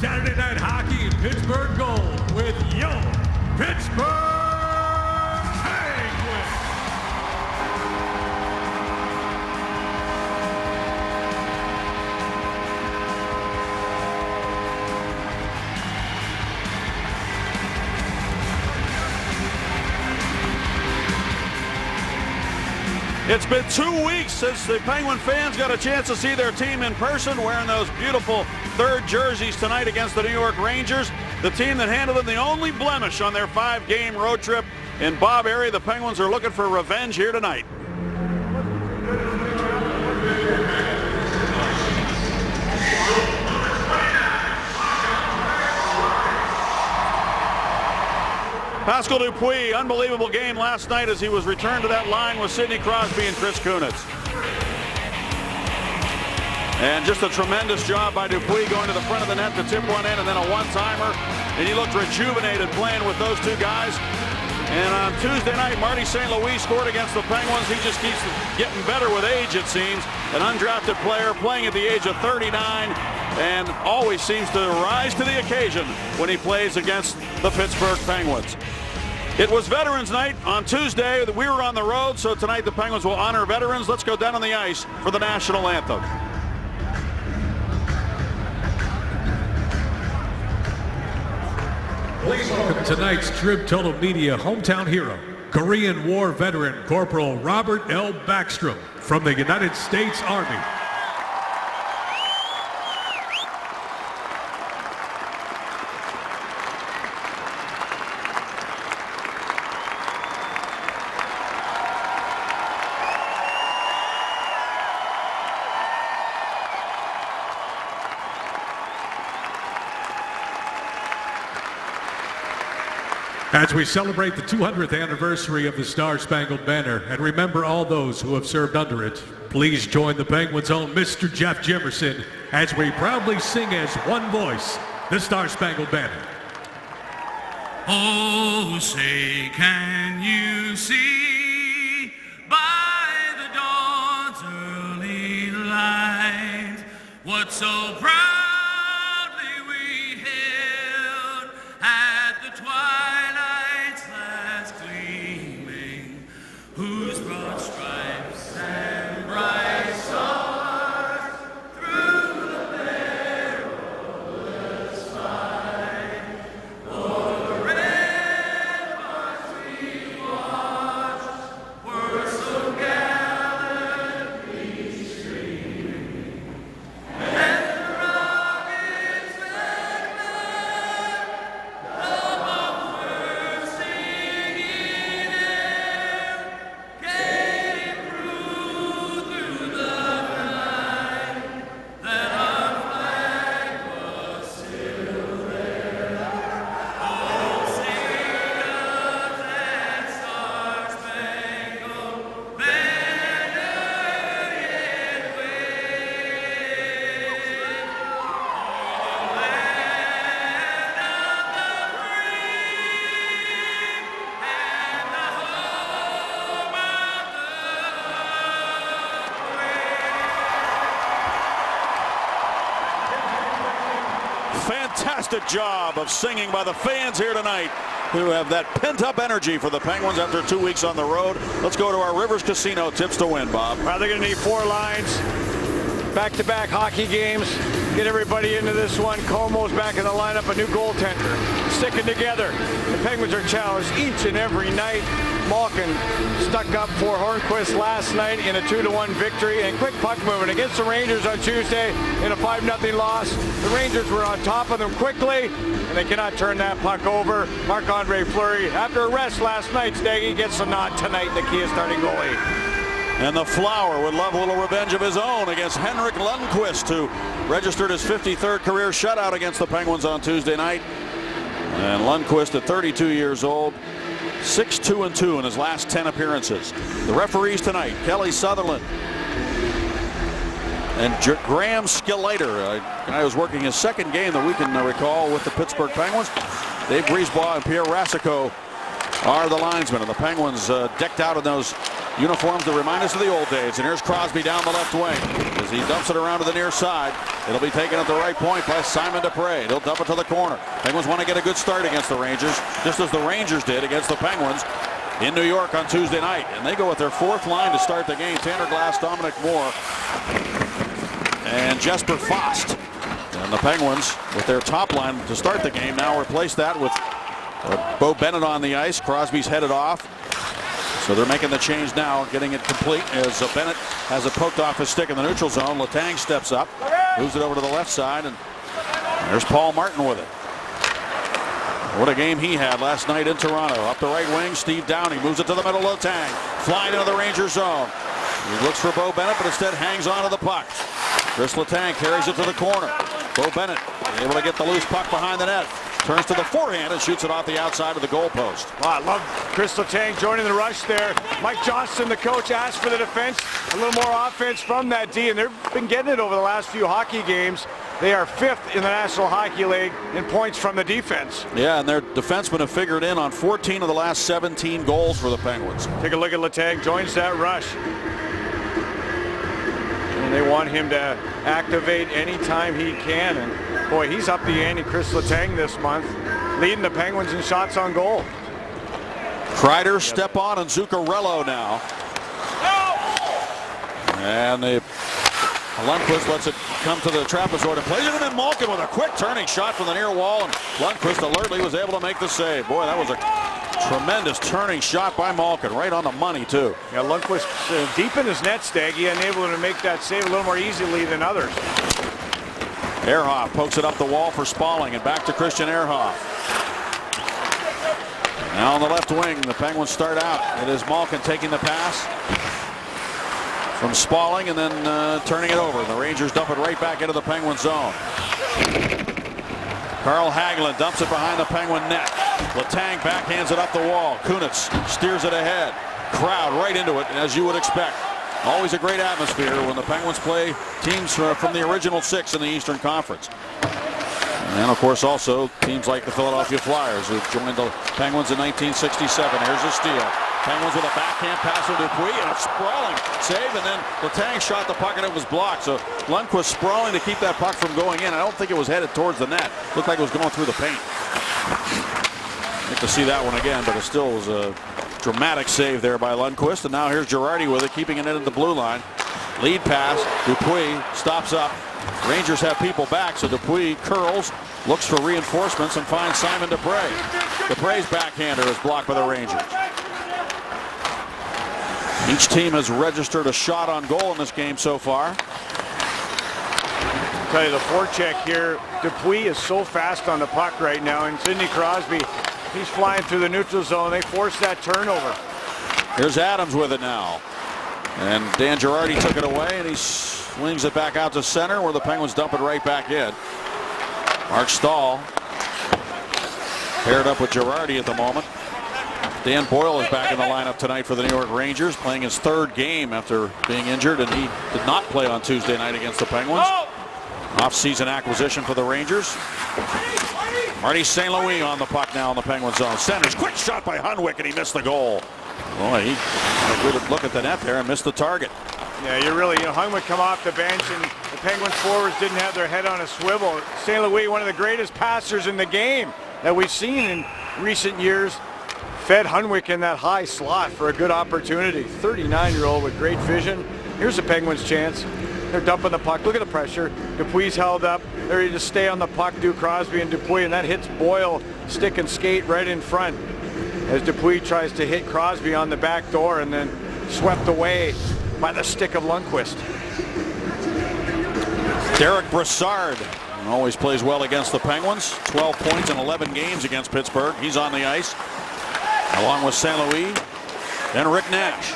Saturday Night Hockey Pittsburgh Gold with your Pittsburgh Penguins. It's been 2 weeks since the Penguin fans got a chance to see their team in person, wearing those beautiful third jerseys tonight against the New York Rangers. The team that handled them the only blemish on their 5-game road trip in Bob area. The Penguins are looking for revenge here tonight. Pascal Dupuis, unbelievable game last night as he was returned to that line with Sidney Crosby and Chris Kunitz. And just a tremendous job by Dupuis going to the front of the net to tip one in, and then a one-timer. And he looked rejuvenated playing with those two guys. And on Tuesday night, Marty St. Louis scored against the Penguins. He just keeps getting better with age, it seems. An undrafted player playing at the age of 39 and always seems to rise to the occasion when he plays against the Pittsburgh Penguins. It was Veterans Night on Tuesday. We were on the road, so tonight the Penguins will honor veterans. Let's go down on the ice for the national anthem. Please welcome tonight's Trib Total Media hometown hero, Korean War veteran Corporal Robert L. Backstrom from the United States Army. As we celebrate the 200th anniversary of the Star-Spangled Banner and remember all those who have served under it, please join the Penguins' own Mr. Jeff Jimerson as we proudly sing as one voice the Star-Spangled Banner. Oh, say can you see by the dawn's early light what so proudly we hailed at the twilight's last gleaming, whose broad stripes and bright stars through the perilous fight o'er the ramparts we watched were so gallantly streaming, and the rockets that leapt above bursting in air came through the night that our flag was still there. Oh, sing of that star-spangled banner yet wave, o'er the land of the free and the home of Fantastic job of singing by the fans here tonight who have that pent-up energy for the Penguins after 2 weeks on the road. Let's go to our Rivers Casino tips to win, Bob. Well, they're going to need 4 lines, back-to-back hockey games. Get everybody into this one. Como's back in the lineup, a new goaltender. Sticking together. The Penguins are challenged each and every night. Malkin stuck up for Hornquist last night in a 2-1 victory, and quick puck movement against the Rangers on Tuesday in a 5-0 loss. The Rangers were on top of them quickly, and they cannot turn that puck over. Marc-Andre Fleury, after a rest last night, Staggy gets a nod tonight, the Kia starting goalie. And the Flower would love a little revenge of his own against Henrik Lundqvist, who registered his 53rd career shutout against the Penguins on Tuesday night. And Lundqvist, at 32 years old, 6-2-2 in his last 10 appearances. The referees tonight, Kelly Sutherland and Graham Skelator, a guy who's working his second game that we can recall with the Pittsburgh Penguins. Dave Brisebois and Pierre Racicot are the linesmen, and the Penguins decked out in those uniforms that remind us of the old days. And here's Crosby down the left wing as he dumps it around to the near side. It'll be taken at the right point by Simon Dupre. He'll dump it to the corner. Penguins want to get a good start against the Rangers, just as the Rangers did against the Penguins in New York on Tuesday night. And they go with their fourth line to start the game. Tanner Glass, Dominic Moore, and Jesper Fast. And the Penguins, with their top line to start the game, now replace that with Bo Bennett on the ice. Crosby's headed off. So they're making the change now, getting it complete as Bennett has it poked off his stick in the neutral zone. Letang steps up, moves it over to the left side, and there's Paul Martin with it. What a game he had last night in Toronto. Up the right wing, Steve Downing moves it to the middle. Letang flying into the Rangers zone. He looks for Bo Bennett, but instead hangs on to the puck. Chris Letang carries it to the corner. Bo Bennett able to get the loose puck behind the net. Turns to the forehand and shoots it off the outside of the goalpost. Wow, I love Chris Letang joining the rush there. Mike Johnston, the coach, asked for the defense, a little more offense from that D, and they've been getting it over the last few hockey games. They are 5th in the National Hockey League in points from the defense. Yeah, and their defensemen have figured in on 14 of the last 17 goals for the Penguins. Take a look at Letang, joins that rush. And they want him to activate anytime he can. And boy, he's up the ante, Chris Letang, this month, leading the Penguins in shots on goal. Kreider, Stepan, and Zuccarello now. And Lundqvist lets it come to the trapezoid and plays it, and then Malkin with a quick turning shot from the near wall, and Lundqvist alertly was able to make the save. Boy, that was a tremendous turning shot by Malkin, right on the money too. Yeah, Lundqvist deep in his net, Staggy, and able to make that save a little more easily than others. Ehrhoff pokes it up the wall for Spalling, and back to Christian Ehrhoff. Now on the left wing, the Penguins start out. It is Malkin taking the pass from Spalling and then turning it over. The Rangers dump it right back into the Penguin zone. Carl Hagelin dumps it behind the Penguin net. Letang backhands it up the wall. Kunitz steers it ahead. Crowd right into it, as you would expect. Always a great atmosphere when the Penguins play teams from the original 6 in the Eastern Conference. And of course also teams like the Philadelphia Flyers, who joined the Penguins in 1967. Here's a steal. Penguins with a backhand pass from Dupuis and a sprawling save, and then Letang shot the puck and it was blocked. So Lundqvist sprawling to keep that puck from going in. I don't think it was headed towards the net. Looked like it was going through the paint. Get to see that one again, but it still was a dramatic save there by Lundqvist. And now here's Girardi with it, keeping it into the blue line. Lead pass. Dupuis stops up. Rangers have people back, so Dupuis curls, looks for reinforcements, and finds Simon Dupre. Dupre's backhander is blocked by the Rangers. Each team has registered a shot on goal in this game so far. I'll tell you, the forecheck here, Dupuis is so fast on the puck right now, and Sidney Crosby, he's flying through the neutral zone. They force that turnover. Here's Adams with it now. And Dan Girardi took it away, and he swings it back out to center, where the Penguins dump it right back in. Mark Stahl paired up with Girardi at the moment. Dan Boyle is back in the lineup tonight for the New York Rangers, playing his 3rd game after being injured, and he did not play on Tuesday night against the Penguins. Off-season acquisition for the Rangers. Marty St. Louis on the puck now in the Penguin zone. Centers, quick shot by Hunwick, and he missed the goal. Boy, he had a good look at the net there and missed the target. Yeah, Hunwick come off the bench, and the Penguins forwards didn't have their head on a swivel. St. Louis, one of the greatest passers in the game that we've seen in recent years, fed Hunwick in that high slot for a good opportunity. 39-year-old with great vision. Here's the Penguins' chance. They're dumping the puck. Look at the pressure. Dupuis held up. They're ready to stay on the puck, do Crosby and Dupuis, and that hits Boyle stick and skate right in front as Dupuis tries to hit Crosby on the back door, and then swept away by the stick of Lundqvist. Derek Brassard always plays well against the Penguins. 12 points in 11 games against Pittsburgh. He's on the ice, along with St. Louis and Rick Nash,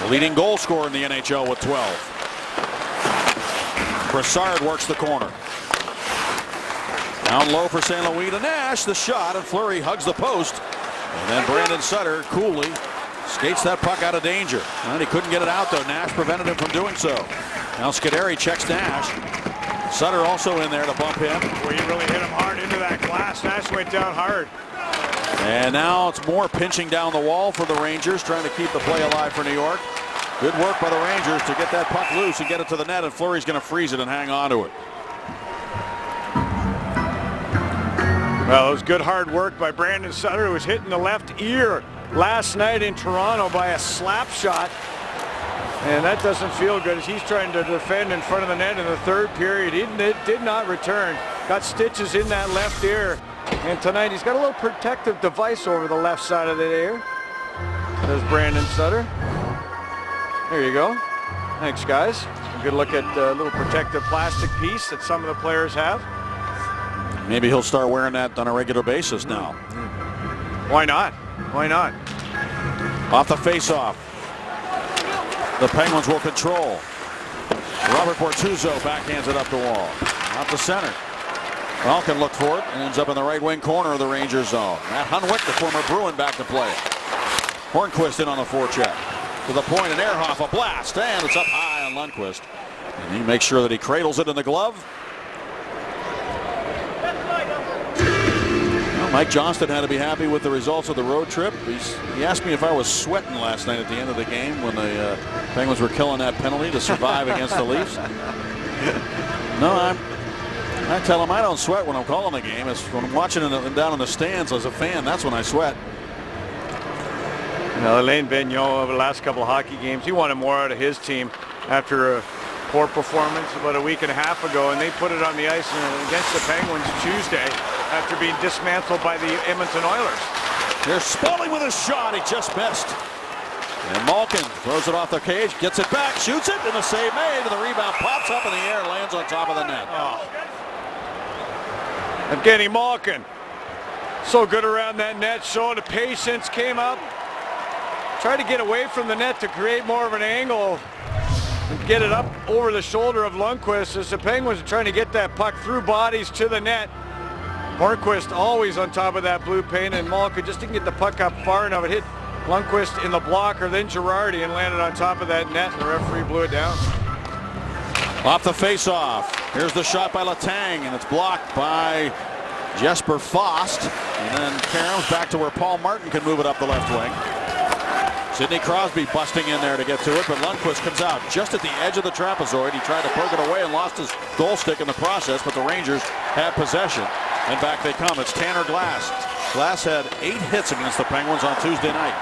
the leading goal scorer in the NHL with 12. Brassard works the corner. Down low for St. Louis to Nash. The shot, and Fleury hugs the post. And then Brandon Sutter coolly skates that puck out of danger. And he couldn't get it out, though. Nash prevented him from doing so. Now Scuderi checks Nash. Sutter also in there to bump him. Well, he really hit him hard into that glass. Nash went down hard. And now it's more pinching down the wall for the Rangers, trying to keep the play alive for New York. Good work by the Rangers to get that puck loose and get it to the net, and Fleury's going to freeze it and hang on to it. Well, it was good hard work by Brandon Sutter, who was hitting the left ear last night in Toronto by a slap shot. And that doesn't feel good as he's trying to defend in front of the net in the third period. He did not return. Got stitches in that left ear. And tonight he's got a little protective device over the left side of the ear. There's Brandon Sutter. There you go. Thanks, guys. A good look at the little protective plastic piece that some of the players have. Maybe he'll start wearing that on a regular basis now. Why not? Why not? Off the face-off. The Penguins will control. Robert Bortuzzo backhands it up the wall. Out the center. Malkin looked for it and ends up in the right wing corner of the Rangers zone. Matt Hunwick, the former Bruin, back to play. Hornquist in on the forecheck. To the point, and Ehrhoff a blast, and it's up high on Lundqvist. And he makes sure that he cradles it in the glove. Well, Mike Johnston had to be happy with the results of the road trip. He asked me if I was sweating last night at the end of the game when the Penguins were killing that penalty to survive against the Leafs. No, I tell him I don't sweat when I'm calling the game. It's when I'm watching it down in the stands as a fan. That's when I sweat. Now, Alain Vigneault, over the last couple of hockey games, he wanted more out of his team after a poor performance about a week and a half ago, and they put it on the ice against the Penguins Tuesday after being dismantled by the Edmonton Oilers. Here's Spaulding with a shot. He just missed. And Malkin throws it off the cage, gets it back, shoots it, and the save made, and the rebound pops up in the air and lands on top of the net. Evgeny Malkin, so good around that net, showing the patience, came up, tried to get away from the net to create more of an angle and get it up over the shoulder of Lundqvist as the Penguins are trying to get that puck through bodies to the net. Hornquist always on top of that blue paint, and Malkin just didn't get the puck up far enough. It hit Lundqvist in the blocker, then Girardi, and landed on top of that net, and the referee blew it down. Off the face-off. Here's the shot by Letang, and it's blocked by Jesper Fast. And then Karam's back to where Paul Martin can move it up the left wing. Sidney Crosby busting in there to get to it, but Lundqvist comes out just at the edge of the trapezoid. He tried to poke it away and lost his goal stick in the process, but the Rangers have possession. And back they come. It's Tanner Glass. Glass had 8 hits against the Penguins on Tuesday night.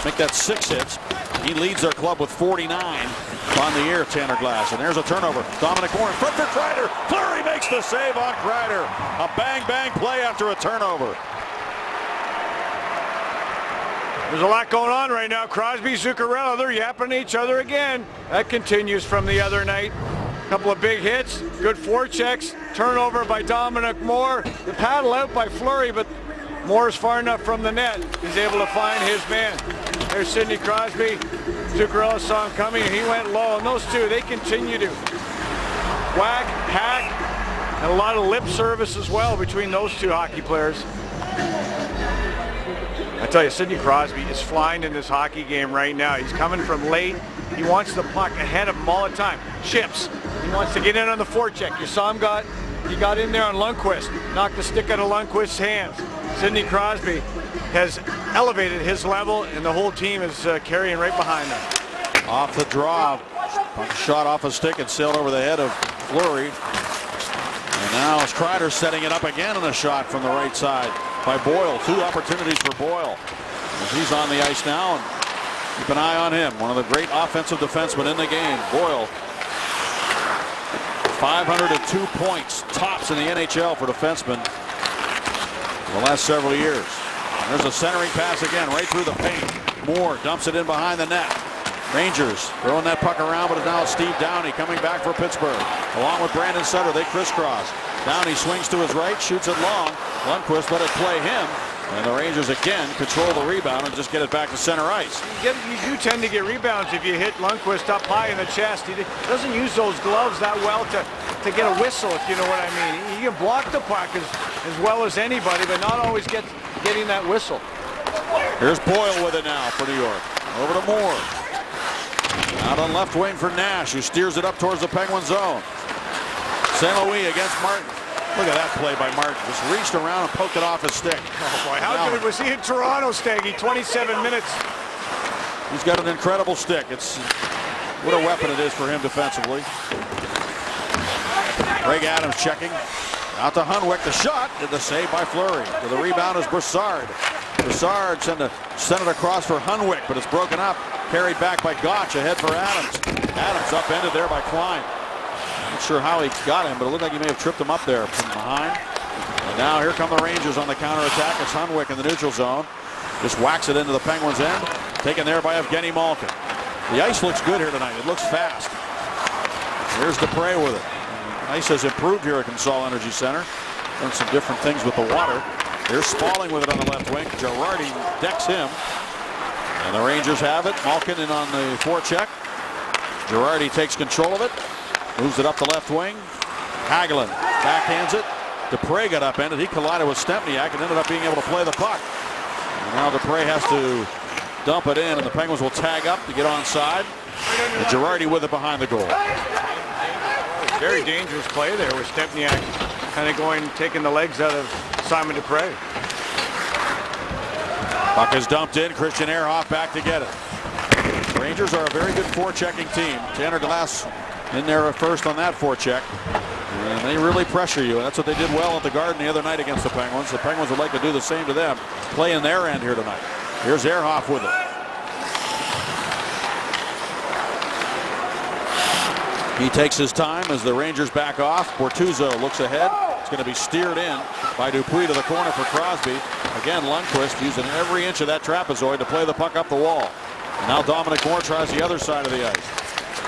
Make that 6 hits. He leads their club with 49 on the year, Tanner Glass. And there's a turnover. Dominic Moore in front for Kreider. Fleury makes the save on Kreider. A bang-bang play after a turnover. There's a lot going on right now. Crosby, Zuccarello, they're yapping at each other again. That continues from the other night. A couple of big hits, good forechecks, turnover by Dominic Moore. The paddle out by Fleury, but Moore's far enough from the net. He's able to find his man. There's Sidney Crosby. Zuccarello saw him coming, and he went low. And those two, they continue to whack, hack, and a lot of lip service as well between those two hockey players. I tell you, Sidney Crosby is flying in this hockey game right now. He's coming from late. He wants the puck ahead of him all the time. Chips. He wants to get in on the forecheck. You saw him he got in there on Lundqvist. Knocked the stick out of Lundqvist's hands. Sidney Crosby has elevated his level, and the whole team is carrying right behind him. Off the draw. Shot off a stick and sailed over the head of Fleury. And now it's Kreider setting it up again, and a shot from the right side by Boyle. 2 opportunities for Boyle. He's on the ice now, and keep an eye on him. One of the great offensive defensemen in the game. Boyle, 502 points, tops in the NHL for defensemen for the last several years. And there's a centering pass again, right through the paint. Moore dumps it in behind the net. Rangers throwing that puck around, but now Steve Downey coming back for Pittsburgh. Along with Brandon Sutter, they crisscross. Downey swings to his right, shoots it long. Lundqvist let it play him. And the Rangers again control the rebound and just get it back to center ice. You do tend to get rebounds if you hit Lundqvist up high in the chest. He doesn't use those gloves that well to get a whistle, if you know what I mean. He can block the puck as well as anybody, but not always getting that whistle. Here's Boyle with it now for New York. Over to Moore. Out on left wing for Nash, who steers it up towarst the Penguin zone. St. Louis against Martin. Look at that play by Martin. Just reached around and poked it off his stick. Oh boy, how good was he in Toronto, Staggy? 27 minutes. He's got an incredible stick. It's what a weapon it is for him defensively. Greg Adams checking. Out to Hunwick. The shot. Did the save by Fleury. To the rebound is Broussard. Broussard sent it across for Hunwick, but it's broken up. Carried back by Gotch. Ahead for Adams. Adams upended there by Klein. Not sure how he got him, but it looked like he may have tripped him up there from behind. And now here come the Rangers on the counterattack. It's Hunwick in the neutral zone. Just whacks it into the Penguins' end. Taken there by Evgeny Malkin. The ice looks good here tonight. It looks fast. Here's Dupre with it. Ice has improved here at Consol Energy Center. Done some different things with the water. Here's Spaulding with it on the left wing. Girardi decks him. And the Rangers have it. Malkin in on the forecheck. Girardi takes control of it. Moves it up the left wing. Hagelin backhands it. Dupre got upended. He collided with Stempniak and ended up being able to play the puck. And now Dupre has to dump it in, and the Penguins will tag up to get onside. And Girardi with it behind the goal. Very dangerous play there with Stempniak kind of taking the legs out of Simon Dupre. Puck is dumped in. Christian Ehrhoff back to get it. Rangers are a very good forechecking team. Tanner Glass in there at first on that forecheck. And they really pressure you. And that's what they did well at the Garden the other night against the Penguins. The Penguins would like to do the same to them. Play in their end here tonight. Here's Ehrhoff with it. He takes his time as the Rangers back off. Bortuzzo looks ahead. It's going to be steered in by Dupuis to the corner for Crosby. Again, Lundqvist using every inch of that trapezoid to play the puck up the wall. And now Dominic Moore tries the other side of the ice.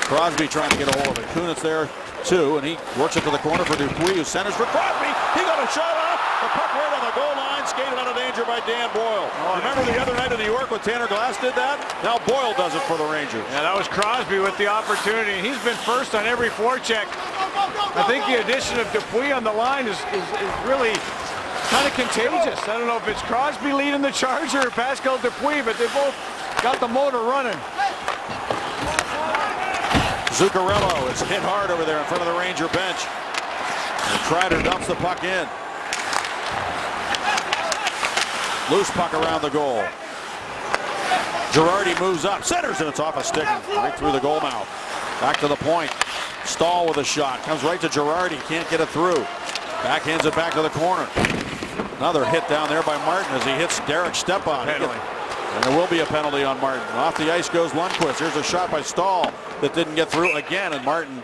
Crosby trying to get a hold of it. Kunitz there too, and he works it to the corner for Dupuis, who centers for Crosby. He got a shot off. The puck right on the goal line, skated out of danger by Dan Boyle. Remember the other night in New York when Tanner Glass did that? Now Boyle does it for the Rangers. Yeah, that was Crosby with the opportunity. He's been first on every forecheck. I think the addition of Dupuis on the line is really kind of contagious. I don't know if it's Crosby leading the charge or Pascal Dupuis, but they both got the motor running. Zuccarello is hit hard over there in front of the Ranger bench. And Kreider dumps the puck in. Loose puck around the goal. Girardi moves up, centers, and it's off a stick right through the goal mouth. Back to the point. Stahl with a shot. Comes right to Girardi. Can't get it through. Backhands it back to the corner. Another hit down there by Martin as he hits Derek Stepan. And there will be a penalty on Martin. Off the ice goes Lundqvist. Here's a shot by Stahl that didn't get through again. And Martin,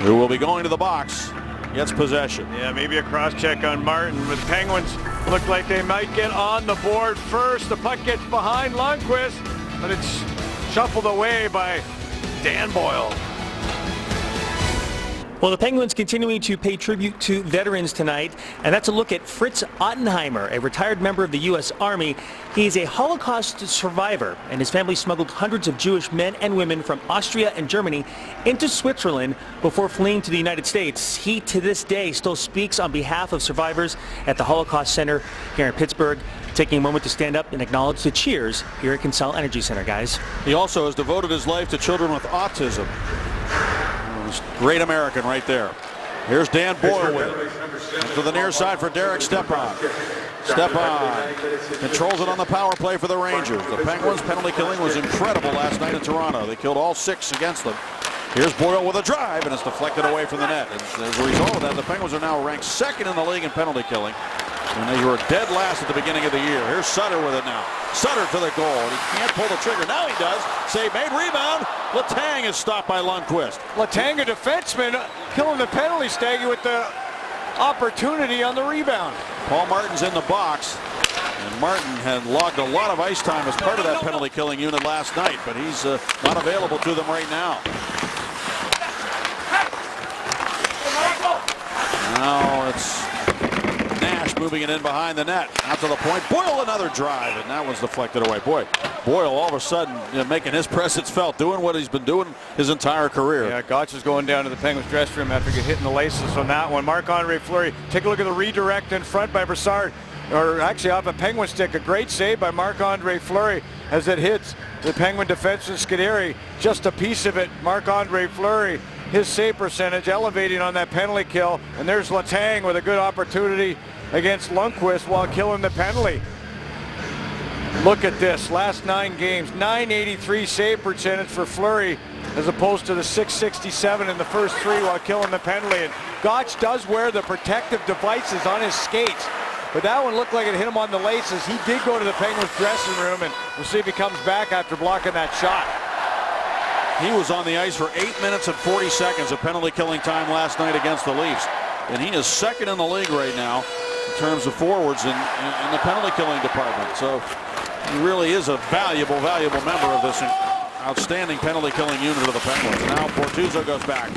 who will be going to the box, gets possession. Yeah, maybe a cross-check on Martin. But the Penguins look like they might get on the board first. The puck gets behind Lundqvist, but it's shuffled away by Dan Boyle. Well, the Penguins continuing to pay tribute to veterans tonight, and that's a look at Fritz Ottenheimer, a retired member of the U.S. Army. He's a Holocaust survivor, and his family smuggled hundreds of Jewish men and women from Austria and Germany into Switzerland before fleeing to the United States. He, to this day, still speaks on behalf of survivors at the Holocaust Center here in Pittsburgh, taking a moment to stand up and acknowledge the cheers here at Consol Energy Center, guys. He also has devoted his life to children with autism. Great American right there. Here's Dan Boyle with it. To the near side for Derek Stepan. Stepan controls it on the power play for the Rangers. The Penguins' penalty killing was incredible last night in Toronto. They killed all 6 against them. Here's Boyle with a drive, and it's deflected away from the net. And as a result of that, the Penguins are now ranked 2nd in the league in penalty killing. And they were dead last at the beginning of the year. Here's Sutter with it now. Sutter to the goal, and he can't pull the trigger. Now he does. Save made, rebound. Letang is stopped by Lundqvist. Letang, a defenseman, killing the penalty, Staggy, with the opportunity on the rebound. Paul Martin's in the box. And Martin had logged a lot of ice time as part of that penalty killing unit last night, but he's not available to them right now. Now it's Nash moving it in behind the net. Out to the point. Boyle another drive, and that was deflected away. Boy, Boyle all of a sudden making his presence felt, doing what he's been doing his entire career. Yeah, Gotch is going down to the Penguins dressing room after hitting the laces on that one. Marc-Andre Fleury, take a look at the redirect in front by Broussard, or actually off a Penguin stick. A great save by Marc-Andre Fleury as it hits the Penguin defenseman Scuderi. Just a piece of it. Marc-Andre Fleury his save percentage, elevating on that penalty kill. And there's Letang with a good opportunity against Lundqvist while killing the penalty. Look at this, last 9 games, 983 save percentage for Fleury as opposed to the 667 in the first 3 while killing the penalty. And Gotch does wear the protective devices on his skates, but that one looked like it hit him on the laces. He did go to the Penguins dressing room, and we'll see if he comes back after blocking that shot. He was on the ice for 8 minutes and 40 seconds of penalty killing time last night against the Leafs. And he is second in the league right now in terms of forwards in the penalty killing department. So he really is a valuable member of this outstanding penalty killing unit of the Penguins. Now Bortuzzo goes back.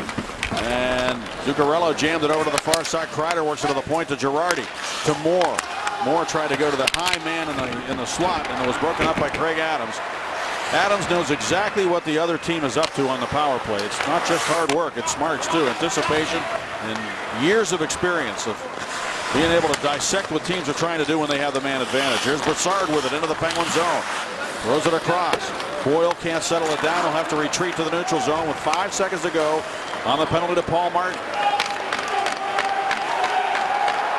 And Zuccarello jammed it over to the far side. Kreider works it to the point to Girardi. To Moore. Moore tried to go to the high man in the slot, and it was broken up by Craig Adams. Adams knows exactly what the other team is up to on the power play. It's not just hard work, it's smarts too. Anticipation and years of experience of being able to dissect what teams are trying to do when they have the man advantage. Here's Brassard with it into the Penguin zone. Throws it across. Boyle can't settle it down. He'll have to retreat to the neutral zone with 5 seconds to go on the penalty to Paul Martin.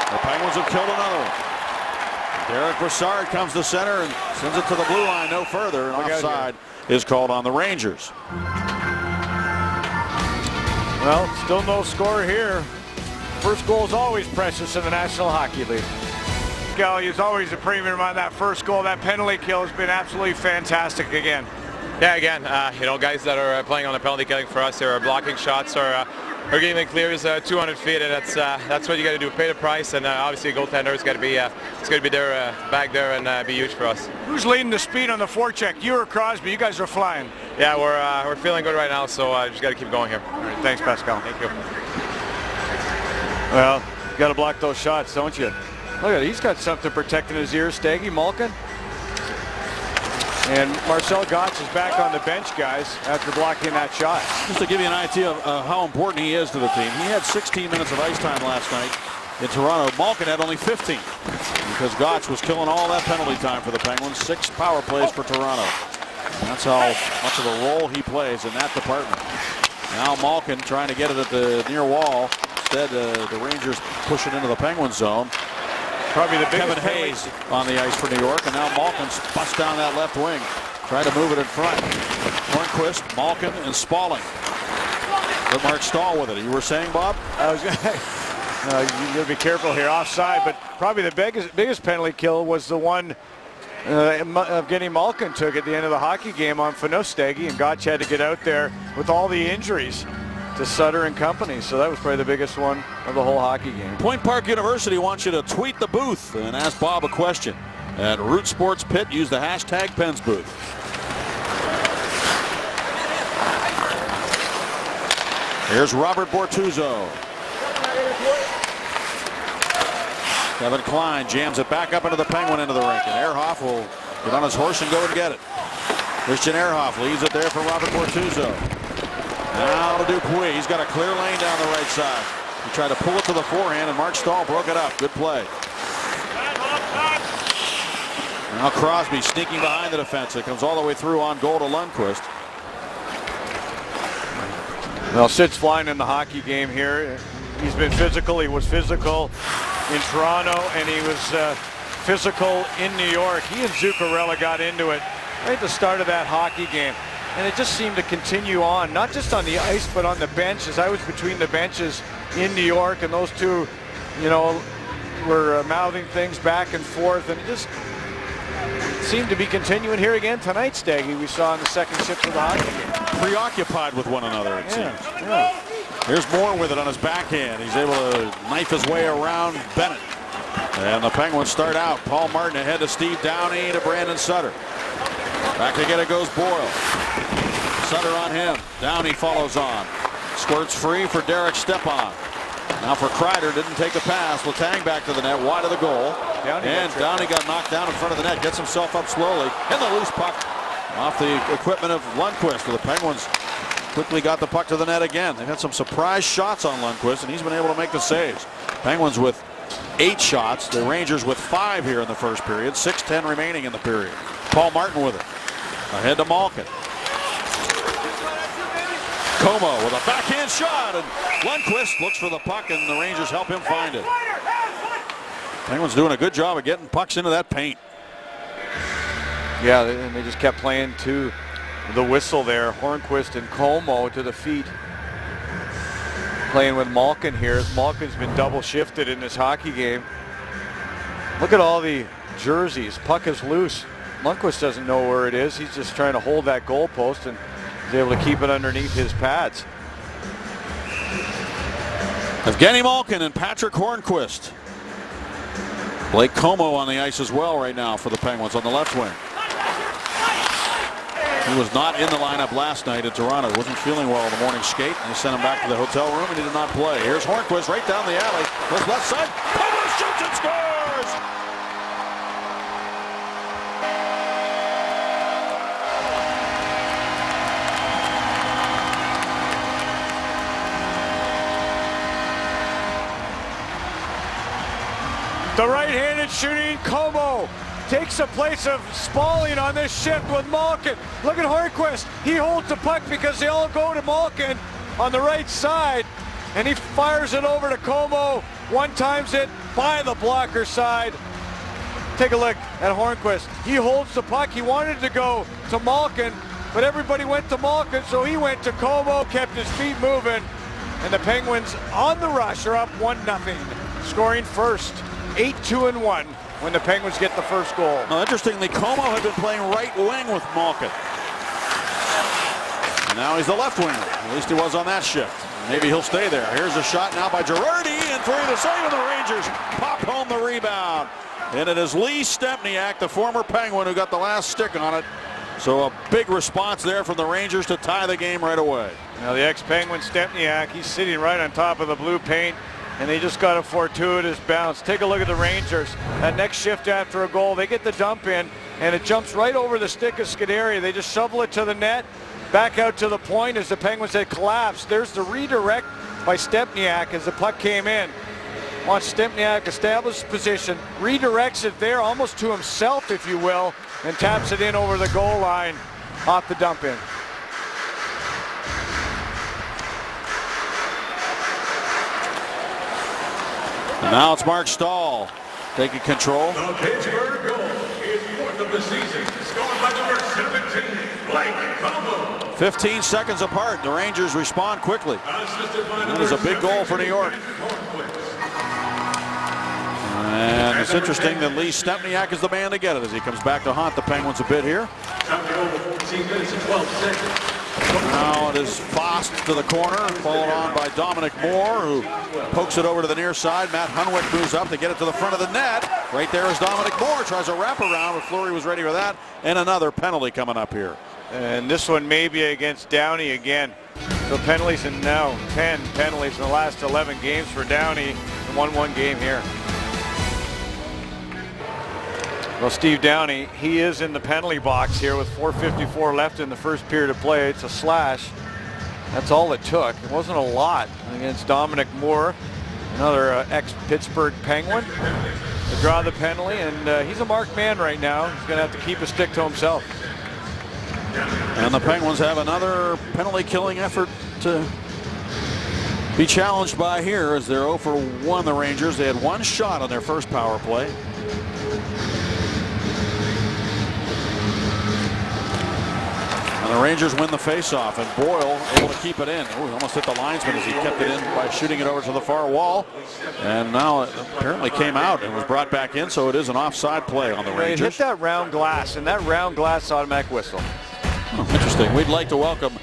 The Penguins have killed another one. Derek Brassard comes to center and sends it to the blue line no further, and offside is called on the Rangers. Well, still no score here. First goal is always precious in the National Hockey League. Kelly is always a premium on that first goal. That penalty kill has been absolutely fantastic again. Yeah, again, guys that are playing on the penalty killing for us here are blocking shots or getting it clear is 200 feet, and that's what you got to do. Pay the price, and obviously a goaltender is got to be there back there and be huge for us. Who's leading the speed on the forecheck? You or Crosby? You guys are flying. Yeah, we're feeling good right now, so just got to keep going here. All right, thanks, Pascal. Thank you. Well, you got to block those shots, don't you? Look at it. He's got something protecting his ears. Staggy, Malkin. And Marcel Gotch is back on the bench, guys, after blocking that shot. Just to give you an idea of how important he is to the team, he had 16 minutes of ice time last night in Toronto. Malkin had only 15 because Gotch was killing all that penalty time for the Penguins. 6 power plays for Toronto. That's how much of a role he plays in that department. Now Malkin trying to get it at the near wall. Instead, the Rangers push it into the Penguin zone. Probably the biggest Kevin Hayes on the ice for New York, and now Malkin's busts down that left wing. Trying to move it in front. Hornquist, Malkin, and Spalling. But Mark Stahl with it. You were saying, Bob? I was you got to be careful here. Offside, but probably the biggest penalty kill was the one Evgeny Malkin took at the end of the hockey game on Fanustegi, and Gotch had to get out there with all the injuries to Sutter and company. So that was probably the biggest one of the whole hockey game. Point Park University wants you to tweet the booth and ask Bob a question. At Root Sports Pit, use the hashtag PensBooth. Here's Robert Bortuzzo. Kevin Klein jams it back up into the Penguin end of the rink, and Ehrhoff will get on his horse and go and get it. Christian Ehrhoff leaves it there for Robert Bortuzzo. Now to Dupuis. He's got a clear lane down the right side. He tried to pull it to the forehand, and Mark Stahl broke it up. Good play. Now Crosby sneaking behind the defense. It comes all the way through on goal to Lundqvist. Well, Sid's flying in the hockey game here. He's been physical. He was physical in Toronto, and he was physical in New York. He and Zuccarello got into it right at the start of that hockey game. And it just seemed to continue on, not just on the ice, but on the bench. As I was between the benches in New York, and those two, were mouthing things back and forth, and it just seemed to be continuing here again tonight, Staggy. We saw in the second shift of the hockey game. Preoccupied with one another, it seems. Yeah. Here's Moore with it on his backhand. He's able to knife his way around Bennett. And the Penguins start out. Paul Martin ahead to Steve Downey to Brandon Sutter. Back to get it goes Boyle. Sutter on him. Downey follows on. Squirts free for Derek Stepan. Now for Kreider, didn't take the pass. Letang back to the net, wide of the goal. Downey got knocked down in front of the net, gets himself up slowly. And the loose puck off the equipment of Lundqvist. The Penguins quickly got the puck to the net again. They've had some surprise shots on Lundqvist, and he's been able to make the saves. Penguins with 8 shots. The Rangers with 5 here in the first period. 6:10 remaining in the period. Paul Martin with it. Ahead to Malkin. Como with a backhand shot, and Lundqvist looks for the puck, and the Rangers help him find it. Penguins doing a good job of getting pucks into that paint. Yeah, and they just kept playing to the whistle there. Hornqvist and Como to the feet. Playing with Malkin here. Malkin's been double shifted in this hockey game. Look at all the jerseys. Puck is loose. Lundqvist doesn't know where it is. He's just trying to hold that goalpost and is able to keep it underneath his pads. Evgeny Malkin and Patrick Hornqvist. Blake Como on the ice as well right now for the Penguins on the left wing. He was not in the lineup last night in Toronto. Wasn't feeling well in the morning skate. And they sent him back to the hotel room and he did not play. Here's Hornqvist right down the alley. Goes left side. Como shoots and scores! The right-handed shooting Como takes the place of Spalling on this shift with Malkin. Look at Hornqvist. He holds the puck because they all go to Malkin on the right side. And he fires it over to Como. One-times it by the blocker side. Take a look at Hornqvist. He holds the puck. He wanted to go to Malkin, but everybody went to Malkin, so he went to Como, kept his feet moving. And the Penguins on the rush are up 1-0. Scoring first. 8-2-1 when the Penguins get the first goal. Now, interestingly, Como had been playing right wing with Malkin. And now he's the left winger. At least he was on that shift. Maybe he'll stay there. Here's a shot now by Girardi, and three to save, and the Rangers pop home the rebound. And it is Lee Stempniak, the former Penguin, who got the last stick on it. So a big response there from the Rangers to tie the game right away. Now the ex-Penguin Stempniak, he's sitting right on top of the blue paint. And they just got a fortuitous bounce. Take a look at the Rangers. That next shift after a goal, they get the dump in, and it jumps right over the stick of Scuderi. They just shovel it to the net, back out to the point as the Penguins had collapsed. There's the redirect by Stempniak as the puck came in. Watch Stempniak establish position, redirects it there almost to himself, if you will, and taps it in over the goal line off the dump in. And now it's Mark Stahl taking control. The Pittsburgh goal is fourth of the season, scored by number 17, Blake Como. 15 seconds apart. The Rangers respond quickly. That is a big goal for New York. And it's interesting that Lee Stempniak is the man to get it as he comes back to haunt the Penguins a bit here. Now it is Fost to the corner, followed on by Dominic Moore, who pokes it over to the near side. Matt Hunwick moves up to get it to the front of the net. Right there is Dominic Moore, tries a wraparound, but Fleury was ready for that. And another penalty coming up here. And this one may be against Downey again. So penalties, and now 10 penalties in the last 11 games for Downey. The 1-1 game here. Well, Steve Downey, he is in the penalty box here with 4:54 left in the first period of play. It's a slash. That's all it took. It wasn't a lot against Dominic Moore, another ex-Pittsburgh Penguin, to draw the penalty. And he's a marked man right now. He's going to have to keep a stick to himself. And the Penguins have another penalty-killing effort to be challenged by here as they're 0 for 1, the Rangers. They had one shot on their first power play. And the Rangers win the faceoff, and Boyle able to keep it in. Oh, he almost hit the linesman as he kept it in by shooting it over to the far wall. And now it apparently came out and was brought back in, so it is an offside play on the Rangers. It hit that round glass, and that round glass automatic whistle. Oh, interesting. We'd like to welcome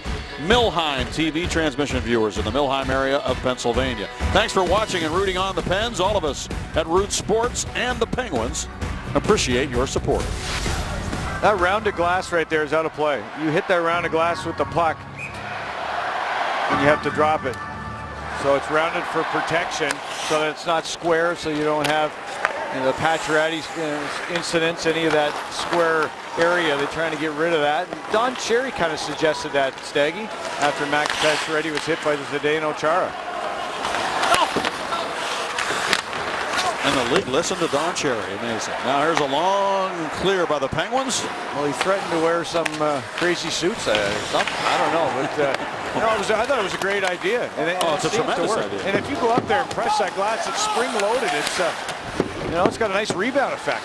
Millheim TV transmission viewers in the Millheim area of Pennsylvania. Thanks for watching and rooting on the Pens. All of us at Root Sports and the Penguins appreciate your support. That rounded glass right there is out of play. You hit that rounded glass with the puck, and you have to drop it. So it's rounded for protection, so that it's not square, so you don't have the Pacioretty incidents, any of that square area. They're trying to get rid of that. And Don Cherry kind of suggested that, Steggy, after Max Pacioretty was hit by the Zdeno Chara. in the league. Listen to Don Cherry. Amazing. Now here's a long clear by the Penguins. Well, he threatened to wear some crazy suits or something. I don't know, but no, I thought it was a great idea. And it's a tremendous idea. And if you go up there and press that glass, it's spring-loaded. It's it's got a nice rebound effect.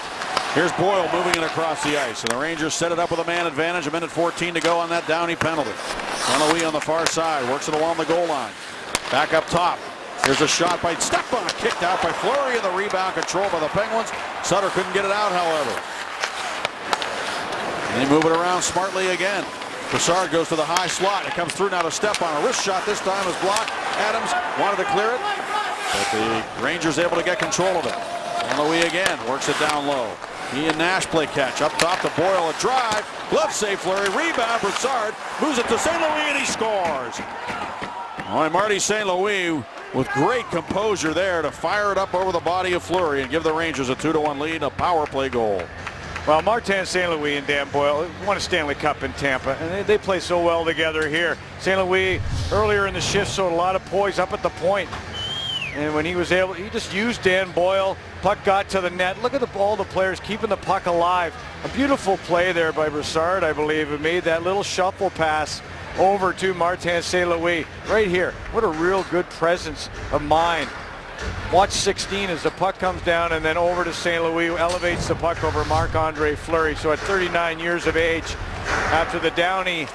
Here's Boyle moving it across the ice, and the Rangers set it up with a man advantage. 1:14 to go on that Downey penalty. St. Louis on the far side works it along the goal line. Back up top. Here's a shot by Stepan, kicked out by Fleury, and the rebound controlled by the Penguins. Sutter couldn't get it out, however. And they move it around smartly again. Brassard goes to the high slot. It comes through now to Stepan. A wrist shot this time is blocked. Adams wanted to clear it, but the Rangers able to get control of it. St. Louis again works it down low. He and Nash play catch. Up top to Boyle, a drive. Glove save, Fleury. Rebound, Brassard moves it to St. Louis, and he scores. All right, Marty St. Louis with great composure there to fire it up over the body of Fleury and give the Rangers a 2-1 lead, a power play goal. Well, Martin St. Louis and Dan Boyle won a Stanley Cup in Tampa, and they play so well together here. St. Louis earlier in the shift showed a lot of poise up at the point. And when he was able, he just used Dan Boyle. Puck got to the net. Look at all the players keeping the puck alive. A beautiful play there by Brassard, I believe, who made that little shuffle pass over to Martin St. Louis right here. What a real good presence of mind. Watch 16 as the puck comes down and then over to St. Louis, who elevates the puck over Marc-Andre Fleury. So at 39 years of age, after the Downey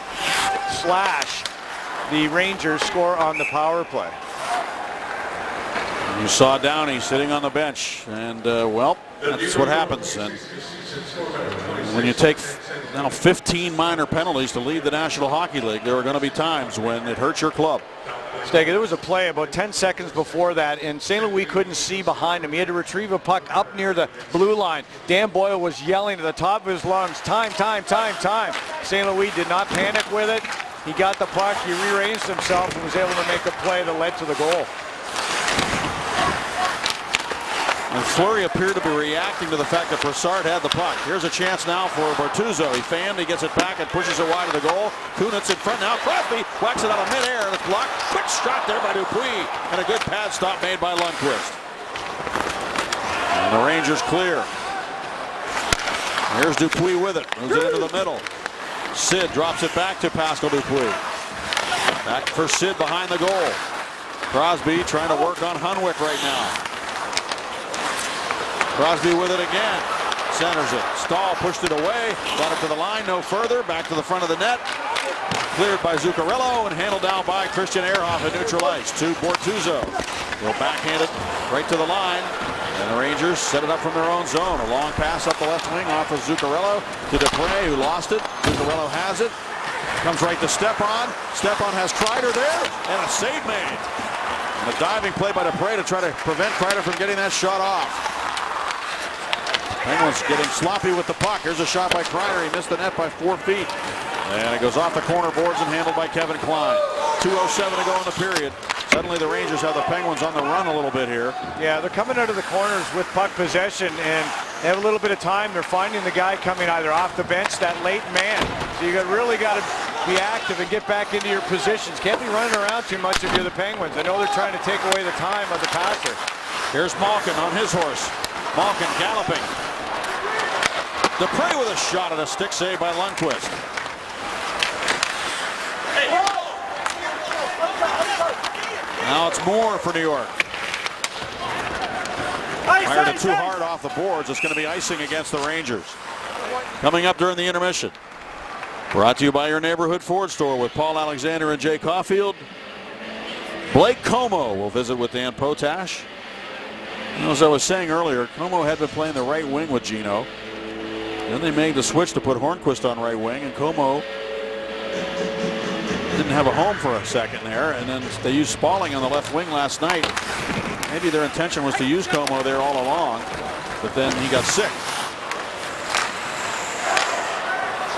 slash, the Rangers score on the power play. You saw Downey sitting on the bench, and well, that's what happens. And when you take now 15 minor penalties to lead the National Hockey League, there are going to be times when it hurts your club. Stega, there was a play about 10 seconds before that, and St. Louis couldn't see behind him. He had to retrieve a puck up near the blue line. Dan Boyle was yelling at the top of his lungs, time, time, time, time. St. Louis did not panic with it. He got the puck, he rearranged himself, and was able to make a play that led to the goal. And Fleury appeared to be reacting to the fact that Brassard had the puck. Here's a chance now for Bortuzzo. He fanned, he gets it back and pushes it wide of the goal. Kunitz in front now. Crosby whacks it out of midair and it's blocked. Quick shot there by Dupuis. And a good pad stop made by Lundqvist. And the Rangers clear. Here's Dupuis with it. Moves it into the middle. Sid drops it back to Pascal Dupuis. Back for Sid behind the goal. Crosby trying to work on Hunwick right now. Crosby with it again. Centers it. Stahl pushed it away. Got it to the line. No further. Back to the front of the net. Cleared by Zuccarello and handled down by Christian Ehrhoff at neutral ice to Bortuzzo. Will backhand it right to the line. And the Rangers set it up from their own zone. A long pass up the left wing off of Zuccarello to Dupre, who lost it. Zuccarello has it. Comes right to Stepan. Stepan has Kreider there. And a save made. And a diving play by Dupre to try to prevent Kreider from getting that shot off. Penguins getting sloppy with the puck. Here's a shot by Kreider. He missed the net by 4 feet. And it goes off the corner boards and handled by Kevin Klein. 2:07 to go in the period. Suddenly the Rangers have the Penguins on the run a little bit here. Yeah, they're coming out of the corners with puck possession and they have a little bit of time. They're finding the guy coming either off the bench, that late man. So you really got to be active and get back into your positions. Can't be running around too much if you're the Penguins. I know they're trying to take away the time of the passer. Here's Malkin on his horse. Malkin galloping. Dupre with a shot at a stick save by Lundqvist. Now it's Moore for New York. Fired it too hard off the boards. It's going to be icing against the Rangers. Coming up during the intermission. Brought to you by your neighborhood Ford store with Paul Alexander and Jay Caulfield. Blake Como will visit with Dan Potash. As I was saying earlier, Como had been playing the right wing with Gino. Then they made the switch to put Hornqvist on right wing, and Como didn't have a home for a second there. And then they used Spaulding on the left wing last night. Maybe their intention was to use Como there all along, but then he got sick.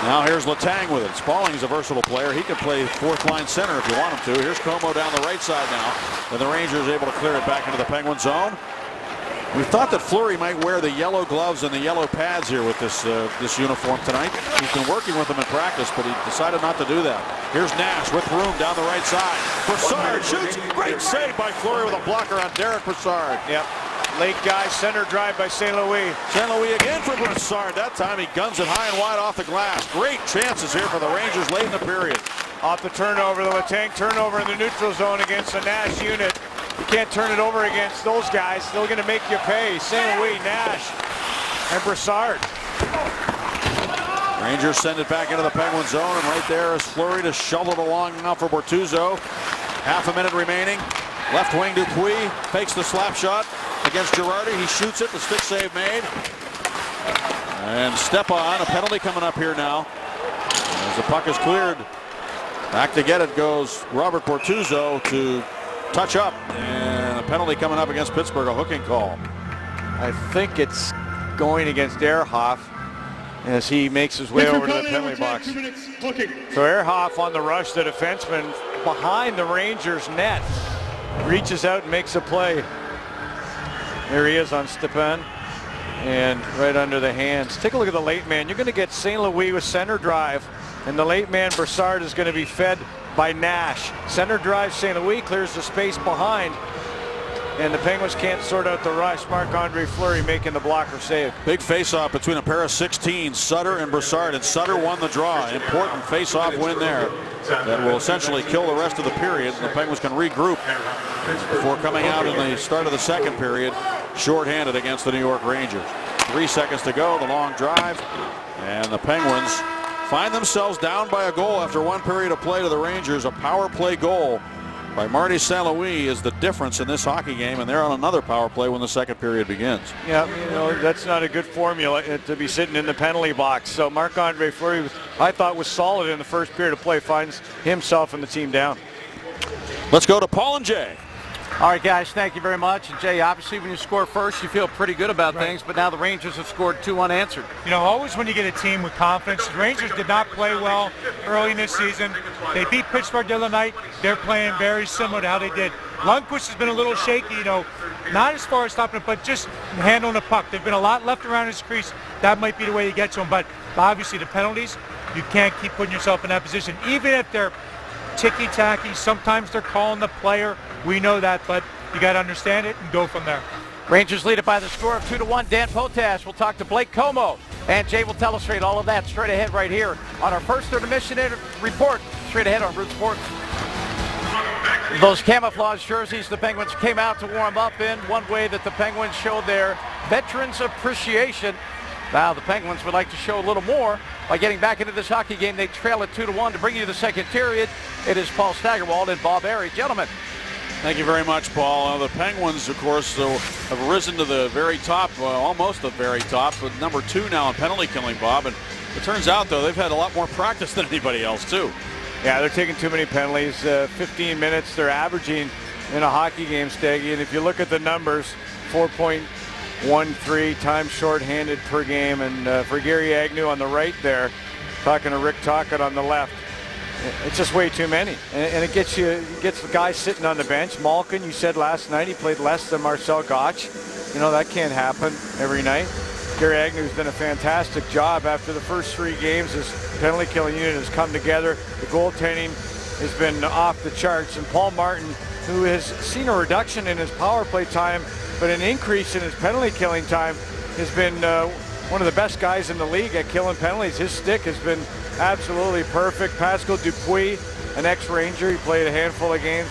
Now here's Letang with it. Spaulding's a versatile player. He can play fourth line center if you want him to. Here's Como down the right side now. And the Rangers able to clear it back into the Penguin zone. We thought that Fleury might wear the yellow gloves and the yellow pads here with this uniform tonight. He's been working with them in practice, but he decided not to do that. Here's Nash with room down the right side. Brassard shoots. Great save by Fleury with a blocker on Derek Brassard. Yep. Late guy, center drive by St. Louis. St. Louis again for Brassard. That time he guns it high and wide off the glass. Great chances here for the Rangers late in the period. Off the turnover, the Letang turnover in the neutral zone against the Nash unit. You can't turn it over against those guys. They're going to make you pay. St. Louis, Nash, and Brassard. Rangers send it back into the Penguin zone, and right there is Fleury to shovel it along now for Bortuzzo. Half a minute remaining. Left wing Dupuis fakes the slap shot against Girardi. He shoots it. The stick save made. And Stepan, a penalty coming up here now. As the puck is cleared. Back to get it goes Robert Bortuzzo to touch up. And a penalty coming up against Pittsburgh, a hooking call. I think it's going against Ehrhoff as he makes his way over to the penalty box. So Ehrhoff on the rush, the defenseman behind the Rangers net, reaches out and makes a play. There he is on Stepan, and right under the hands. Take a look at the late man. You're going to get St. Louis with center drive, and the late man Brassard is going to be fed by Nash. Center drive, St. Louis clears the space behind, and the Penguins can't sort out the rush. Marc-Andre Fleury making the blocker save. Big face-off between a pair of 16, Sutter and Brassard, and Sutter won the draw. Important face-off win there that will essentially kill the rest of the period. The Penguins can regroup before coming out in the start of the second period, shorthanded against the New York Rangers. 3 seconds to go, the long drive, and the Penguins find themselves down by a goal after one period of play to the Rangers. A power play goal by Marty St. Louis is the difference in this hockey game, and they're on another power play when the second period begins. Yeah, you know, that's not a good formula to be sitting in the penalty box. So Marc-Andre Fleury, I thought, was solid in the first period of play, finds himself and the team down. Let's go to Paul and Jay. All right, guys, thank you very much. And Jay, obviously when you score first, you feel pretty good about things, but now the Rangers have scored 2 unanswered. You know, always when you get a team with confidence, the Rangers did not play well early in this season. They beat Pittsburgh the other night. They're playing very similar to how they did. Lundqvist has been a little shaky, you know, not as far as stopping it, but just handling the puck. There's been a lot left around his crease. That might be the way you get to him, but obviously the penalties, you can't keep putting yourself in that position. Even if they're ticky-tacky, sometimes they're calling the player. We know that, but you got to understand it and go from there. Rangers lead it by the score of 2-1. Dan Potash will talk to Blake Como, and Jay will illustrate all of that straight ahead right here on our first intermission report, straight ahead on Root Sports. Those camouflage jerseys the Penguins came out to warm up in, one way that the Penguins showed their veterans appreciation. Now the Penguins would like to show a little more by getting back into this hockey game. They trail at 2-1 to bring you to the second period. It is Paul Steigerwald and Bob Airy. Gentlemen. Thank you very much, Paul. The Penguins, of course, have risen to the very top, almost the very top, but number 2 now in penalty killing, Bob. And it turns out, though, they've had a lot more practice than anybody else, too. Yeah, they're taking too many penalties. 15 minutes they're averaging in a hockey game, Staggy. And if you look at the numbers, 4.13 times shorthanded per game. And for Gary Agnew on the right there, talking to Rick Tocchet on the left, it's just way too many. And it gets the guy sitting on the bench. Malkin, you said last night, he played less than Marcel Gottsch. You know, that can't happen every night. Gary Agnew's done a fantastic job after the first 3 games. His penalty killing unit has come together. The goaltending has been off the charts. And Paul Martin, who has seen a reduction in his power play time, but an increase in his penalty killing time, has been one of the best guys in the league at killing penalties. His stick has been absolutely perfect. Pascal Dupuis, an ex-Ranger, he played a handful of games.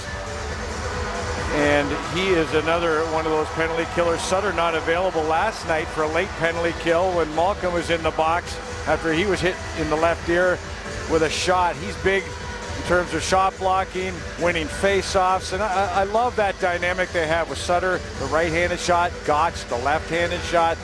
And he is another one of those penalty killers. Sutter not available last night for a late penalty kill when Malkin was in the box after he was hit in the left ear with a shot. He's big in terms of shot blocking, winning face-offs, and I love that dynamic they have with Sutter, the right-handed shot, Gottsch, the left-handed shot,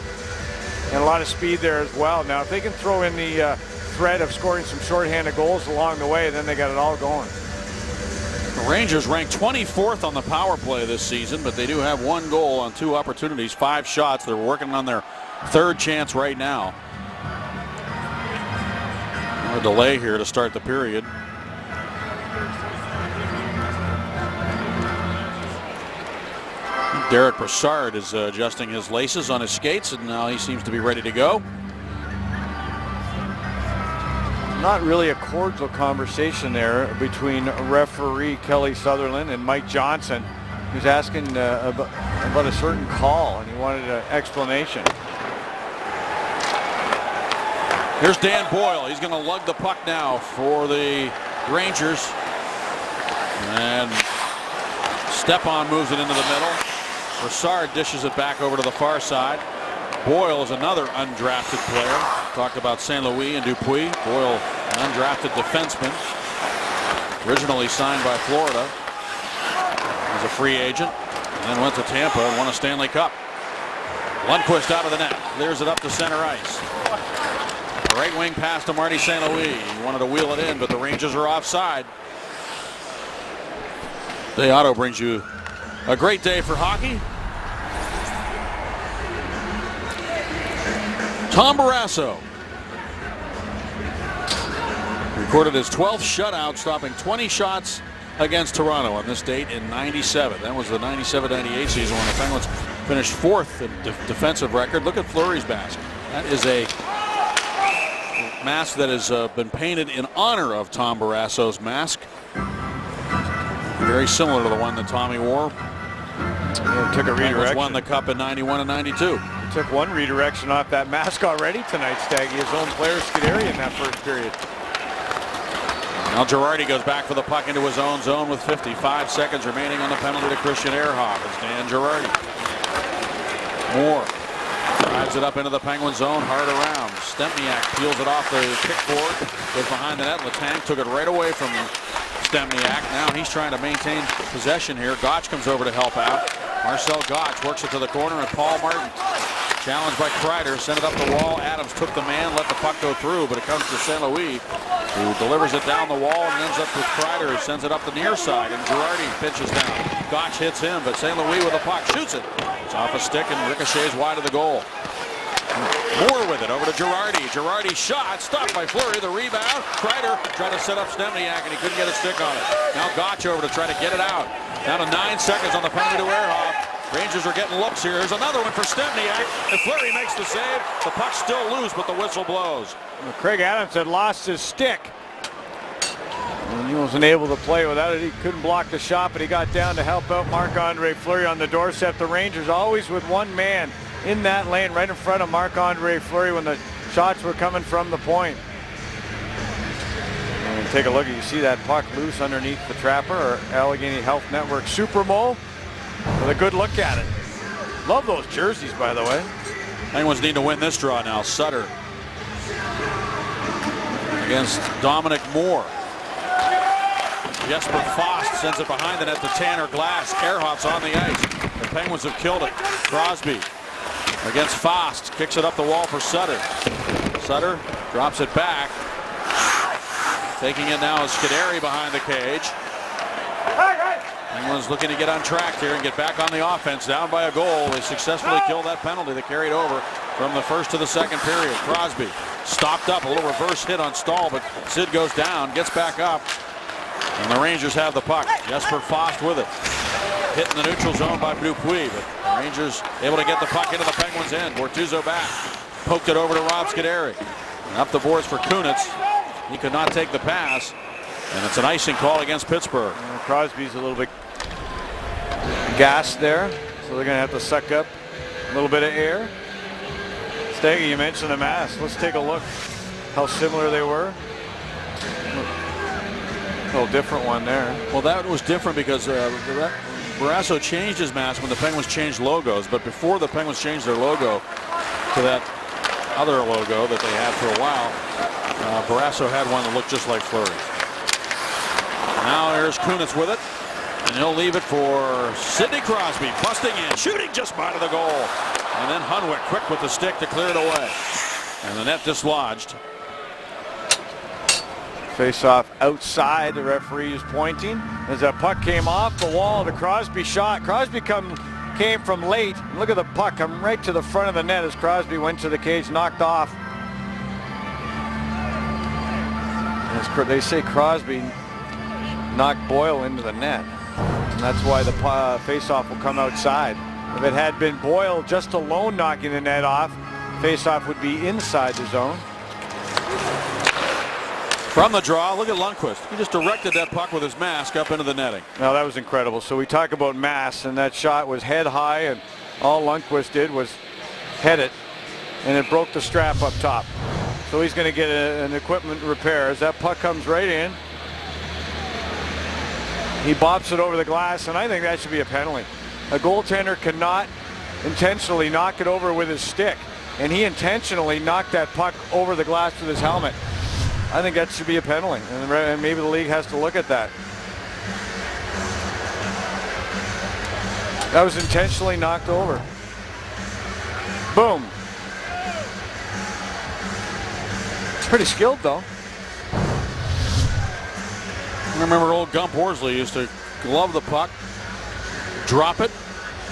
and a lot of speed there as well. Now, if they can throw in the threat of scoring some shorthanded goals along the way, then they got it all going. The Rangers ranked 24th on the power play this season, but they do have 1 goal on 2 opportunities, 5 shots. They're working on their 3rd chance right now. A delay here to start the period. Derek Brassard is adjusting his laces on his skates, and now he seems to be ready to go. Not really a cordial conversation there between referee Kelly Sutherland and Mike Johnson. He was asking about a certain call, and he wanted an explanation. Here's Dan Boyle. He's going to lug the puck now for the Rangers. And Stepan moves it into the middle. Brassard dishes it back over to the far side. Boyle is another undrafted player. Talked about St. Louis and Dupuis. Boyle, an undrafted defenseman. Originally signed by Florida. He's a free agent. And then went to Tampa and won a Stanley Cup. Lundqvist out of the net. Clears it up to center ice. Right wing pass to Marty St. Louis. He wanted to wheel it in, but the Rangers are offside. Day Auto brings you a great day for hockey. Tom Barrasso recorded his 12th shutout, stopping 20 shots against Toronto on this date in '97. That was the '97-98 season when the Penguins finished 4th in defensive record. Look at Fleury's mask. That is a mask that has been painted in honor of Tom Barrasso's mask. Very similar to the one that Tommy wore. Took a redirection. Won the Cup in '91 and '92. Took one redirection off that mask already tonight, Staggy. His own player, Scuderi, in that first period. Now Girardi goes back for the puck into his own zone with 55 seconds remaining on the penalty to Christian Ehrhoff. It's Dan Girardi. Moore drives it up into the Penguin zone, hard around. Stempniak peels it off the kickboard, goes behind the net. Letang took it right away from Stempniak. Now he's trying to maintain possession here. Gotch comes over to help out. Marcel Gotch works it to the corner, and Paul Martin, challenged by Kreider, sent it up the wall. Adams took the man, let the puck go through, but it comes to St. Louis, who delivers it down the wall and ends up with Kreider, who sends it up the near side, and Girardi pitches down. Gotch hits him, but St. Louis with the puck shoots it. It's off a stick and ricochets wide of the goal. Moore with it over to Girardi. Girardi shot, stopped by Fleury. The rebound. Kreider tried to set up Stempniak, and he couldn't get a stick on it. Now Gotch over to try to get it out. Down to 9 seconds on the penalty to Ehrhoff. Rangers are getting looks here. Here's another one for Stempniak. And Fleury makes the save. The puck's still loose, but the whistle blows. Well, Craig Adams had lost his stick. And he wasn't able to play without it. He couldn't block the shot, but he got down to help out Marc-Andre Fleury on the doorstep. The Rangers always with one man in that lane right in front of Marc-Andre Fleury when the shots were coming from the point. And take a look. You see that puck loose underneath the trapper, or Allegheny Health Network Super Mole, with a good look at it. Love those jerseys, by the way. Penguins need to win this draw now. Sutter against Dominic Moore. Jesper Fast sends it behind the net to Tanner Glass. Ehrhoff's on the ice. The Penguins have killed it. Crosby against Fast. Kicks it up the wall for Sutter. Sutter drops it back. Taking it now is Scuderi behind the cage. Penguins looking to get on track here and get back on the offense. Down by a goal. They successfully killed that penalty that carried over from the first to the second period. Crosby stopped up. A little reverse hit on Stahl, but Sid goes down, gets back up. And the Rangers have the puck. Jesper Fast with it. Hit in the neutral zone by Dupuis, but the Rangers able to get the puck into the Penguins' end. Bortuzzo back. Poked it over to Rob Scuderi. And up the boards for Kunitz. He could not take the pass. And it's an icing call against Pittsburgh. Crosby's a little bit gassed there, so they're going to have to suck up a little bit of air. Staggy, you mentioned the mask. Let's take a look how similar they were. A little different one there. Well, that was different because Barrasso changed his mask when the Penguins changed logos, but before the Penguins changed their logo to that other logo that they had for a while, Barrasso had one that looked just like Fleury. Now there's Kunitz with it, and he'll leave it for Sidney Crosby, busting in, shooting just by the goal. And then Hunwick quick with the stick to clear it away. And the net dislodged. Face off outside. The referee is pointing as that puck came off the wall. The Crosby shot. Crosby came from late. Look at the puck come right to the front of the net as Crosby went to the cage, knocked off. As they say, Crosby knocked Boyle into the net, and that's why the face-off will come outside. If it had been Boyle just alone knocking the net off, face-off would be inside the zone. From the draw, look at Lundqvist. He just directed that puck with his mask up into the netting. Now that was incredible. So we talk about mass, and that shot was head high, and all Lundqvist did was head it, and it broke the strap up top. So he's going to get an equipment repair as that puck comes right in. He bops it over the glass, and I think that should be a penalty. A goaltender cannot intentionally knock it over with his stick, and he intentionally knocked that puck over the glass with his helmet. I think that should be a penalty, and maybe the league has to look at that. That was intentionally knocked over. Boom. It's pretty skilled, though. I remember old Gump Horsley used to glove the puck, drop it,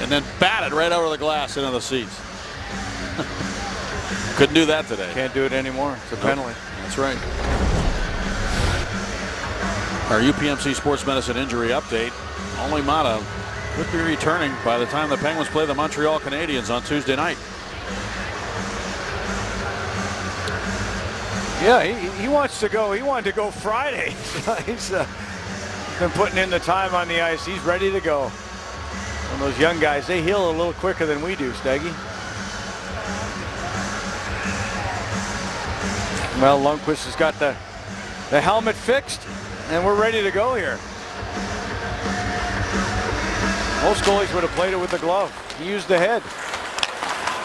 and then bat it right over the glass into the seats. Couldn't do that today. Can't do it anymore. It's a penalty. That's right. Our UPMC Sports Medicine injury update. Only Mata could be returning by the time the Penguins play the Montreal Canadiens on Tuesday night. Yeah, he wants to go. He wanted to go Friday. He's been putting in the time on the ice. He's ready to go. And those young guys, they heal a little quicker than we do, Steggy. Well, Lundqvist has got the helmet fixed, and we're ready to go here. Most goalies would have played it with the glove. He used the head.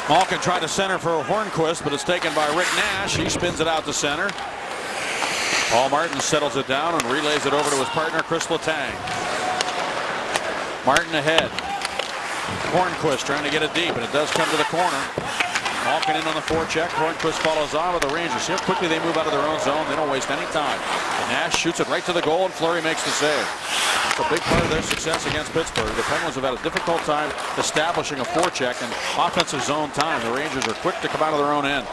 Malkin tried to center for Hornquist, but it's taken by Rick Nash. He spins it out to center. Paul Martin settles it down and relays it over to his partner, Chris Letang. Martin ahead. Hornquist trying to get it deep, and it does come to the corner. Malkin in on the forecheck. Hornquist follows on with the Rangers. See how quickly they move out of their own zone. They don't waste any time. And Nash shoots it right to the goal, and Fleury makes the save. It's a big part of their success against Pittsburgh. The Penguins have had a difficult time establishing a forecheck and offensive zone time. The Rangers are quick to come out of their own end.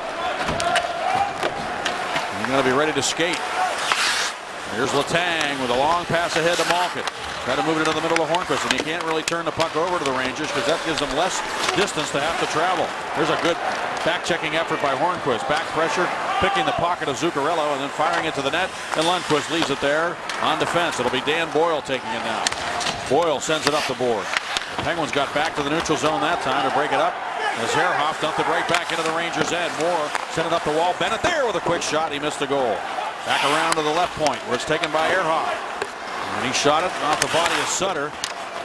They're going to be ready to skate. Here's Letang with a long pass ahead to Malkin. Try to move it into the middle of Hornquist, and he can't really turn the puck over to the Rangers because that gives them less distance to have to travel. There's a good back-checking effort by Hornquist. Back pressure, picking the pocket of Zuccarello, and then firing it to the net, and Lundqvist leaves it there on defense. It'll be Dan Boyle taking it now. Boyle sends it up the board. The Penguins got back to the neutral zone that time to break it up, as Herhoff dumped it right back into the Rangers' end. Moore sent it up the wall. Bennett there with a quick shot. He missed the goal. Back around to the left point, where it's taken by Herhoff. And he shot it off the body of Sutter.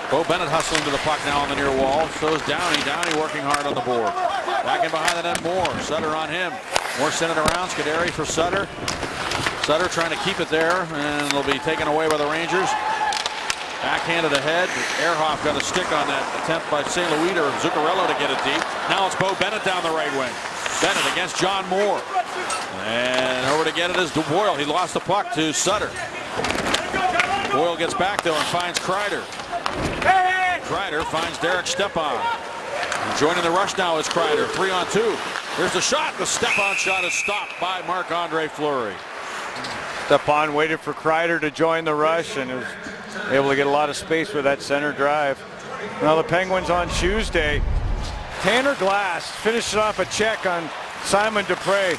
Bo Bennett hustling to the puck now on the near wall. So is Downey. Downey working hard on the board. Back in behind the net, Moore. Sutter on him. Moore sent it around. Scuderi for Sutter. Sutter trying to keep it there, and it'll be taken away by the Rangers. Backhanded ahead. Herhoff got a stick on that attempt by St. Louis or Zuccarello to get it deep. Now it's Bo Bennett down the right wing. Bennett against John Moore. And over to get it is Boyle. He lost the puck to Sutter. Boyle gets back though and finds Kreider. Kreider finds Derek Stepan. And joining the rush now is Kreider. 3-on-2. Here's the shot. The Stepan shot is stopped by Marc-Andre Fleury. Stepan waited for Kreider to join the rush and was able to get a lot of space with that center drive. Now the Penguins on Tuesday. Tanner Glass finished off a check on Simon Dupré.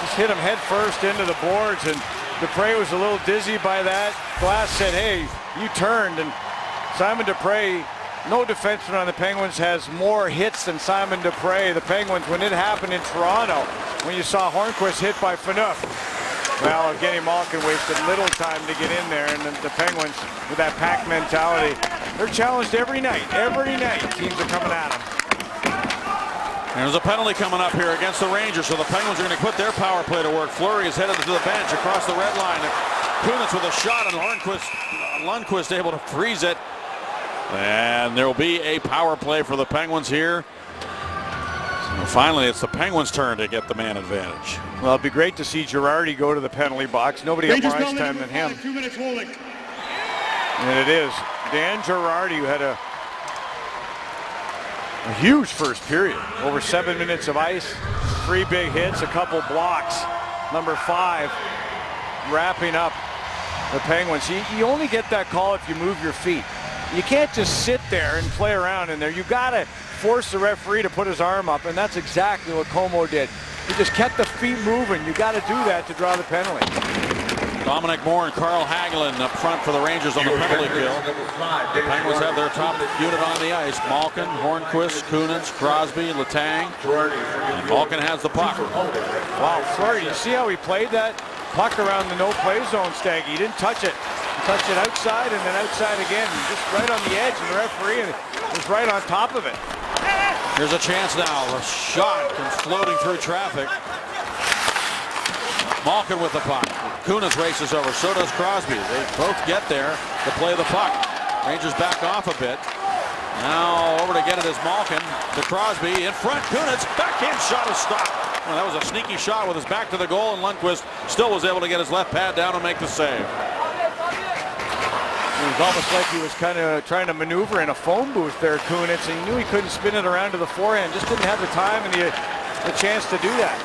Just hit him head first into the boards, and Dupré was a little dizzy by that. Glass said, hey, you turned, and Simon Dupré, no defenseman on the Penguins has more hits than Simon Dupré. The Penguins, when it happened in Toronto, when you saw Hornquist hit by Phaneuf, well, Evgeny Malkin wasted little time to get in there, and the Penguins, with that pack mentality, they're challenged every night. Every night, teams are coming at them. There's a penalty coming up here against the Rangers, so the Penguins are going to put their power play to work. Fleury is headed to the bench across the red line. Kunitz with a shot, and Lundqvist able to freeze it. And there will be a power play for the Penguins here. So finally, it's the Penguins' turn to get the man advantage. Well, it'd be great to see Girardi go to the penalty box. Nobody had more ice time than him. 2 minutes holding. And it is Dan Girardi, who had a huge first period. Over 7 minutes of ice, 3 big hits, a couple blocks. Number 5 wrapping up the Penguins. You only get that call if you move your feet. You can't just sit there and play around in there. You got to force the referee to put his arm up, and that's exactly what Como did. He just kept the feet moving. You got to do that to draw the penalty. Dominic Moore and Carl Hagelin up front for the Rangers on the penalty kill. The Penguins have their top unit on the ice. Malkin, Hornquist, Kunitz, Crosby, Letang. And Malkin has the puck. Wow, Fleury, you see how he played that puck around the no-play zone, Staggy? He didn't touch it. He touched it outside and then outside again. Just right on the edge, and the referee was right on top of it. Here's a chance now. A shot comes floating through traffic. Malkin with the puck. Kunitz races over. So does Crosby. They both get there to play the puck. Rangers back off a bit. Now over to get it is Malkin to Crosby. In front, Kunitz. Backhand shot is stopped. Well, that was a sneaky shot with his back to the goal, and Lundqvist still was able to get his left pad down and make the save. It was almost like he was kind of trying to maneuver in a phone booth there, Kunitz, and he knew he couldn't spin it around to the forehand. Just didn't have the time and the chance to do that.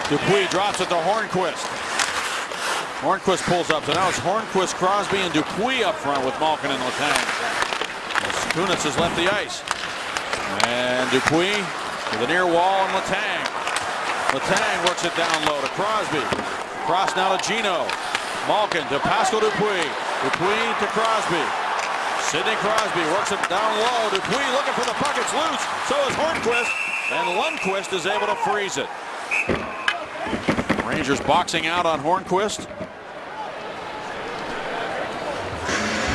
Dupuis drops it to Hornquist. Hornquist pulls up. So now it's Hornquist, Crosby, and Dupuis up front with Malkin and Letang. Kunitz has left the ice. And Dupuis to the near wall, and Letang. Letang works it down low to Crosby. Cross now to Gino. Malkin to Pascal Dupuis. Dupuis to Crosby. Sidney Crosby works it down low. Dupuis looking for the puck. It's loose. So is Hornquist. And Lundqvist is able to freeze it. Rangers boxing out on Hornquist.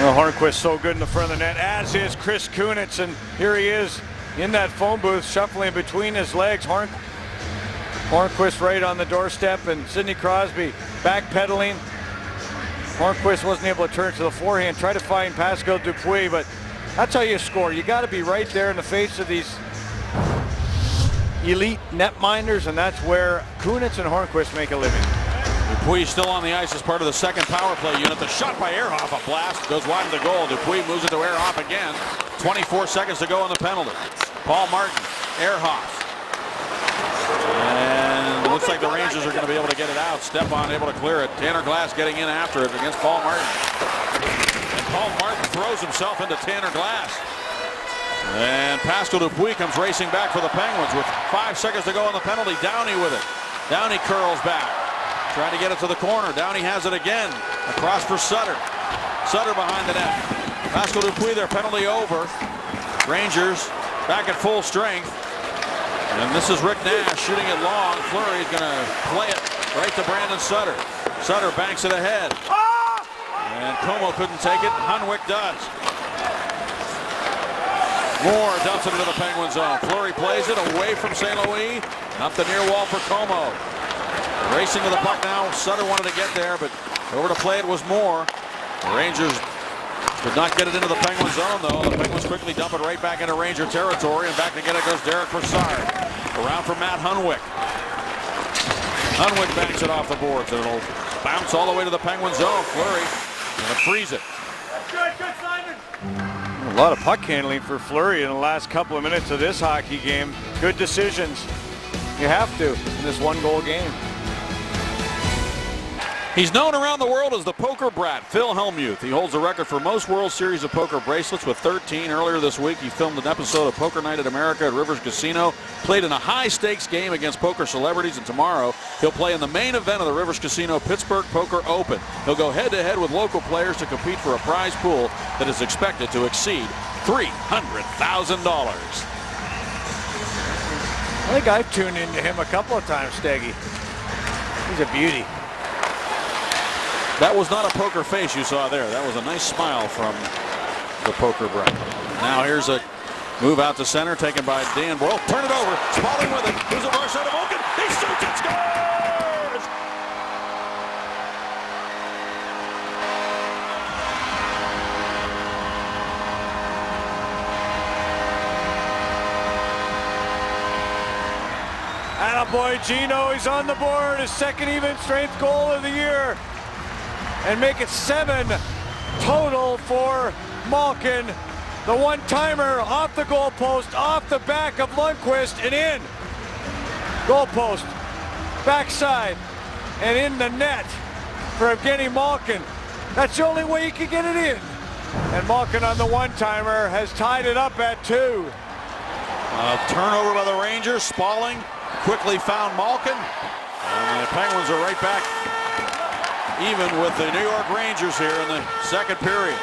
Well, Hornquist so good in the front of the net, as is Chris Kunitz, and here he is in that phone booth, shuffling between his legs. Hornquist right on the doorstep, and Sidney Crosby backpedaling. Hornquist wasn't able to turn to the forehand, try to find Pascal Dupuis, but that's how you score. You got to be right there in the face of these elite netminders, and that's where Kunitz and Hornquist make a living. Dupuis still on the ice as part of the second power play unit. The shot by Ehrhoff, a blast, goes wide of the goal. Dupuis moves it to Ehrhoff again. 24 seconds to go on the penalty. Paul Martin, Ehrhoff. And it looks like the Rangers are going to be able to get it out. Stepan able to clear it. Tanner Glass getting in after it against Paul Martin. And Paul Martin throws himself into Tanner Glass. And Pascal Dupuis comes racing back for the Penguins with 5 seconds to go on the penalty. Downey with it. Downey curls back. Trying to get it to the corner. Downey has it again. Across for Sutter. Sutter behind the net. Pascal Dupuis, their penalty over. Rangers back at full strength. And this is Rick Nash shooting it long. Fleury is going to play it right to Brandon Sutter. Sutter banks it ahead. And Como couldn't take it. Hunwick does. Moore dumps it into the Penguin zone. Fleury plays it away from St. Louis. Up the near wall for Como. Racing to the puck now. Sutter wanted to get there, but over to play it was Moore. The Rangers could not get it into the Penguin zone, though. The Penguins quickly dump it right back into Ranger territory, and back to get it goes Derek Brassard. Around for Matt Hunwick. Hunwick banks it off the boards, and it'll bounce all the way to the Penguin zone. Fleury gonna freeze it. Good, Simon. A lot of puck handling for Fleury in the last couple of minutes of this hockey game. Good decisions. You have to in this one-goal game. He's known around the world as the poker brat, Phil Hellmuth. He holds the record for most World Series of Poker bracelets with 13. Earlier this week, he filmed an episode of Poker Night at America at Rivers Casino, played in a high-stakes game against poker celebrities, and tomorrow he'll play in the main event of the Rivers Casino Pittsburgh Poker Open. He'll go head-to-head with local players to compete for a prize pool that is expected to exceed $300,000. I think I've tuned into him a couple of times, Steggy. He's a beauty. That was not a poker face you saw there. That was a nice smile from the poker brat. Now here's a move out to center taken by Dan Boyle. Turn it over. Spaulding with it. Here's a rush out of Malkin. He shoots and scores! Attaboy Gino, he's on the board. His second even strength goal of the year. And make it 7 total for Malkin. The one-timer off the goalpost, off the back of Lundqvist and in. Goalpost, backside, and in the net for Evgeny Malkin. That's the only way you can get it in. And Malkin on the one-timer has tied it up at 2. A turnover by the Rangers. Spaulding quickly found Malkin. And the Penguins are right back even with the New York Rangers here in the second period.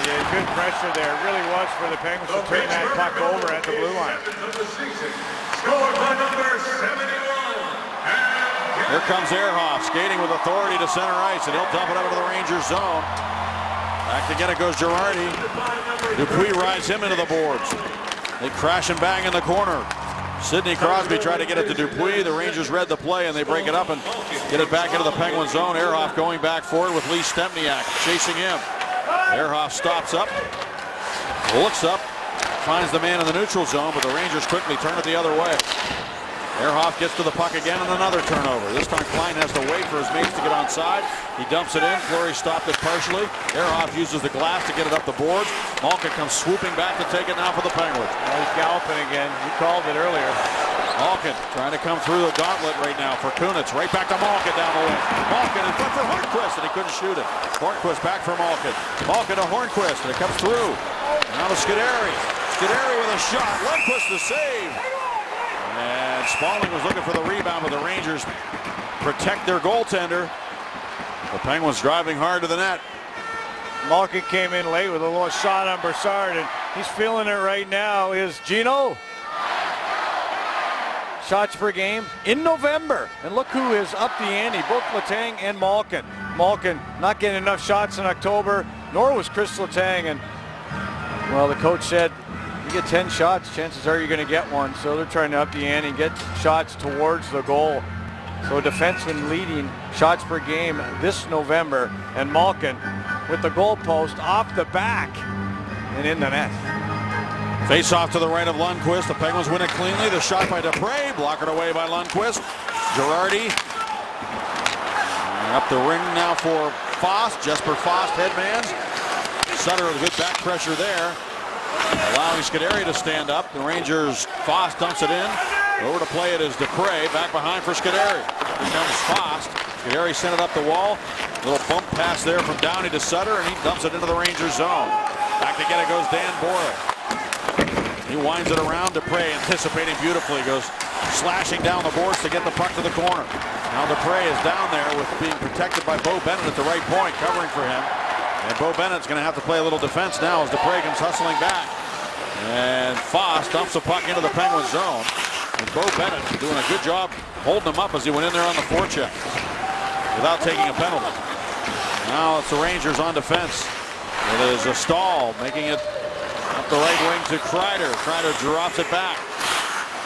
Yeah, good pressure there. It really was for the Penguins to turn that puck over at the blue line. Scored by number 71. Here comes Ehrhoff skating with authority to center ice, and he'll dump it over to the Rangers zone. Back to get it goes Girardi. Dupuis rides him into the boards. They crash and bang in the corner. Sidney Crosby tried to get it to Dupuis. The Rangers read the play, and they break it up and get it back into the Penguin zone. Ehrhoff going back forward with Lee Stempniak chasing him. Ehrhoff stops up, looks up, finds the man in the neutral zone, but the Rangers quickly turn it the other way. Ehrhoff gets to the puck again and another turnover. This time Klein has to wait for his mates to get onside. He dumps it in. Fleury stopped it partially. Ehrhoff uses the glass to get it up the boards. Malkin comes swooping back to take it now for the Penguins. Well, he's galloping again. He called it earlier. Malkin trying to come through the gauntlet right now for Kunitz. Right back to Malkin down the wing. Malkin in front for Hornquist, and he couldn't shoot it. Hornquist back for Malkin. Malkin to Hornquist, and it comes through. Now to Scuderi. Scuderi with a shot. Lundqvist to save. And Spaulding was looking for the rebound, but the Rangers protect their goaltender. The Penguins driving hard to the net. Malkin came in late with a little shot on Brassard, and he's feeling it right now. Is Gino. Shots per game in November. And look who is up the ante, both Letang and Malkin. Malkin not getting enough shots in October, nor was Chris Letang. And, well, the coach said, you get 10 shots, chances are you're going to get one. So they're trying to up the ante and get shots towards the goal. So a defenseman leading shots per game this November, and Malkin with the goalpost off the back and in the net. Face off to the right of Lundqvist. The Penguins win it cleanly. The shot by Dupre, blockered away by Lundqvist. Girardi. And up the ring now for Fost. Jesper Fost headmans. Sutter with good back pressure there, allowing Scuderi to stand up. The Rangers, Fost dumps it in. Over to play it is Dupre. Back behind for Scuderi. Here comes Fost. Scuderi sent it up the wall. Little bump pass there from Downey to Sutter, and he dumps it into the Rangers zone. Back to get it goes Dan Boyle. He winds it around. Dupre anticipating beautifully. Goes slashing down the boards to get the puck to the corner. Now Dupre is down there with being protected by Bo Bennett at the right point, covering for him. And Bo Bennett's going to have to play a little defense now as Dupre comes hustling back. And Fost dumps the puck into the Penguin zone. And Bo Bennett doing a good job holding him up as he went in there on the forecheck without taking a penalty. Now it's the Rangers on defense. It is a stall, making it up the right wing to Kreider. Kreider drops it back.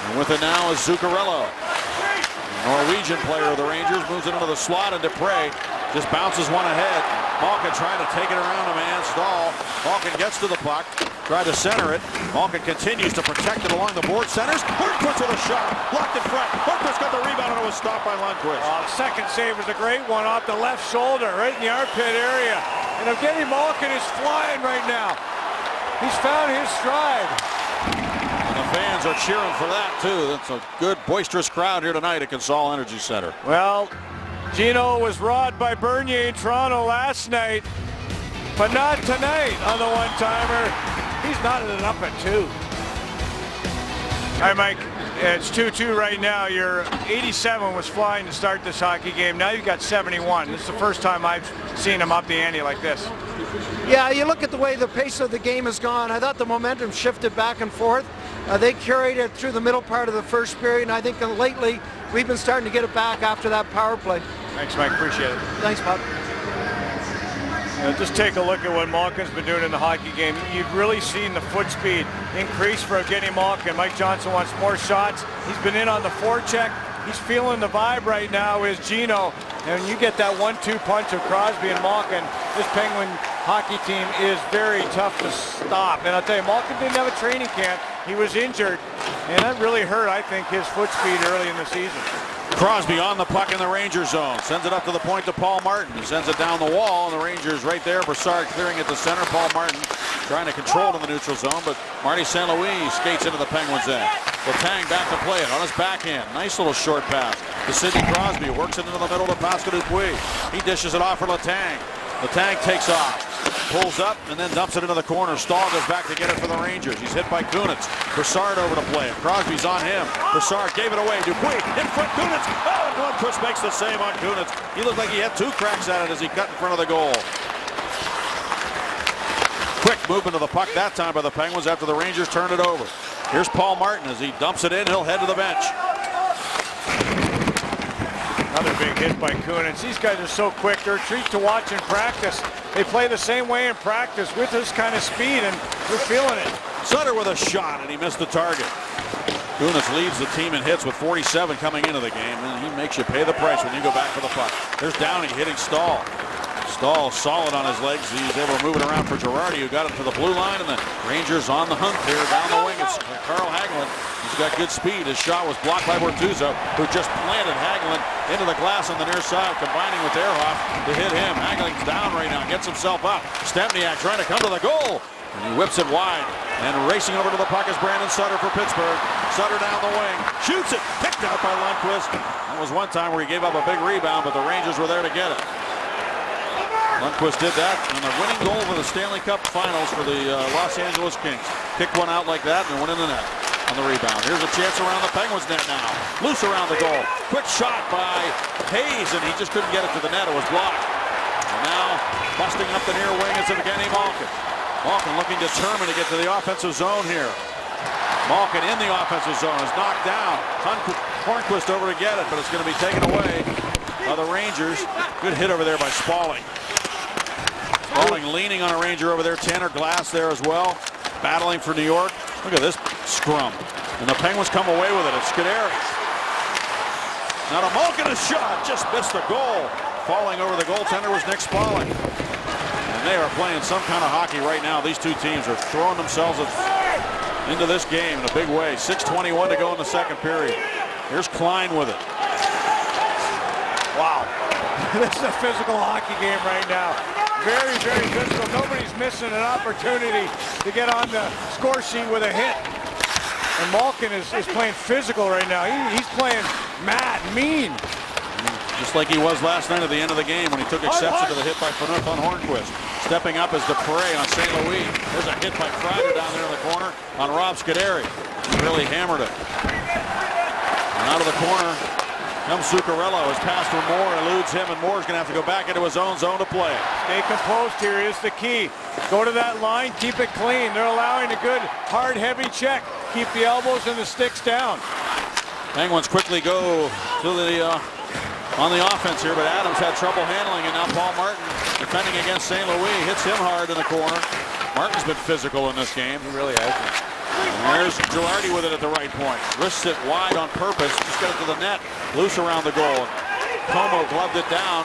And with it now is Zuccarello. Norwegian player of the Rangers moves it into the slot, and Dupre just bounces one ahead. Malkin trying to take it around a man. Stahl. Malkin gets to the puck. Tried to center it. Malkin continues to protect it along the board. Centers. Hornquist with a shot. Blocked in front. Hornquist got the rebound, and it was stopped by Lundqvist. The second save was a great one off the left shoulder, right in the armpit area. And Evgeny Malkin is flying right now. He's found his stride. And the fans are cheering for that, too. That's a good, boisterous crowd here tonight at Consol Energy Center. Well, Gino was robbed by Bernier in Toronto last night, but not tonight on the one-timer. He's knotted it up at 2. Hi, Mike. It's 2-2 right now. Your 87 was flying to start this hockey game. Now you've got 71. This is the first time I've seen him up the ante like this. Yeah, you look at the way the pace of the game has gone. I thought the momentum shifted back and forth. They carried it through the middle part of the first period, and I think lately we've been starting to get it back after that power play. Thanks, Mike. Appreciate it. Thanks, Bob. Just take a look at what Malkin's been doing in the hockey game. You've really seen the foot speed increase for Evgeny Malkin. Mike Johnson wants more shots. He's been in on the forecheck. He's feeling the vibe right now is Gino. And you get that 1-2 punch of Crosby and Malkin. This Penguin hockey team is very tough to stop. And I'll tell you, Malkin didn't have a training camp. He was injured. And that really hurt, I think, his foot speed early in the season. Crosby on the puck in the Rangers zone. Sends it up to the point to Paul Martin. He sends it down the wall, and the Rangers right there. Brassard clearing it to center. Paul Martin trying to control it in the neutral zone, but Marty St. Louis skates into the Penguins' end. Letang back to play it on his backhand. Nice little short pass to Sidney Crosby. Works it into the middle to Pascal Dupuis. He dishes it off for Letang. Letang takes off. pulls up and then dumps it into the corner. Stahl goes back to get it for the Rangers. He's hit by Kunitz. Brassard over to play it. Crosby's on him. Brassard gave it away. Dupuis in front. Kunitz. Oh, and Lundqvist makes the save on Kunitz. He looked like he had 2 cracks at it as he cut in front of the goal. Quick movement of the puck that time by the Penguins after the Rangers turned it over. Here's Paul Martin as he dumps it in. He'll head to the bench. Another big hit by Kunitz. These guys are so quick. They're a treat to watch in practice. They play the same way in practice with this kind of speed, and they're feeling it. Sutter with a shot, and he missed the target. Kunitz leads the team in hits with 47 coming into the game, and he makes you pay the price when you go back for the puck. There's Downey hitting Stahl. Stahl solid on his legs. He's able to move it around for Girardi, who got it to the blue line, and the Rangers on the hunt here down the wing. It's Carl Hagelin. He's got good speed. His shot was blocked by Bortuzzo, who just planted Hagelin into the glass on the near side, combining with Ehrhoff to hit him. Hagelin's down right now, gets himself up. Stempniak trying to come to the goal, and he whips it wide. And racing over to the puck is Brandon Sutter for Pittsburgh. Sutter down the wing, shoots it, picked out by Lundqvist. That was one time where he gave up a big rebound, but the Rangers were there to get it. Lundqvist did that, and the winning goal for the Stanley Cup Finals for the Los Angeles Kings. Kicked one out like that and went in the net on the rebound. Here's a chance around the Penguins net now. Loose around the goal. Quick shot by Hayes, and he just couldn't get it to the net. It was blocked. And now busting up the near wing is Evgeny Malkin. Malkin looking determined to get to the offensive zone here. Malkin in the offensive zone is knocked down. Hornquist over to get it, but it's going to be taken away by the Rangers. Good hit over there by Spaulding. Spaulding leaning on a Ranger over there. Tanner Glass there as well, battling for New York. Look at this scrum. And the Penguins come away with it. It's Scuderi. Now to Malkin, a shot. Just missed the goal. Falling over the goaltender was Nick Spaulding. And they are playing some kind of hockey right now. These two teams are throwing themselves into this game in a big way. 6:21 to go in the second period. Here's Klein with it. Wow. This is a physical hockey game right now. Very, very physical. Nobody's missing an opportunity to get on the score sheet with a hit. And Malkin is playing physical right now. He's playing mad, mean. Just like he was last night at the end of the game when he took exception to the hit by Phaneuf on Hornquist. Stepping up is Dupre on St. Louis. There's a hit by Kreider down there in the corner on Rob Scuderi. He really hammered it. And out of the corner comes Zuccarello. His pass for Moore eludes him, and Moore's going to have to go back into his own zone to play it. Stay composed here is the key. Go to that line, keep it clean. They're allowing a good, hard, heavy check. Keep the elbows and the sticks down. Penguins quickly go to the on the offense here, but Adams had trouble handling, and now Paul Martin defending against St. Louis hits him hard in the corner. Martin's been physical in this game. He really has. And there's Girardi with it at the right point. Wrists it wide on purpose. Just got it to the net. Loose around the goal. Como gloved it down.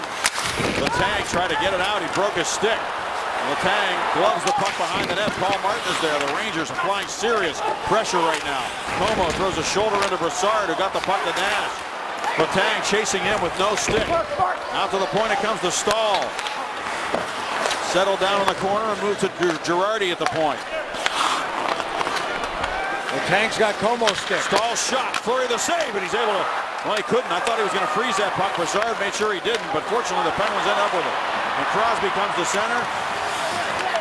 Letang tried to get it out. He broke his stick. Letang gloves the puck behind the net. Paul Martin is there. The Rangers applying serious pressure right now. Como throws a shoulder into Brassard, who got the puck to Nash. Letang chasing him with no stick. Out to the point it comes to Stahl. Settled down in the corner and moved to Girardi at the point. Letang's got Como's stick. Stahl shot. Fleury the save, and he's able to. Well, he couldn't. I thought he was going to freeze that puck. Brassard made sure he didn't, but fortunately the Penguins end up with it. And Crosby comes to center.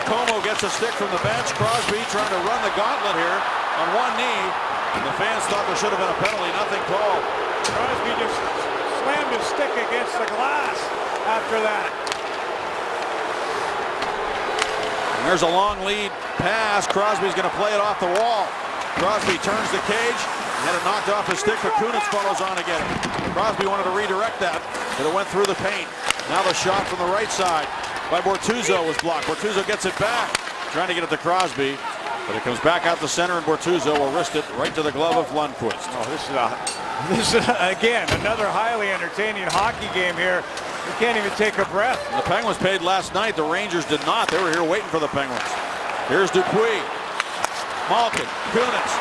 Como gets a stick from the bench. Crosby trying to run the gauntlet here on one knee. And the fans thought there should have been a penalty. Nothing called. Crosby just slammed his stick against the glass after that. And there's a long lead pass. Crosby's going to play it off the wall. Crosby turns the cage. He had it knocked off his stick, but Kunitz follows on to get it. Crosby wanted to redirect that, but it went through the paint. Now the shot from the right side by Bortuzzo was blocked. Bortuzzo gets it back, trying to get it to Crosby, but it comes back out the center, and Bortuzzo will wrist it right to the glove of Lundqvist. Oh, this is again another highly entertaining hockey game here. You can't even take a breath. And the Penguins paid last night. The Rangers did not. They were here waiting for the Penguins. Here's Dupuis. Malkin, Kunitz,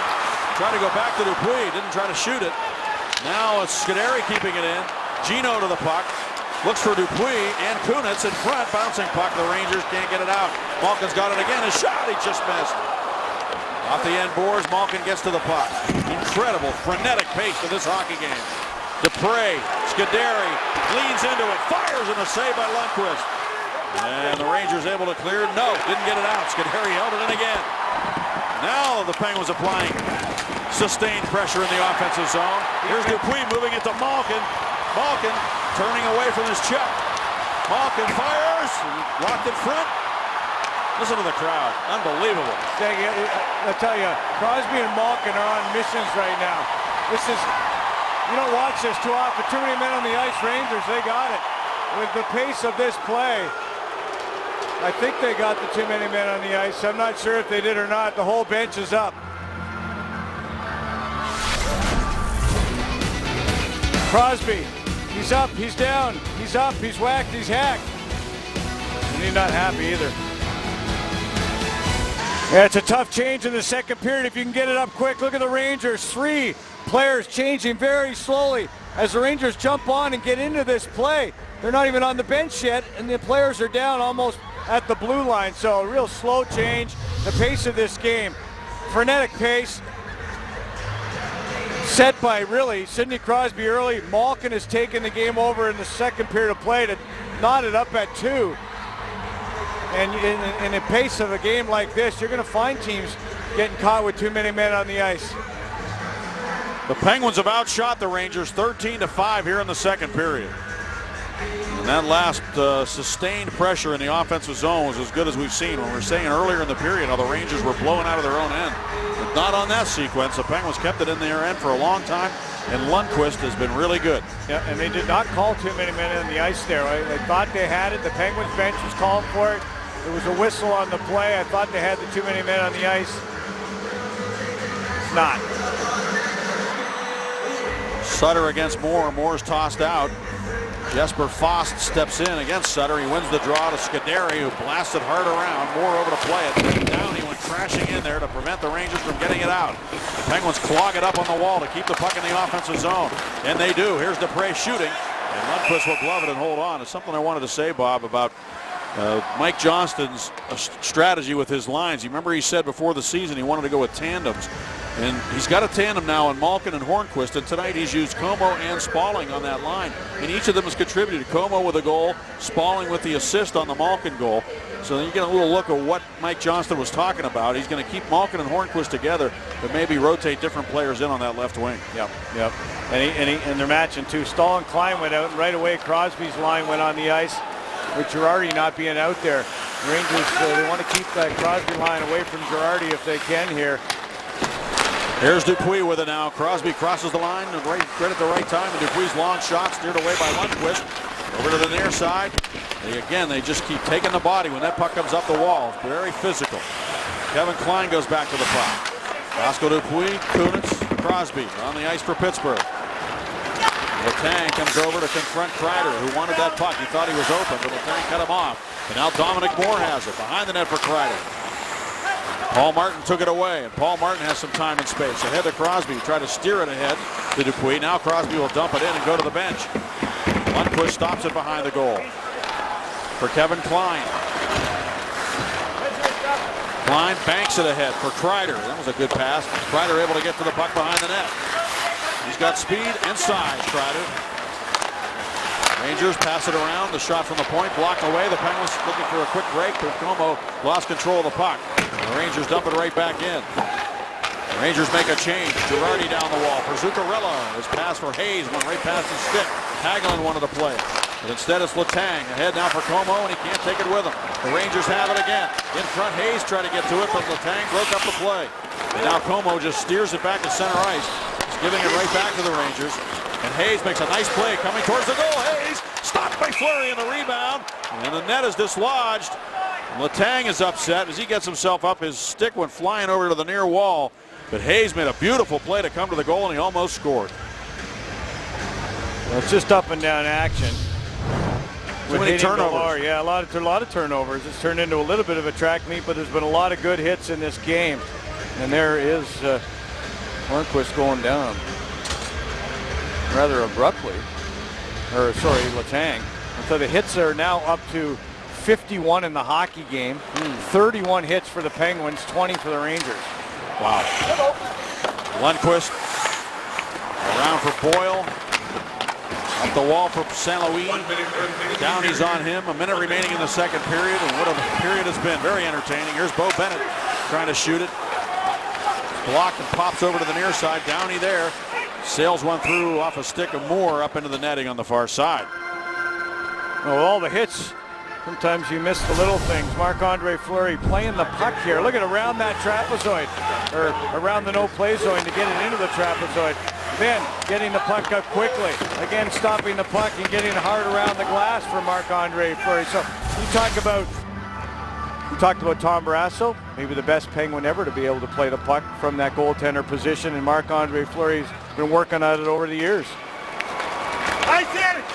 trying to go back to Dupuis, didn't try to shoot it. Now it's Scuderi keeping it in. Gino to the puck, looks for Dupuis and Kunitz in front, bouncing puck. The Rangers can't get it out. Malkin's got it again. His shot, he just missed. Off the end boards, Malkin gets to the puck. Incredible, frenetic pace to this hockey game. Dupre, Scuderi leans into it, fires, and a save by Lundqvist. And the Rangers able to clear. No, didn't get it out. Scuderi held it in again. Now the Penguins applying sustained pressure in the offensive zone. Here's Dupuis moving it to Malkin. Malkin turning away from his check. Malkin fires. Locked in front. Listen to the crowd. Unbelievable. I tell you, Crosby and Malkin are on missions right now. This is, you don't watch this too often. Too many men on the ice. Rangers, they got it. With the pace of this play, I think they got the too many men on the ice. I'm not sure if they did or not. The whole bench is up. Crosby, he's up, he's down, he's up, he's whacked, he's hacked. And he's not happy either. Yeah, it's a tough change in the second period if you can get it up quick. Look at the Rangers, 3 players changing very slowly as the Rangers jump on and get into this play. They're not even on the bench yet, and the players are down almost at the blue line. So a real slow change. The pace of this game, frenetic pace, set by really Sidney Crosby early. Malkin has taken the game over in the second period of play to knot it up at 2. And in the pace of a game like this, you're going to find teams getting caught with too many men on the ice. The Penguins have outshot the Rangers 13-5 here in the second period. And that last sustained pressure in the offensive zone was as good as we've seen. When we were saying earlier in the period how the Rangers were blowing out of their own end. But not on that sequence. The Penguins kept it in their end for a long time, and Lundqvist has been really good. Yeah, and they did not call too many men on the ice there. They thought they had it. The Penguins bench was calling for it. There was a whistle on the play. I thought they had the too many men on the ice. It's not. Sutter against Moore. Moore's tossed out. Jesper Fast steps in against Sutter. He wins the draw to Scuderi, who blasted hard around. Moore over to play it. Down, he went crashing in there to prevent the Rangers from getting it out. The Penguins clog it up on the wall to keep the puck in the offensive zone. And they do. Here's Dupuis shooting. And Lundqvist will glove it and hold on. It's something I wanted to say, Bob, about Mike Johnston's strategy with his lines. You remember he said before the season he wanted to go with tandems. And he's got a tandem now in Malkin and Hornqvist, and tonight he's used Como and Spalling on that line. And each of them has contributed. Como with a goal, Spalling with the assist on the Malkin goal. So you get a little look at what Mike Johnston was talking about. He's going to keep Malkin and Hornqvist together, but maybe rotate different players in on that left wing. Yep. And they're matching too. Stahl and Klein went out, and right away Crosby's line went on the ice, with Girardi not being out there. Rangers, they want to keep that Crosby line away from Girardi if they can here. Here's Dupuis with it now. Crosby crosses the line right at the right time. And Dupuis' long shot steered away by Lundqvist. Over to the near side. They just keep taking the body when that puck comes up the wall. It's very physical. Kevin Klein goes back to the puck. Oscar Dupuis, Kunitz, Crosby on the ice for Pittsburgh. Letang comes over to confront Kreider, who wanted that puck. He thought he was open, but Letang cut him off. And now Dominic Moore has it behind the net for Kreider. Paul Martin took it away, and Paul Martin has some time and space. Ahead to Crosby, tried to steer it ahead to Dupuis. Now Crosby will dump it in and go to the bench. Lundqvist stops it behind the goal for Kevin Klein. Klein banks it ahead for Kreider. That was a good pass. Kreider able to get to the puck behind the net. He's got speed and size, Kreider. Rangers pass it around. The shot from the point blocked away. The Penguins looking for a quick break, but Como lost control of the puck. The Rangers dump it right back in. The Rangers make a change. Girardi down the wall for Zuccarello. His pass for Hayes went right past his stick. Hagelin wanted to play, but instead it's Letang. Ahead now for Como, and he can't take it with him. The Rangers have it again. In front, Hayes tried to get to it, but Letang broke up the play. And now Como just steers it back to center ice. He's giving it right back to the Rangers. And Hayes makes a nice play coming towards the goal. Hayes stopped by Fleury in the rebound. And the net is dislodged. Letang is upset as he gets himself up. His stick went flying over to the near wall. But Hayes made a beautiful play to come to the goal, and he almost scored. Well, it's just up and down action. Too many turnovers. Yeah, a lot of turnovers. It's turned into a little bit of a track meet, but there's been a lot of good hits in this game. And there is Hornqvist going down rather abruptly. Letang. And so the hits are now up to 51 in the hockey game. 31 hits for the Penguins, 20 for the Rangers. Wow. Lundqvist around for Boyle. Up the wall for St. Louis. Downey's on him. A minute remaining in the second period, and what a period it's been. Very entertaining. Here's Bo Bennett trying to shoot it. Blocked and pops over to the near side. Downey there. Sails one through off a stick of Moore up into the netting on the far side. Well, all the hits, sometimes you miss the little things. Marc-Andre Fleury playing the puck here. Look at around that trapezoid, or around the no-play zone to get it into the trapezoid. Then getting the puck up quickly. Again, stopping the puck and getting hard around the glass for Marc-Andre Fleury. So you talked about Tom Barrasso, maybe the best Penguin ever to be able to play the puck from that goaltender position, and Marc-Andre Fleury's been working at it over the years.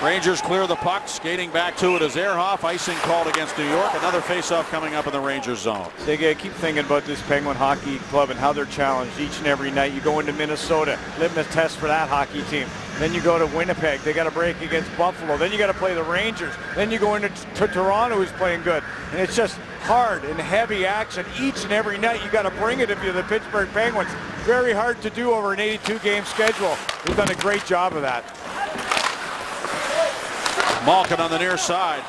Rangers clear the puck. Skating back to it is Ehrhoff. Icing called against New York. Another face-off coming up in the Rangers zone. They keep thinking about this Penguin Hockey Club and how they're challenged each and every night. You go into Minnesota, litmus test for that hockey team. Then you go to Winnipeg. They got to break against Buffalo. Then you got to play the Rangers. Then you go into Toronto, who's playing good. And it's just hard and heavy action each and every night. You got to bring it if you're the Pittsburgh Penguins. Very hard to do over an 82-game schedule. They've done a great job of that. Malkin on the near side.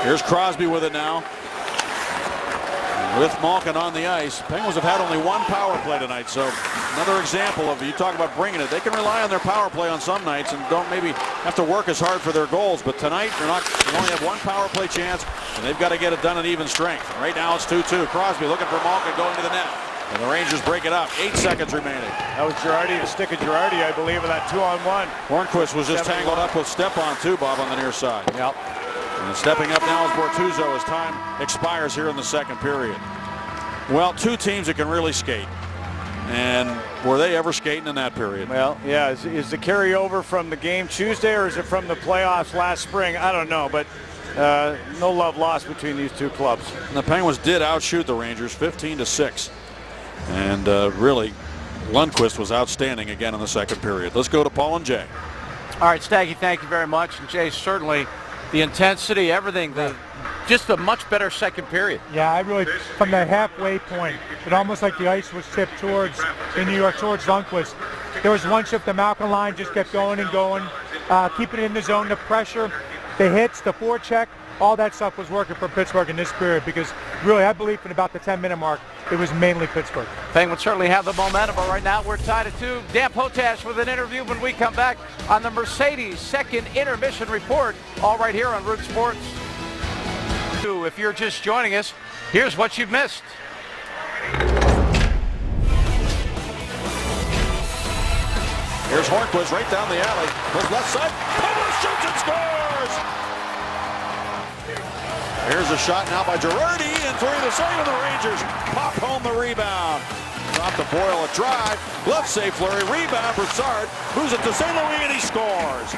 Here's Crosby with it now. With Malkin on the ice. Penguins have had only one power play tonight, so another example of, you talk about bringing it. They can rely on their power play on some nights and don't maybe have to work as hard for their goals, but tonight they only have one power play chance, and they've got to get it done at even strength. Right now it's 2-2. Crosby looking for Malkin going to the net. And the Rangers break it up. 8 seconds remaining. That was Girardi, the stick of Girardi, I believe, of that 2-on-1. Hornquist was just tangled up with Stepan too, Bob, on the near side. Yep. And stepping up now is Bortuzzo as time expires here in the second period. Well, two teams that can really skate. And were they ever skating in that period? Well, yeah. Is the carryover from the game Tuesday, or is it from the playoffs last spring? I don't know, but no love lost between these two clubs. And the Penguins did outshoot the Rangers 15-6. And really, Lundqvist was outstanding again in the second period. Let's go to Paul and Jay. All right, Staggy, thank you very much. And Jay, certainly the intensity, everything, just a much better second period. Yeah, I really, from the halfway point, it almost like the ice was tipped towards, in New York, towards Lundqvist. There was one shift, the Malkin line just kept going and going, keeping it in the zone, the pressure, the hits, the forecheck, all that stuff was working for Pittsburgh in this period, because really, I believe in about the 10-minute mark, it was mainly Pittsburgh. Penguins certainly have the momentum, but right now we're tied at 2. Dan Potash with an interview when we come back on the Mercedes second intermission report, all right here on Root Sports. If you're just joining us, here's what you've missed. Here's Hornquist right down the alley. Goes left side. Palmer shoots and scores! Here's a shot now by Girardi, and 3 to save, and the Rangers pop home the rebound. Off to Boyle, a drive. Glove save, Fleury. Rebound, Broussard. Moves it to St. Louis, and he scores.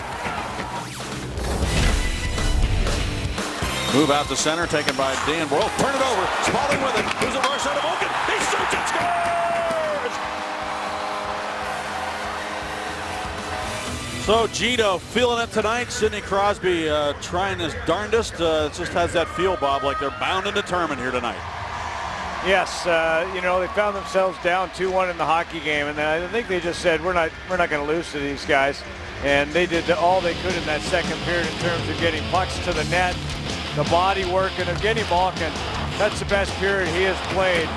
Move out to center, taken by Dan Boyle. Turn it over. Spaulding with it. Moves it far side of Malkin. He shoots and scores! So Gino feeling it tonight. Sidney Crosby trying his darndest. It just has that feel, Bob, like they're bound and determined here tonight. Yes, you know, they found themselves down 2-1 in the hockey game, and I think they just said, we're not going to lose to these guys. And they did all they could in that second period in terms of getting pucks to the net, the body work, and Evgeny Malkin. That's the best period he has played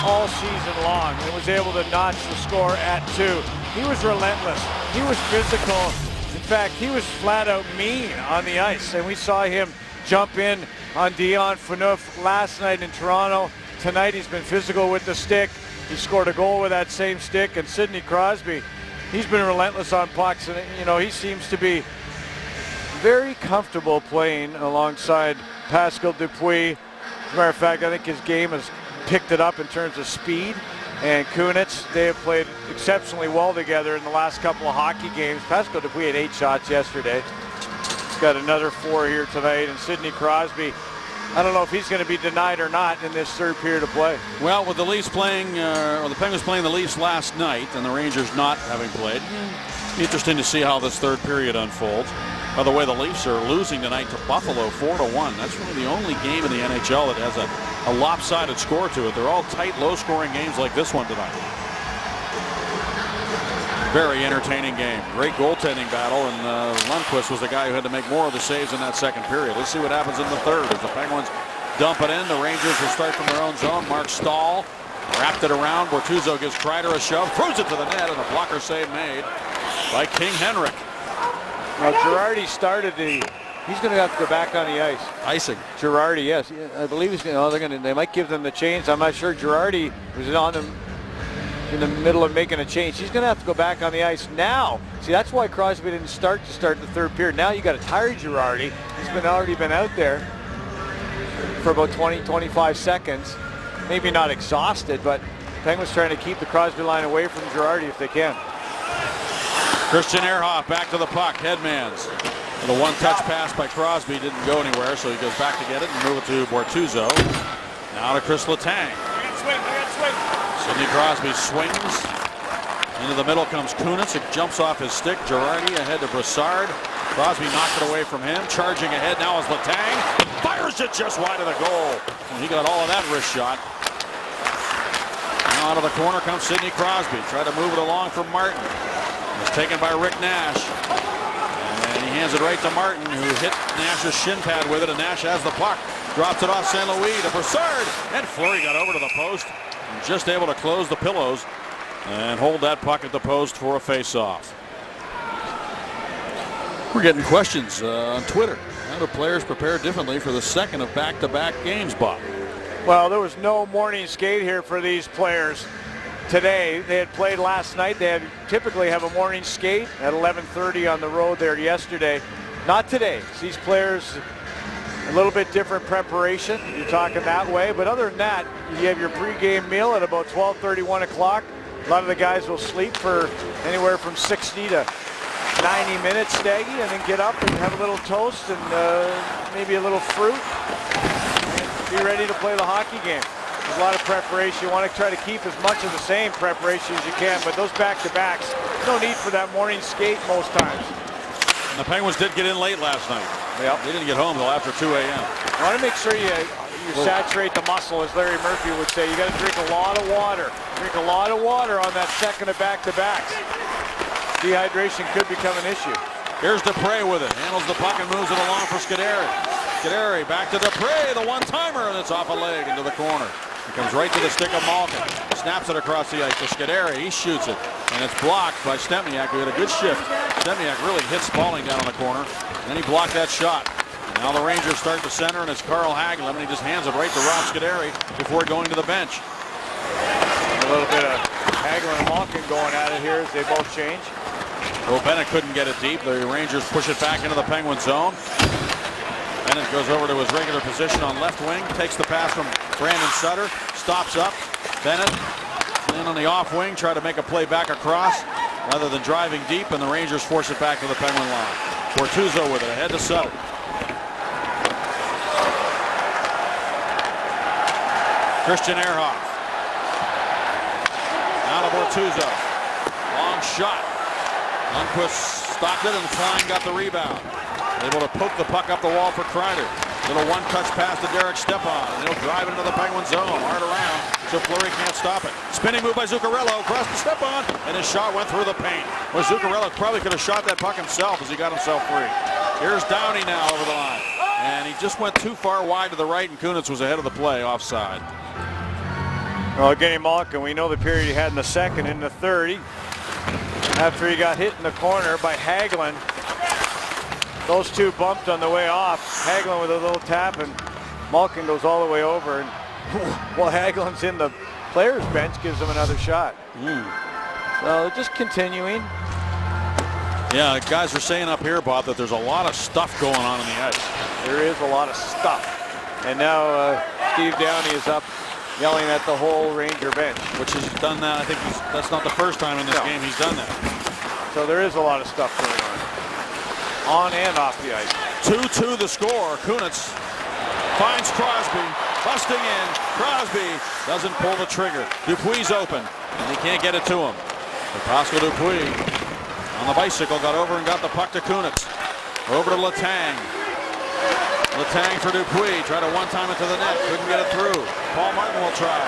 all season long, and was able to notch the score at 2. He was relentless. He was physical. In fact, he was flat out mean on the ice, and we saw him jump in on Dion Phaneuf last night in Toronto. Tonight he's been physical with the stick. He scored a goal with that same stick, and Sidney Crosby, he's been relentless on pucks, and you know, he seems to be very comfortable playing alongside Pascal Dupuis. As a matter of fact, I think his game has picked it up in terms of speed. And Kunitz, they have played exceptionally well together in the last couple of hockey games. Pascal Dupuis had 8 shots yesterday. He's got another 4 here tonight. And Sidney Crosby, I don't know if he's going to be denied or not in this third period of play. Well, with the Leafs playing, or the Penguins playing the Leafs last night, and the Rangers not having played, interesting to see how this third period unfolds. By the way, the Leafs are losing tonight to Buffalo 4-1. That's really the only game in the NHL that has a lopsided score to it. They're all tight, low-scoring games like this one tonight. Very entertaining game. Great goaltending battle, and Lundqvist was the guy who had to make more of the saves in that second period. Let's see what happens in the third as the Penguins dump it in. The Rangers will start from their own zone. Mark Stahl wrapped it around. Bortuzzo gives Kreider a shove, throws it to the net, and a blocker save made by King Henrik. Well, Girardi started the. He's going to have to go back on the ice. Icing. Girardi, yes, I believe he's going to. They might give them the change. I'm not sure. Girardi was on them in the middle of making a change. He's going to have to go back on the ice now. See, that's why Crosby didn't start the third period. Now you got a tired Girardi. He's already been out there for about 20-25 seconds. Maybe not exhausted, but Penguins trying to keep the Crosby line away from Girardi if they can. Christian Ehrhoff back to the puck. Headmans. The one-touch pass by Crosby didn't go anywhere, so he goes back to get it and move it to Bortuzzo. Now to Chris Letang. Sidney Crosby swings. Into the middle comes Kunitz. It jumps off his stick. Girardi ahead to Brassard. Crosby knocked it away from him. Charging ahead now is Letang. Fires it just wide of the goal. And he got all of that wrist shot. Now out of the corner comes Sidney Crosby. Tried to move it along from Martin. It was taken by Rick Nash. And he hands it right to Martin, who hit Nash's shin pad with it, and Nash has the puck. Drops it off St. Louis to Brassard. And Fleury got over to the post. And just able to close the pillows and hold that puck at the post for a face-off. We're getting questions on Twitter. How do players prepare differently for the second of back-to-back games, Bob? Well, there was no morning skate here for these players today. They had played last night. They typically have a morning skate at 11:30 on the road there yesterday. Not today. These players, a little bit different preparation. You're talking that way. But other than that, you have your pregame meal at about 12:30, 1 o'clock. A lot of the guys will sleep for anywhere from 60 to 90 minutes, Staggy, and then get up and have a little toast and maybe a little fruit and be ready to play the hockey game. There's a lot of preparation. You want to try to keep as much of the same preparation as you can, but those back-to-backs, no need for that morning skate most times. The Penguins did get in late last night. Yep. They didn't get home until after 2 a.m. You want to make sure you saturate the muscle, as Larry Murphy would say. You got to drink a lot of water. Drink a lot of water on that second of back-to-backs. Dehydration could become an issue. Here's Dupre with it. Handles the puck and moves it along for Scuderi. Scuderi back to Dupre, the one-timer, and it's off a leg into the corner. It comes right to the stick of Malkin. Snaps it across the ice to Scuderi. He shoots it, and it's blocked by Stempniak, who had a good shift. Stempniak really hits Spaulding down in the corner, and then he blocked that shot. And now the Rangers start to center, and it's Carl Hagelin, and he just hands it right to Rob Scuderi before going to the bench. A little bit of Hagelin and Malkin going at it here as they both change. Well, Bennett couldn't get it deep. The Rangers push it back into the Penguin zone. Bennett goes over to his regular position on left wing, takes the pass from Brandon Sutter, stops up. Bennett in on the off wing, try to make a play back across rather than driving deep, and the Rangers force it back to the Penguin line. Bortuzzo with it, ahead to Sutter. Christian Ehrhoff. Now to Bortuzzo. Long shot. Lundqvist stopped it, and Klein got the rebound. Able to poke the puck up the wall for Kreider. Little one-touch pass to Derek Stepan, and he'll drive it into the Penguin zone. Hard around, so Fleury can't stop it. Spinning move by Zuccarello, across to Stepan, and his shot went through the paint. Well, Zuccarello probably could have shot that puck himself as he got himself free. Here's Downey now over the line. And he just went too far wide to the right, and Kunitz was ahead of the play, offside. Well, Evgeny Malkin, we know the period he had in the second. In the third, after he got hit in the corner by Hagelin, those two bumped on the way off. Hagelin with a little tap, and Malkin goes all the way over. And while Hagelin's in the players' bench, gives him another shot. So just continuing. Yeah, guys are saying up here, Bob, that there's a lot of stuff going on the ice. There is a lot of stuff. And now Steve Downey is up yelling at the whole Ranger bench. Which he's done that. I think that's not the first time in this game he's done that. So there is a lot of stuff going on and off the ice. 2-2 the score. Kunitz finds Crosby, busting in. Crosby doesn't pull the trigger. Dupuy's open, and he can't get it to him. But Pascal Dupuis on the bicycle got over and got the puck to Kunitz. Over to Letang. Letang for Dupuis. Tried to one-time it to the net. Couldn't get it through. Paul Martin will try.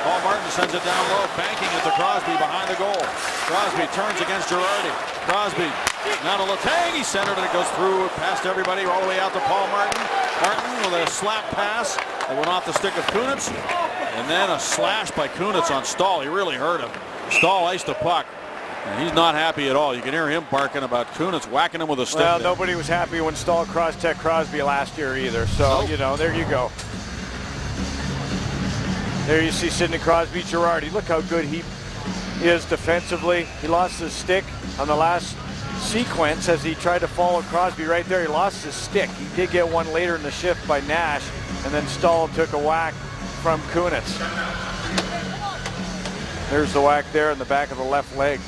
Paul Martin sends it down low, banking it to Crosby behind the goal. Crosby turns against Girardi. Crosby now to Letang. He centered it. It goes through past everybody all the way out to Paul Martin. Martin with a slap pass that went off the stick of Kunitz. And then a slash by Kunitz on Stahl. He really hurt him. Stahl iced the puck. And he's not happy at all. You can hear him barking about Kunitz whacking him with a stick. Well, there. nobody was happy when Stahl cross-checked Crosby last year either. So, you know, there you go. There you see Sidney Crosby, Girardi. Look how good he is defensively. He lost his stick on the last sequence as he tried to follow Crosby right there. He lost his stick. He did get one later in the shift by Nash, and then Stahl took a whack from Kunitz. There's the whack there in the back of the left leg.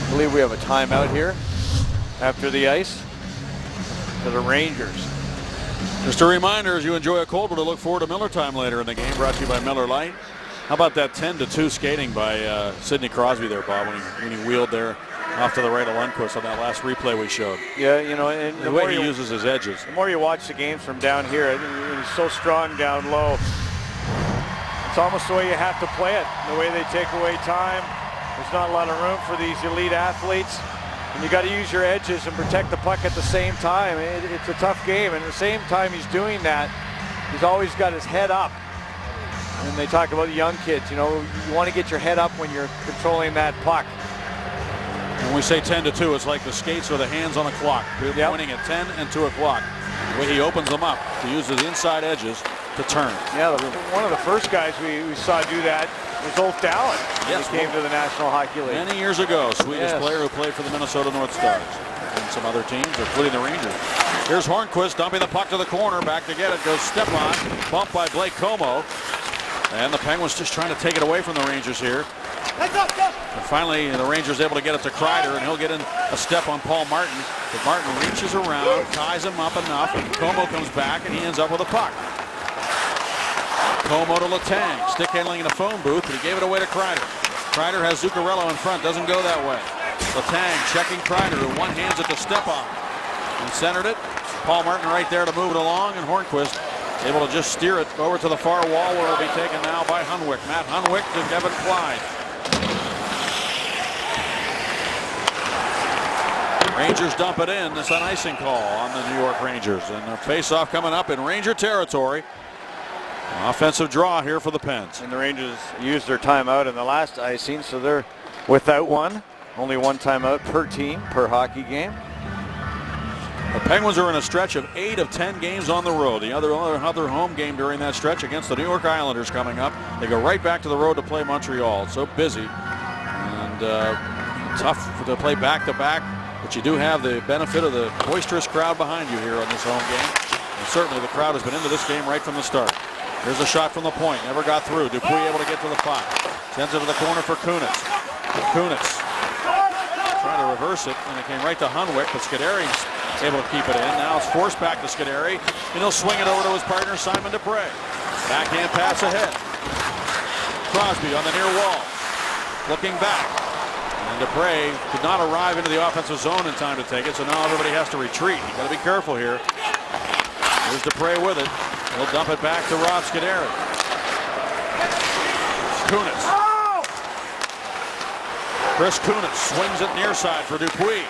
I believe we have a timeout here after the ice for the Rangers. Just a reminder, as you enjoy a cold one, to look forward to Miller time later in the game, brought to you by Miller Lite. How about that 10-2 skating by Sidney Crosby there, Bob, when he wheeled there off to the right of Lundqvist on that last replay we showed. Yeah, you know, and the way he uses his edges. The more you watch the games from down here, he's so strong down low. It's almost the way you have to play it, the way they take away time. There's not a lot of room for these elite athletes. And you got to use your edges and protect the puck at the same time. It's a tough game, and at the same time he's doing that, he's always got his head up. And they talk about the young kids, you know, you want to get your head up when you're controlling that puck. When we say 10-2, it's like the skates or the hands on a clock. We're pointing at 10 and 2 o'clock. The way he opens them up to use his inside edges to turn. Yeah, one of the first guys we saw do that was Ulf Dallin. Yes, he came to the National Hockey League. Many years ago, Swedish player who played for the Minnesota North Stars and some other teams, including the Rangers. Here's Hornqvist dumping the puck to the corner. Back to get it goes Stepan. Bumped by Blake Como. And the Penguins just trying to take it away from the Rangers here. And finally, the Rangers able to get it to Kreider, and he'll get in a step on Paul Martin. But Martin reaches around, ties him up enough. Como comes back, and he ends up with a puck. Como to Letang, stick handling in a phone booth, but he gave it away to Kreider. Kreider has Zuccarello in front, doesn't go that way. Letang checking Kreider, who one hands it to Stepan. And centered it. Paul Martin right there to move it along, and Hornqvist able to just steer it over to the far wall, where it'll be taken now by Hunwick. Matt Hunwick to Kevin Clyde. Rangers dump it in. It's an icing call on the New York Rangers. And a face-off coming up in Ranger territory. An offensive draw here for the Pens. And the Rangers used their timeout in the last icing, so they're without one. Only one timeout per team, per hockey game. The Penguins are in a stretch of 8 of 10 games on the road. The other home game during that stretch against the New York Islanders coming up. They go right back to the road to play Montreal. It's so busy and tough to play back-to-back. But you do have the benefit of the boisterous crowd behind you here on this home game. And certainly the crowd has been into this game right from the start. Here's a shot from the point. Never got through. Dupuis able to get to the puck. Sends it to the corner for Kunitz. Kunitz trying to reverse it, and it came right to Hunwick, but Scuderi's able to keep it in. Now it's forced back to Scuderi, and he'll swing it over to his partner, Simon Dupre. Backhand pass ahead. Crosby on the near wall. Looking back. And Dupre could not arrive into the offensive zone in time to take it, so now everybody has to retreat. You got to be careful here. Here's Dupre with it. He'll dump it back to Rob Scuderi. Kunitz. Chris Kunitz swings it near side for Dupuis.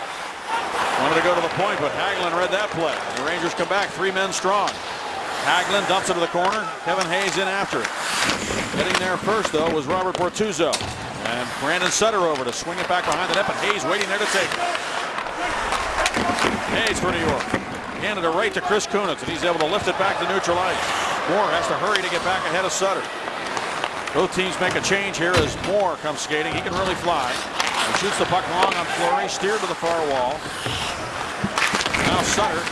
Wanted to go to the point, but Hagelin read that play. The Rangers come back 3 men strong. Hagelin dumps it to the corner. Kevin Hayes in after it. Getting there first, though, was Robert Bortuzzo. And Brandon Sutter over to swing it back behind the net, but Hayes waiting there to take it. Hayes for New York. Handed it right to Chris Kunitz, and he's able to lift it back to neutral ice. Moore has to hurry to get back ahead of Sutter. Both teams make a change here as Moore comes skating. He can really fly. He shoots the puck long on Fleury, steered to the far wall. Now Sutter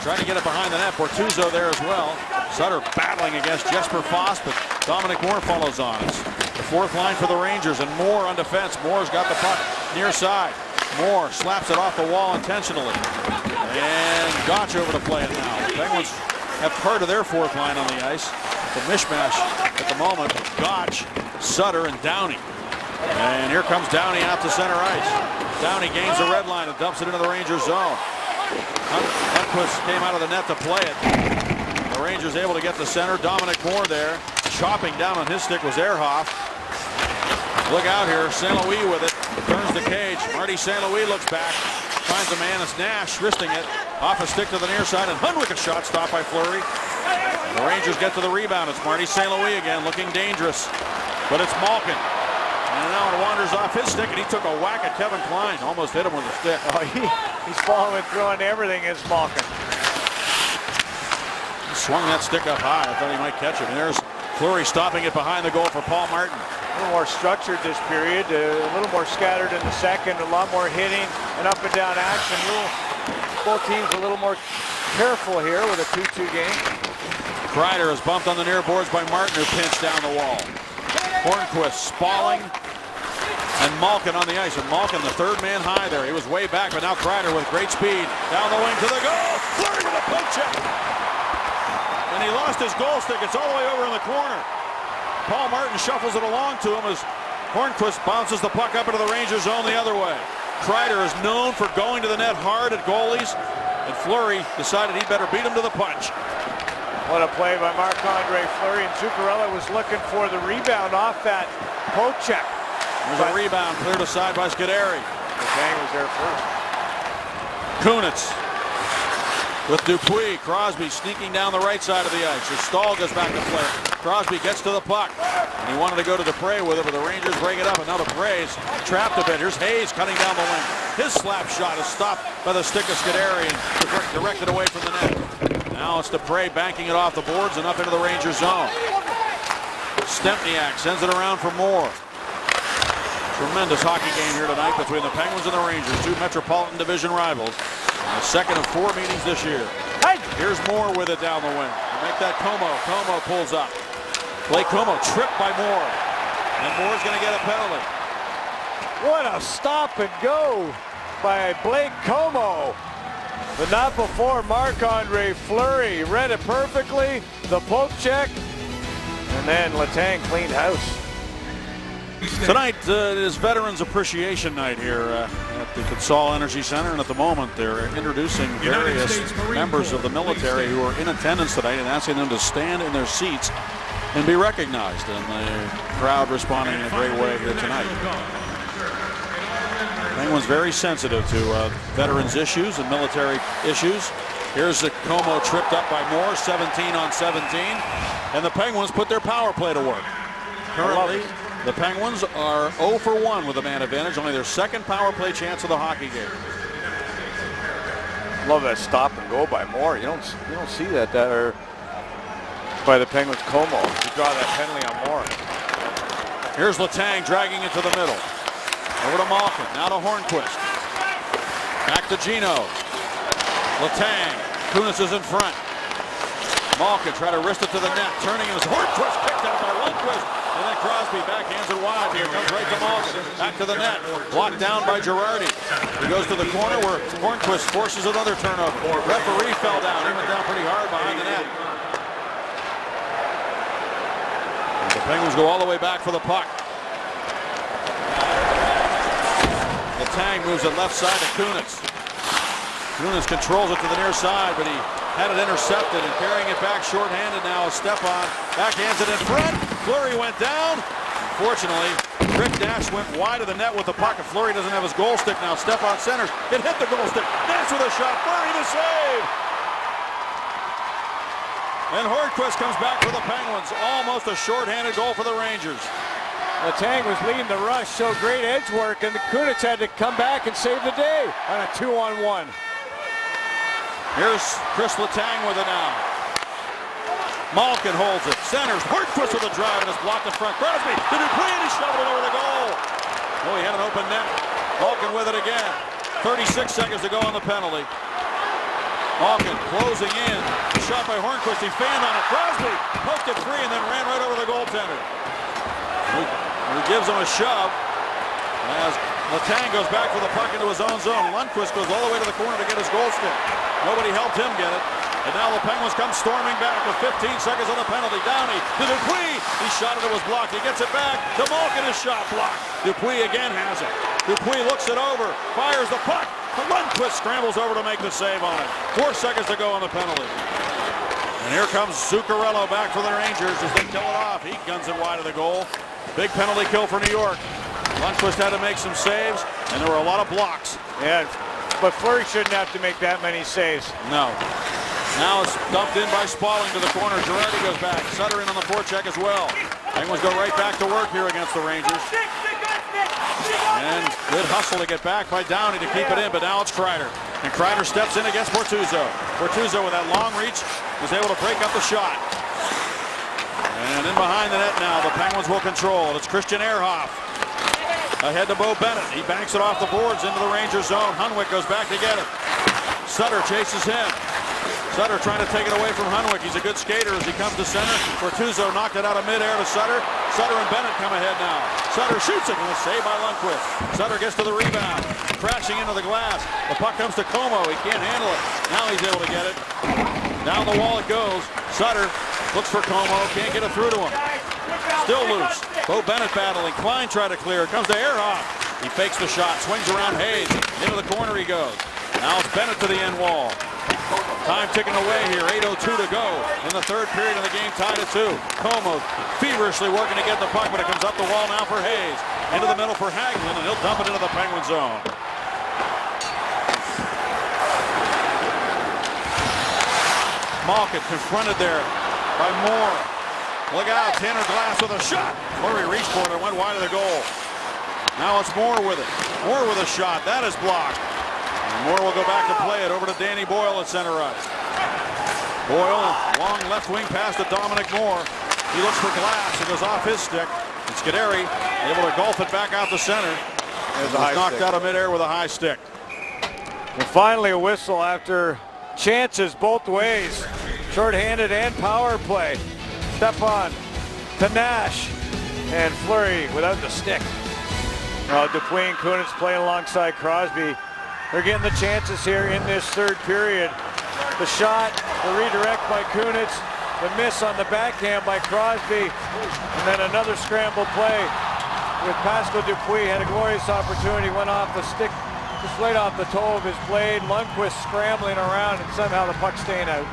trying to get it behind the net. Bortuzzo there as well. Sutter battling against Jesper Fast, but Dominic Moore follows on. It's the fourth line for the Rangers, and Moore on defense. Moore's got the puck near side. Moore slaps it off the wall intentionally. And Gotch over to play it now. The Penguins have part of their fourth line on the ice. The mishmash at the moment, Gotch, Sutter, and Downey. And here comes Downey out to center ice. Downey gains the red line and dumps it into the Rangers zone. Lundqvist came out of the net to play it. The The Rangers able to get to center. Dominic Moore there. Chopping down on his stick was Ehrhoff. Look out here. St. Louis with it. Turns the cage. Marty St. Louis looks back. Finds a man. It's Nash wristing it. Off a stick to the near side. And Hunwick a shot stopped by Fleury. The Rangers get to the rebound. It's Marty St. Louis again looking dangerous. But it's Malkin. And now it wanders off his stick, and he took a whack at Kevin Klein. Almost hit him with a stick. Oh, he's following through on everything as Malkin. He swung that stick up high. I thought he might catch it. And there's Fleury stopping it behind the goal for Paul Martin. A little more structured this period, a little more scattered in the second, a lot more hitting and up and down action. Both teams a little more careful here with a 2-2 game. Kreider is bumped on the near boards by Martin, who pinched down the wall. Hornquist, Spalling, and Malkin on the ice. And Malkin, the third man high there. He was way back, but now Kreider with great speed. Down the wing to the goal. Fleury with a poke check. And he lost his goal stick. It's all the way over in the corner. Paul Martin shuffles it along to him as Hornquist bounces the puck up into the Rangers zone the other way. Kreider is known for going to the net hard at goalies, and Fleury decided he'd better beat him to the punch. What a play by Marc-Andre Fleury, and Zuccarello was looking for the rebound off that poke check. There's a rebound cleared aside by Scuderi. Letang was there first. Kunitz with Dupuis. Crosby sneaking down the right side of the ice. As Stahl goes back to play. Crosby gets to the puck. And he wanted to go to Dupre with it, but the Rangers break it up. And now Dupre's trapped a bit. Here's Hayes cutting down the wing. His slap shot is stopped by the stick of Scuderi and directed away from the net. Now it's Dupre banking it off the boards and up into the Rangers zone. Stempniak sends it around for Moore. Tremendous hockey game here tonight between the Penguins and the Rangers, two Metropolitan Division rivals. The second of 4 meetings this year. Here's Moore with it down the wing. Make that Como. Como pulls up. Blake Como tripped by Moore. And Moore's going to get a penalty. What a stop and go by Blake Como. But not before Marc-Andre Fleury read it perfectly. The poke check. And then Letang cleaned house. Tonight is Veterans Appreciation Night here at the Consol Energy Center, and at the moment they're introducing various members of the military who are in attendance tonight and asking them to stand in their seats and be recognized, and the crowd responding in a great way here tonight. Penguins very sensitive to veterans issues and military issues. Here's the Como tripped up by Moore, 17 on 17, and the Penguins put their power play to work. Currently, the Penguins are 0 for 1 with a man advantage, only their second power play chance of the hockey game. Love that stop and go by Moore. You don't see that or by the Penguins. Como to draw that penalty on Moore. Here's Letang dragging it to the middle. Over to Malkin, now to Hornquist. Back to Gino. Letang, Kunitz is in front. Malkin try to wrist it to the net, turning and Hornquist kicked out by Lundqvist. And then Crosby backhands it wide. Here comes right to Malkin. Back to the net. Blocked down by Girardi. He goes to the corner where Hornquist forces another turnover. Referee fell down. He went down pretty hard behind the net. And the Penguins go all the way back for the puck. Letang moves it left side to Kunitz. Kunitz controls it to the near side, but he had it intercepted and carrying it back shorthanded now is Stepan. Backhands it in front. Fleury went down. Unfortunately, Rick Nash went wide of the net with the puck. Fleury doesn't have his goal stick now. Stepan centers. It hit the goal stick. Nash with a shot. Fleury the save. And Hornquist comes back for the Penguins. Almost a shorthanded goal for the Rangers. Letang was leading the rush, showed great edge work, and the Kunitz had to come back and save the day on a 2-on-1. Here's Chris Letang with it now. Malkin holds it. Centers. Hornquist with a drive and it's blocked in front. Crosby to Dupuis and he shoveled it over the goal. Oh, he had an open net. Malkin with it again. 36 seconds to go on the penalty. Malkin closing in. Shot by Hornquist. He fanned on it. Crosby poked it free and then ran right over the goaltender. He gives him a shove. As Letang goes back for the puck into his own zone. Lundqvist goes all the way to the corner to get his goal stick. Nobody helped him get it. And now the Penguins come storming back with 15 seconds on the penalty. Downey to Dupuis. He shot it. It was blocked. He gets it back. To Malkin, his shot blocked. Dupuis again has it. Dupuis looks it over. Fires the puck. Lundqvist scrambles over to make the save on it. 4 seconds to go on the penalty. And here comes Zuccarello back for the Rangers as they kill it off. He guns it wide of the goal. Big penalty kill for New York. Lundqvist had to make some saves, and there were a lot of blocks. Yeah, but Fleury shouldn't have to make that many saves. No. Now it's dumped in by Spalling to the corner. Girardi goes back. Sutter in on the forecheck as well. Penguins go right back to work here against the Rangers. And good hustle to get back by Downey to keep it in, but now it's Kreider. And Kreider steps in against Bortuzzo. Bortuzzo with that long reach was able to break up the shot. And in behind the net now, the Penguins will control it. It's Christian Ehrhoff. Ahead to Bo Bennett. He banks it off the boards into the Rangers zone. Hunwick goes back to get it. Sutter chases him. Sutter trying to take it away from Hunwick. He's a good skater as he comes to center. Bortuzzo knocked it out of midair to Sutter. Sutter and Bennett come ahead now. Sutter shoots it and a save by Lundqvist. Sutter gets to the rebound. Crashing into the glass. The puck comes to Como. He can't handle it. Now he's able to get it. Down the wall it goes. Sutter looks for Como. Can't get it through to him. Still loose. Bo Bennett battling. Klein tried to clear. Comes to Ehrhoff. He fakes the shot. Swings around Hayes. Into the corner he goes. Now it's Bennett to the end wall. Time ticking away here. 8:02 to go in the third period of the game. Tied at 2. Como feverishly working to get the puck, but it comes up the wall now for Hayes. Into the middle for Hagelin, and he'll dump it into the Penguin zone. Malkin confronted there by Moore. Look out, Tanner Glass with a shot. Fleury reached for it and went wide of the goal. Now it's Moore with it. Moore with a shot. That is blocked. And Moore will go back to play it over to Danny Boyle at center ice. Boyle, long left wing pass to Dominic Moore. He looks for Glass. It goes off his stick. And Scuderi able to golf it back out to center. There's a high knocked stick. out of midair with a high stick. And finally a whistle after chances both ways. Short-handed and power play. Stepan to Nash. And Fleury without the stick. Dupuis and Kunitz playing alongside Crosby. They're getting the chances here in this third period. The shot, the redirect by Kunitz, the miss on the backhand by Crosby, and then another scramble play with Pascal Dupuis. Had a glorious opportunity, went off the stick, just right off the toe of his blade. Lundqvist scrambling around and somehow the puck staying out.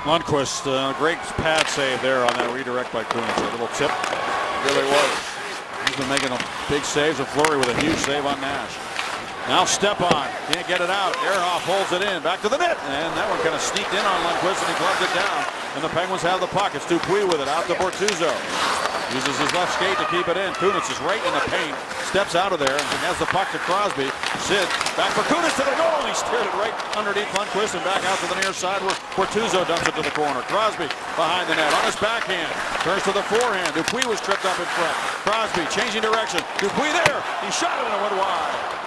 Lundqvist, great pad save there on that redirect by Kunitz. A little tip, really was. He's been making big saves with Fleury with a huge save on Nash. Now Stepan can't get it out. Ehrhoff holds it in, back to the net, and that one kind of sneaked in on Lundqvist and he gloved it down. And the Penguins have the puck. It's Dupuis with it, out to Bortuzzo. Uses his left skate to keep it in. Kunitz is right in the paint, steps out of there and has the puck to Crosby. Sid back for Kunitz to the goal, and he steered it right underneath Lundqvist and back out to the near side where Bortuzzo dumps it to the corner. Crosby behind the net on his backhand, turns to the forehand. Dupuis was tripped up in front. Crosby changing direction. Dupuis there, he shot it and it went wide.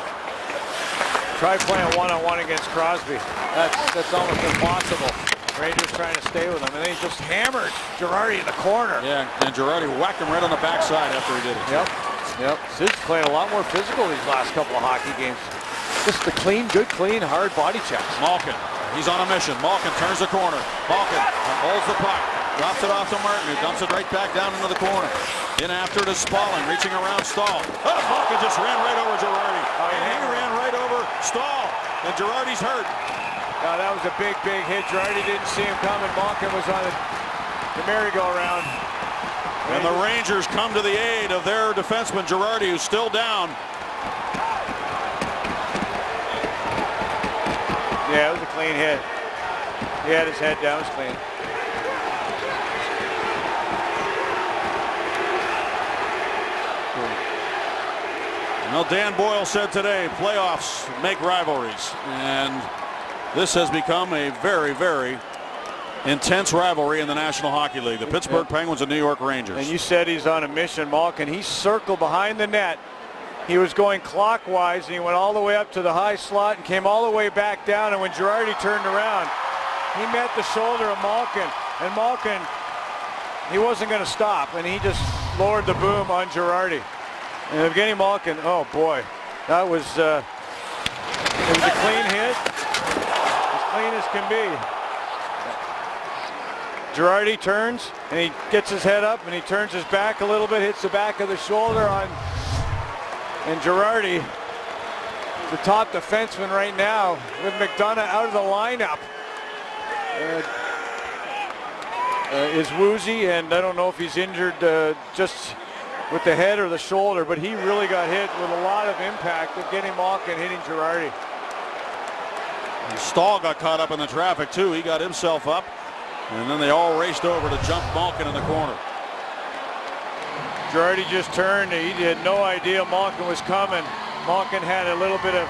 Try playing one-on-one against Crosby. That's almost impossible. Rangers trying to stay with him, and they just hammered Girardi in the corner. Yeah, and Girardi whacked him right on the backside after he did it. Yep. Sid's playing a lot more physical these last couple of hockey games. Just the good clean, hard body checks. Malkin, he's on a mission. Malkin turns the corner. Malkin holds the puck, drops it off to Martin, who dumps it right back down into the corner. In after it is Spalling, reaching around Stahl. Oh, Malkin just ran right over Girardi. He ran right over Stahl, and Girardi's hurt. That was a big hit. Girardi didn't see him coming. Malkin was on the merry-go-round. And the Rangers come to the aid of their defenseman, Girardi, who's still down. Yeah, it was a clean hit. He had his head down. It was clean. Well, Dan Boyle said today, playoffs make rivalries. And this has become a very, very intense rivalry in the National Hockey League. The Pittsburgh Penguins and New York Rangers. And you said he's on a mission, Malkin. He circled behind the net. He was going clockwise, and he went all the way up to the high slot and came all the way back down. And when Girardi turned around, he met the shoulder of Malkin. And Malkin, he wasn't going to stop, and he just lowered the boom on Girardi. And Evgeny Malkin, oh boy, that was it was a clean hit, as clean as can be. Girardi turns, and he gets his head up, and he turns his back a little bit, hits the back of the shoulder on, and Girardi, the top defenseman right now, with McDonough out of the lineup. is woozy, and I don't know if he's injured just with the head or the shoulder, but he really got hit with a lot of impact of getting Malkin hitting Girardi. Stahl got caught up in the traffic too. He got himself up, and then they all raced over to jump Malkin in the corner. Girardi just turned. He had no idea Malkin was coming. Malkin had a little bit of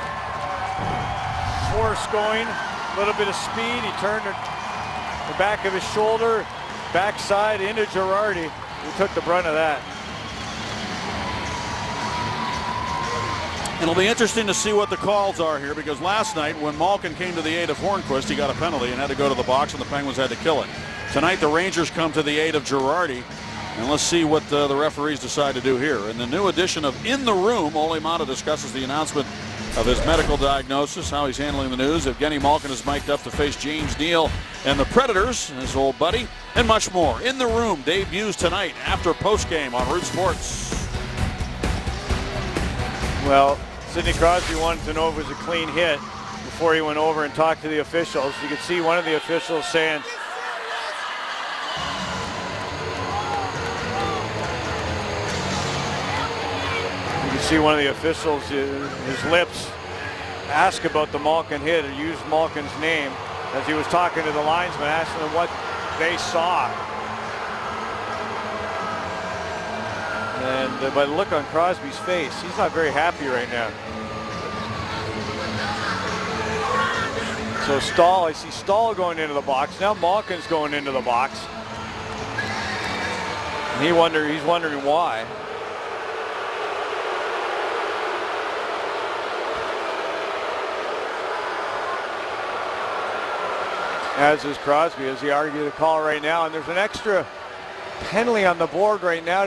force going, a little bit of speed. He turned the back of his shoulder, backside into Girardi. He took the brunt of that. It'll be interesting to see what the calls are here, because last night when Malkin came to the aid of Hornquist, he got a penalty and had to go to the box, and the Penguins had to kill it. Tonight the Rangers come to the aid of Girardi, and let's see what the referees decide to do here. In the new edition of In the Room, Ole Mata discusses the announcement of his medical diagnosis, how he's handling the news. Evgeny Malkin is mic'd up to face James Neal and the Predators, his old buddy, and much more. In the Room debuts tonight after postgame on Root Sports. Well, Sidney Crosby wanted to know if it was a clean hit before he went over and talked to the officials. You could see one of the officials saying, his lips ask about the Malkin hit, or use Malkin's name as he was talking to the linesman, asking them what they saw. And by the look on Crosby's face, he's not very happy right now. So Stahl, I see Stahl going into the box. Now Malkin's going into the box. And he's wondering why. As is Crosby, as he argued the call right now. And there's an extra penalty on the board right now.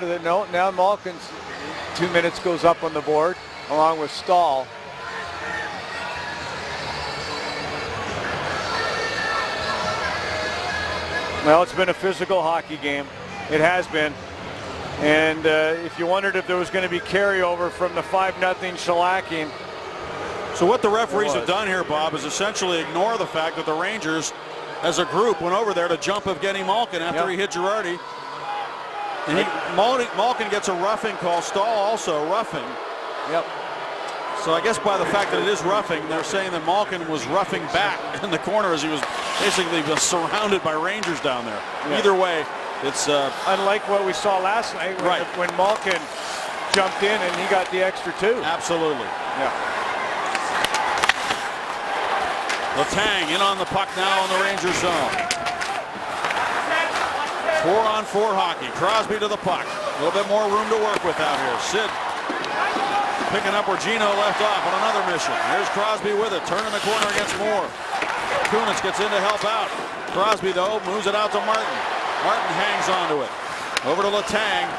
Now Malkin's 2 minutes goes up on the board along with Stahl. Well, it's been a physical hockey game. It has been. And if you wondered if there was going to be carryover from the 5-0 shellacking. So what the referees have done here, Bob, is essentially ignore the fact that the Rangers, as a group, went over there to jump Evgeny Malkin after he hit Girardi. And Malkin gets a roughing call. Stahl also roughing. Yep. So I guess by the fact that it is roughing, they're saying that Malkin was roughing back in the corner as he was basically surrounded by Rangers down there. Yeah. Either way, it's unlike what we saw last night when Malkin jumped in and he got the extra 2. Absolutely. Yeah. Letang in on the puck now in the Rangers zone. 4-on-4 hockey. Crosby to the puck. A little bit more room to work with out here. Sid picking up where Gino left off on another mission. Here's Crosby with it. Turning the corner against Moore. Kunitz gets in to help out. Crosby, though, moves it out to Martin. Martin hangs onto it. Over to Letang.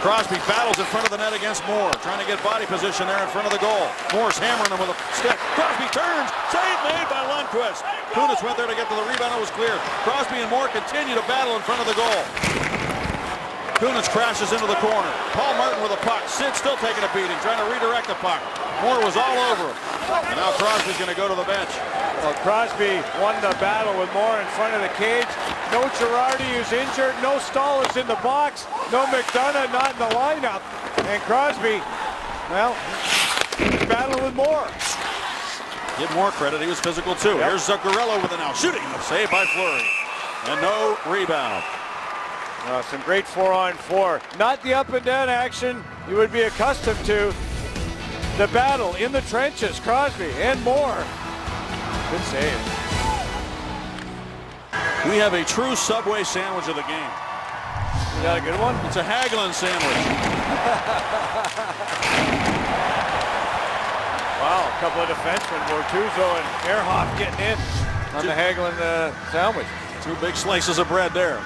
Crosby battles in front of the net against Moore, trying to get body position there in front of the goal. Moore's hammering him with a stick. Crosby turns. Save made by Lundqvist. Kunitz went there to get to the rebound. It was cleared. Crosby and Moore continue to battle in front of the goal. Kunitz crashes into the corner. Paul Martin with a puck. Sid still taking a beating, trying to redirect the puck. Moore was all over him. And now Crosby's going to go to the bench. Well, Crosby won the battle with Moore in front of the cage. No Girardi who's injured. No Stahl is in the box. No McDonough not in the lineup. And Crosby, well, he's battling with Moore. Give Moore credit. He was physical too. Yep. Here's Zuccarello with it now. Shooting. Saved by Fleury. And no rebound. Some great 4-on-4. Not the up and down action you would be accustomed to. The battle in the trenches. Crosby and Moore. Good save. We have a true Subway sandwich of the game. You got a good one? It's a Hagelin sandwich. Wow, a couple of defensemen, Bortuzzo and Ehrhoff getting in on the Hagelin sandwich. 2 big slices of bread there.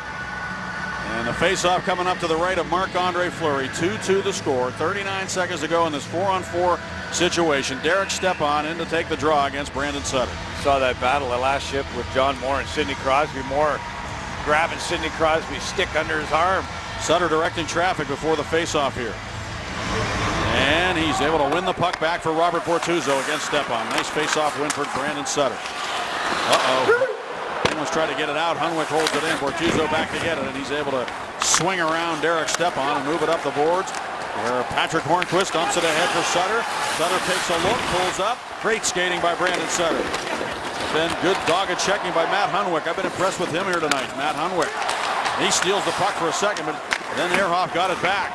And the face-off coming up to the right of Marc-Andre Fleury. 2-2 the score. 39 seconds to go in this 4-on-4 situation. Derek Stepan in to take the draw against Brandon Sutter. Saw that battle, the last shift with John Moore and Sidney Crosby. Moore grabbing Sidney Crosby's stick under his arm. Sutter directing traffic before the face-off here. And he's able to win the puck back for Robert Bortuzzo against Stepan. Nice face-off win for Brandon Sutter. Uh-oh. Penguins try to get it out. Hunwick holds it in. Bortuzzo back to get it, and he's able to swing around Derek Stepan and move it up the boards. Where Patrick Hornquist dumps it ahead for Sutter. Sutter takes a look, pulls up. Great skating by Brandon Sutter. Then good dogged checking by Matt Hunwick. I've been impressed with him here tonight. Matt Hunwick. He steals the puck for a second, but then Ehrhoff got it back.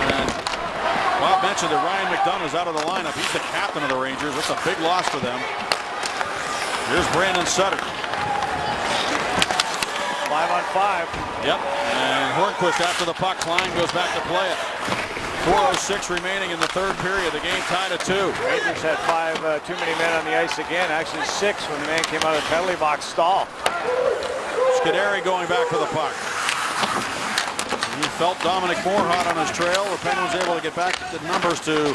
And Bob mentioned that Ryan McDonough's out of the lineup. He's the captain of the Rangers. That's a big loss for them. Here's Brandon Sutter. 5-on-5. Yep. And Hornquist after the puck. Klein goes back to play it. 4:06 remaining in the third period. The game tied at 2. Rangers had 5 too many men on the ice again. Actually 6 when the man came out of the penalty box. Stahl. Scuderi going back for the puck. He felt Dominic Moore hot on his trail. The Penguins able to get back the numbers to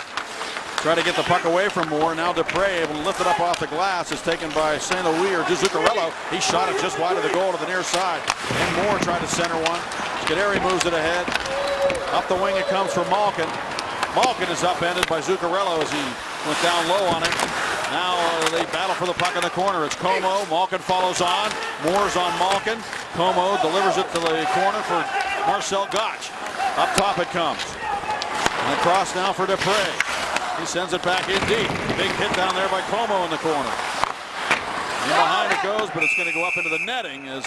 try to get the puck away from Moore. Now Dupre able to lift it up off the glass. It's taken by St. Louis or Zuccarello. He shot it just wide of the goal to the near side. And Moore tried to center one. Scuderi moves it ahead. Up the wing it comes for Malkin. Malkin is upended by Zuccarello as he went down low on him. Now they battle for the puck in the corner. It's Como. Malkin follows on. Moore's on Malkin. Como delivers it to the corner for Marcel Gottsch. Up top it comes. And across now for Dupre. He sends it back in deep. Big hit down there by Como in the corner. And behind it goes, but it's going to go up into the netting as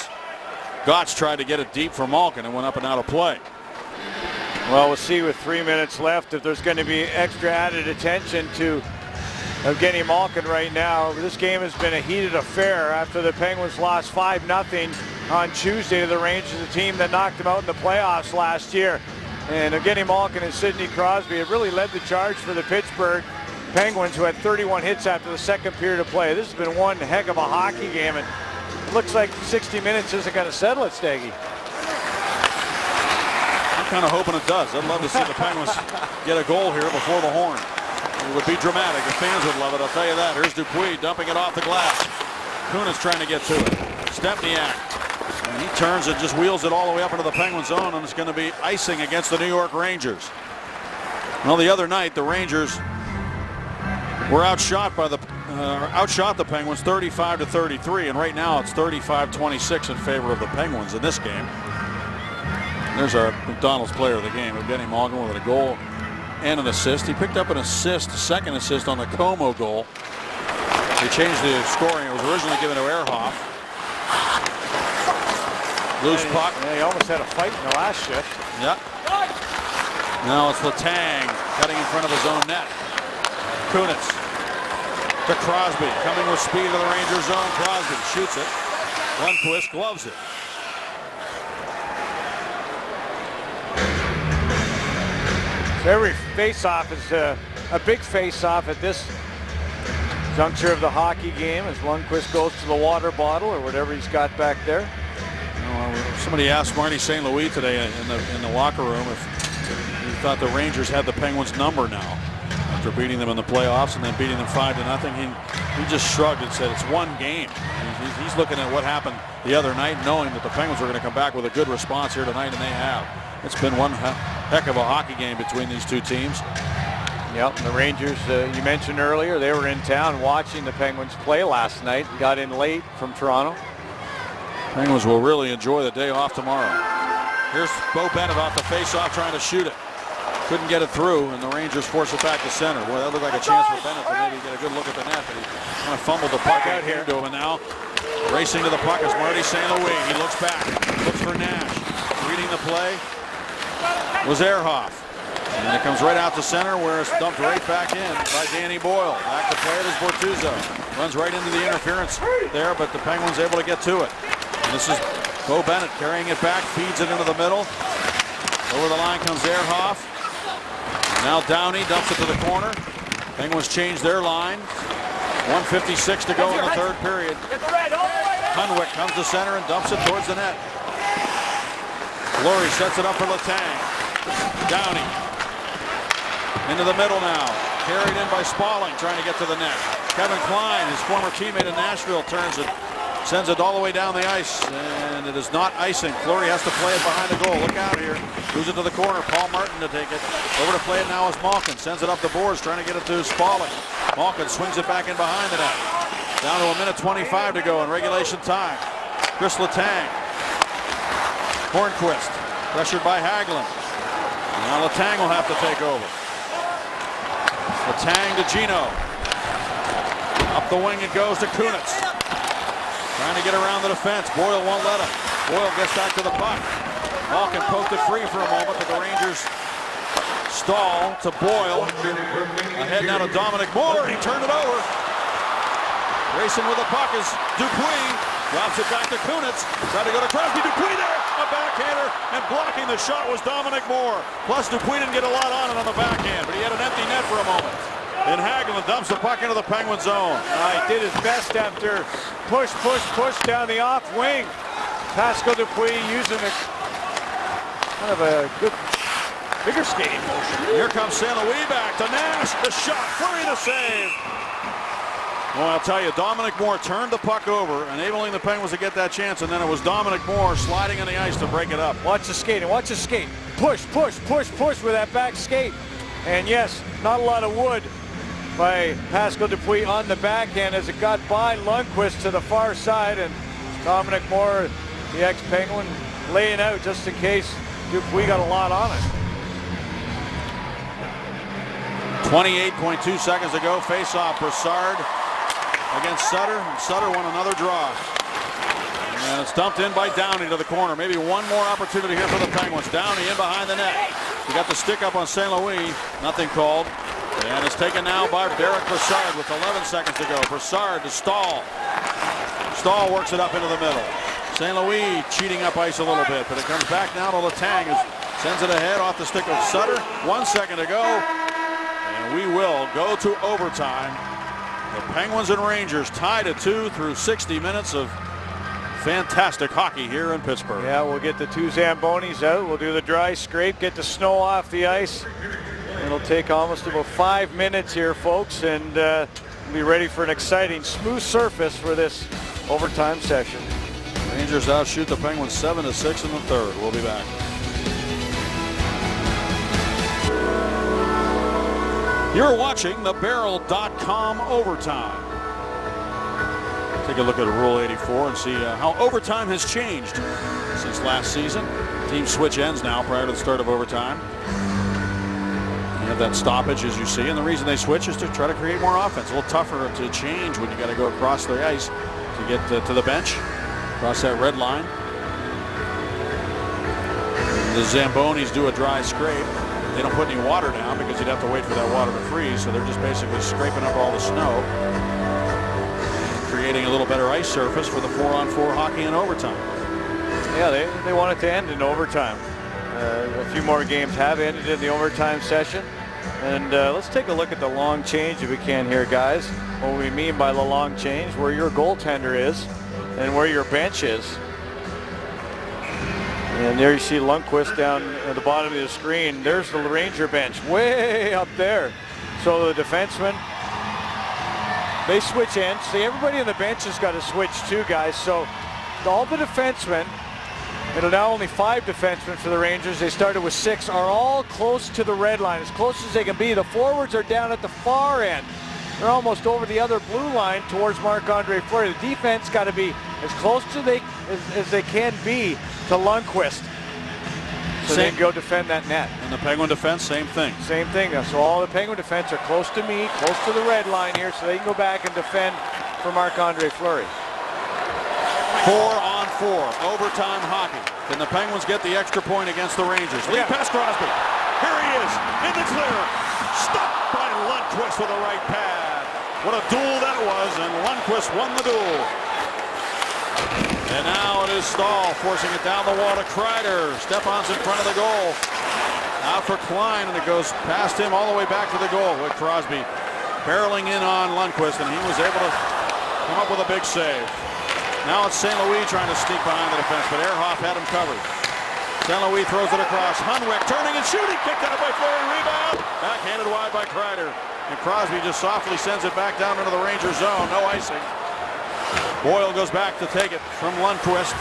Gottsch tried to get it deep for Malkin and went up and out of play. Well, we'll see with 3 minutes left if there's going to be extra added attention to Evgeny Malkin right now. This game has been a heated affair after the Penguins lost 5-0 on Tuesday to the Rangers, the team that knocked them out in the playoffs last year. And Evgeny Malkin and Sidney Crosby have really led the charge for the Pittsburgh Penguins, who had 31 hits after the second period of play. This has been one heck of a hockey game, and it looks like 60 minutes isn't going to settle it, Staggy. I'm kind of hoping it does. I'd love to see the Penguins get a goal here before the horn. It would be dramatic. The fans would love it, I'll tell you that. Here's Dupuis dumping it off the glass. Kunis trying to get to it. Stepniak. And he turns and just wheels it all the way up into the Penguin zone, and it's going to be icing against the New York Rangers. Well, the other night, the Rangers were outshot the Penguins 35-33, and right now it's 35-26 in favor of the Penguins in this game. There's our McDonald's player of the game, Evgeny Malkin, with a goal and an assist. He picked up an assist, a second assist on the Como goal. They changed the scoring. It was originally given to Ehrhoff. Loose puck. Yeah, he almost had a fight in the last shift. Yep. Now it's Letang cutting in front of his own net. Kunitz to Crosby, coming with speed to the Rangers zone. Crosby shoots it. Lundqvist gloves it. Every face-off is a big face-off at this juncture of the hockey game as Lundqvist goes to the water bottle or whatever he's got back there. Somebody asked Marty St. Louis today in the locker room if he thought the Rangers had the Penguins' number now after beating them in the playoffs and then beating them 5-0. He just shrugged and said it's one game. He's looking at what happened the other night, knowing that the Penguins were going to come back with a good response here tonight, and they have. It's been one heck of a hockey game between these two teams. Yep, and the Rangers, you mentioned earlier, they were in town watching the Penguins play last night. Got in late from Toronto. Penguins will really enjoy the day off tomorrow. Here's Bo Bennett off the face-off trying to shoot it. Couldn't get it through, and the Rangers force it back to center. Boy, that looked like a chance for Bennett to maybe get a good look at the net, but he kind of fumbled the puck out here to him, and now racing to the puck is Marty St. Louis. He looks back, looks for Nash. Reading the play was Ehrhoff. And it comes right out to center where it's dumped right back in by Danny Boyle. Back to play it is Bortuzzo. Runs right into the interference there, but the Penguins able to get to it. And this is Bo Bennett carrying it back, feeds it into the middle. Over the line comes Ehrhoff. Now Downey dumps it to the corner. Penguins change their line. 1:56 to go in the third period. Hunwick comes to center and dumps it towards the net. Fleury sets it up for Letang. Downey into the middle now. Carried in by Spalling, trying to get to the net. Kevin Klein, his former teammate in Nashville, turns it, sends it all the way down the ice, and it is not icing. Fleury has to play it behind the goal. Look out here. Moves it to the corner. Paul Martin to take it. Over to play it now is Malkin. Sends it up the boards, trying to get it to Spalling. Malkin swings it back in behind the net. Down to 1:25 to go in regulation time. Chris Letang. Hornquist pressured by Hagelin. Now Letang will have to take over. Letang to Gino. Up the wing it goes to Kunitz. Trying to get around the defense. Boyle won't let him. Boyle gets back to the puck. Malkin poked it free for a moment, but the Rangers stall to Boyle. Ahead now to Dominic Moore. He turned it over. Racing with the puck is Dupuis. Drops it back to Kunitz. Tried to go to Crosby. Dupuis there. A backhander. And blocking the shot was Dominic Moore. Plus Dupuis didn't get a lot on it on the backhand, but he had an empty net for a moment. And Hagelin dumps the puck into the Penguin zone. He did his best after push down the off wing. Pascal Dupuis using a kind of a good bigger skating motion. Here comes St. Louis back to Nash. The shot. Fleury the save. Well, I'll tell you, Dominic Moore turned the puck over, enabling the Penguins to get that chance, and then it was Dominic Moore sliding on the ice to break it up. Watch the skating. Watch the skate. Push with that back skate. And yes, not a lot of wood by Pascal Dupuis on the backhand as it got by Lundqvist to the far side, and Dominic Moore, the ex-Penguin, laying out just in case Dupuis got a lot on it. 28.2 seconds to go. Face-off. Brassard against Sutter. And Sutter won another draw. And it's dumped in by Downey to the corner. Maybe one more opportunity here for the Penguins. Downey in behind the net. He got the stick up on St. Louis. Nothing called. And it's taken now by Derek Brassard with 11 seconds to go. Brassard to Stahl. Stahl works it up into the middle. St. Louis cheating up ice a little bit, but it comes back now to Letang, who sends it ahead off the stick of Sutter. 1 second to go. And we will go to overtime. The Penguins and Rangers tied at 2 through 60 minutes of fantastic hockey here in Pittsburgh. Yeah, we'll get the two Zambonis out. We'll do the dry scrape, get the snow off the ice. It'll take almost about 5 minutes here, folks, and we'll be ready for an exciting, smooth surface for this overtime session. Rangers outshoot the Penguins 7-6 in the third. We'll be back. You're watching the Barrel.com overtime. Take a look at Rule 84 and see how overtime has changed since last season. Teams switch ends now prior to the start of overtime. You have that stoppage, as you see, and the reason they switch is to try to create more offense. A little tougher to change when you got to go across the ice to get to the bench, across that red line. The Zambonis do a dry scrape. They don't put any water down because you'd have to wait for that water to freeze, so they're just basically scraping up all the snow, creating a little better ice surface for the 4-on-4 hockey in overtime. Yeah, they want it to end in overtime. A few more games have ended in the overtime session. And let's take a look at the long change if we can here, guys. What we mean by the long change, where your goaltender is and where your bench is. And there you see Lundqvist down at the bottom of the screen. There's the Ranger bench way up there. So the defensemen, they switch ends. See, everybody on the bench has got to switch too, guys. So all the defensemen, it'll now only 5 defensemen for the Rangers. They started with 6, are all close to the red line, as close as they can be. The forwards are down at the far end. They're almost over the other blue line towards Marc-Andre Fleury. The defense got to be as close to as they can be to Lundqvist. So they can go defend that net. And the Penguin defense, same thing. Same thing. So all the Penguin defense are close to me, close to the red line here, so they can go back and defend for Marc-Andre Fleury. 4-on-4 overtime hockey. Can the Penguins get the extra point against the Rangers? Lee past Crosby. Here he is in the clear. Stopped by Lundqvist with a right pad. What a duel that was, and Lundqvist won the duel. And now it is Stahl forcing it down the wall to Kreider. Stepan's in front of the goal. Out for Klein, and it goes past him all the way back to the goal with Crosby barreling in on Lundqvist, and he was able to come up with a big save. Now it's St. Louis trying to sneak behind the defense, but Ehrhoff had him covered. St. Louis throws it across. Hunwick turning and shooting. Kicked out by Fleury. Rebound. Backhanded wide by Kreider. And Crosby just softly sends it back down into the Ranger zone. No icing. Boyle goes back to take it from Lundqvist.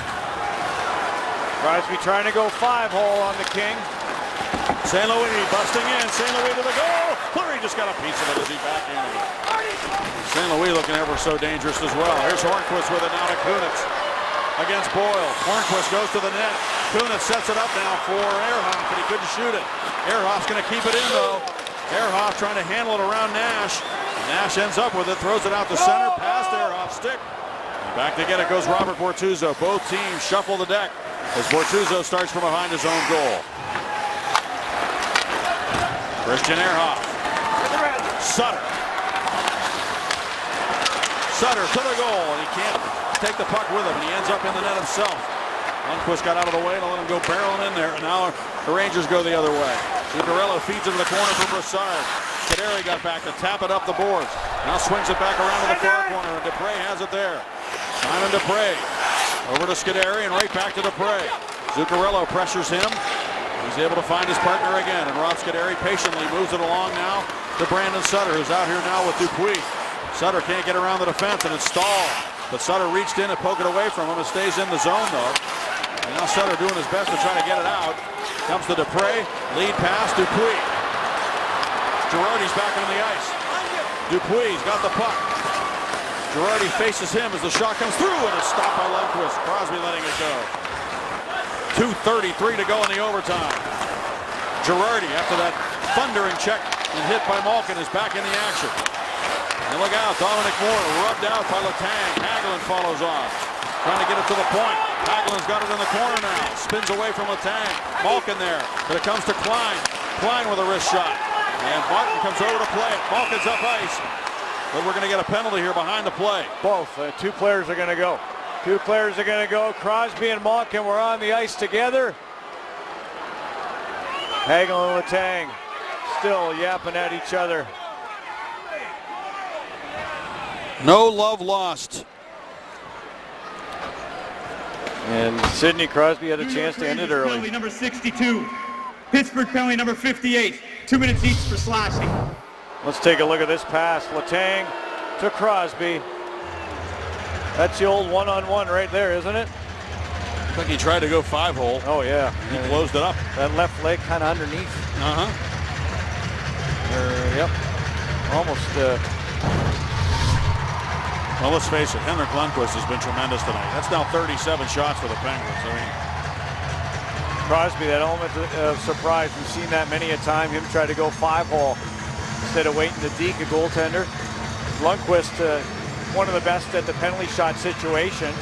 Crosby trying to go 5-hole on the King. St. Louis busting in. St. Louis to the goal. Fleury just got a piece of it as he backhanded it. St. Louis looking ever so dangerous as well. Here's Hornquist with it now to Kunitz against Boyle. Hornquist goes to the net. Kunitz sets it up now for Ehrhoff, but he couldn't shoot it. Ehrhoff's going to keep it in though. Ehrhoff trying to handle it around Nash. Nash ends up with it, throws it out to center, past Ehrhoff's stick. Back to get it goes Robert Bortuzzo. Both teams shuffle the deck as Bortuzzo starts from behind his own goal. Christian Ehrhoff. Sutter. Sutter to the goal, and he can't take the puck with him, and he ends up in the net himself. Lundqvist got out of the way to let him go barreling in there, and now the Rangers go the other way. Zuccarello feeds it to the corner for Brassard. Scuderi got back to tap it up the boards. Now swings it back around to the far corner, and Dupre has it there. Simon Dupre over to Scuderi and right back to Dupre. Zuccarello pressures him. He's able to find his partner again, and Rob Scuderi patiently moves it along now to Brandon Sutter, who's out here now with Dupuis. Sutter can't get around the defense, and it's stalled. But Sutter reached in and poked it away from him. It stays in the zone, though. And now Sutter doing his best to try to get it out. Comes to Dupre, lead pass, Dupuis. Girardi's back on the ice. Dupuis got the puck. Girardi faces him as the shot comes through, and it's stopped by Lundqvist. Crosby letting it go. 2:33 to go in the overtime. Girardi, after that thundering check and hit by Malkin, is back in the action. And look out, Dominic Moore rubbed out by Letang. Hagelin follows off. Trying to get it to the point. Hagelin's got it in the corner now. Spins away from Letang. Malkin there. But it comes to Klein. Klein with a wrist shot. And Martin comes over to play it. Malkin's up ice. But we're going to get a penalty here behind the play. Both. Two players are going to go. Two players are going to go. Crosby and Malkin were on the ice together. Hagelin and Letang still yapping at each other. No love lost. And Sidney Crosby had a chance to end it early. Penalty number 62. Pittsburgh penalty number 58. 2 minutes each for slashing. Let's take a look at this pass. Letang to Crosby. That's the old one-on-one right there, isn't it? I think he tried to go 5-hole. Oh, yeah. He closed it up. That left leg kind of underneath. Uh-huh. Yep. Almost. Well, let's face it, Henrik Lundqvist has been tremendous tonight. That's now 37 shots for the Penguins. I mean, Crosby, that element of surprise. We've seen that many a time. Him try to go 5-hole instead of waiting to deke a goaltender. Lundqvist, one of the best at the penalty shot situation,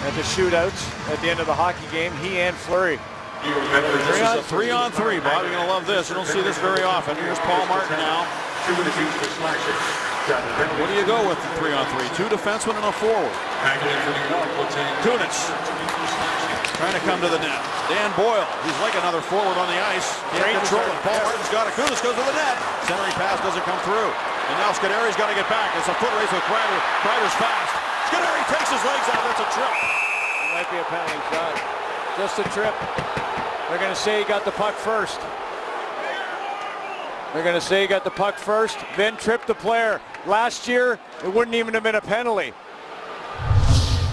at the shootouts at the end of the hockey game. He and Fleury. This is a 3-on-3, Bob. You're going to love this. You don't see this very often. Here's Paul Martin now. What do you go with 3-on-3? 2 defensemen and a forward. Kunitz trying to come to the net. Dan Boyle, he's like another forward on the ice. Can't control it. Paul Martin's got it. Kunitz goes to the net. Centering pass doesn't come through. And now Scuderi's got to get back. It's a foot race with Kreider. Kreider's fast. Scuderi takes his legs out. That's a trip. It might be a penalty shot. Just a trip. They're going to say he got the puck first. They're going to say he got the puck first, then tripped the player. Last year, it wouldn't even have been a penalty.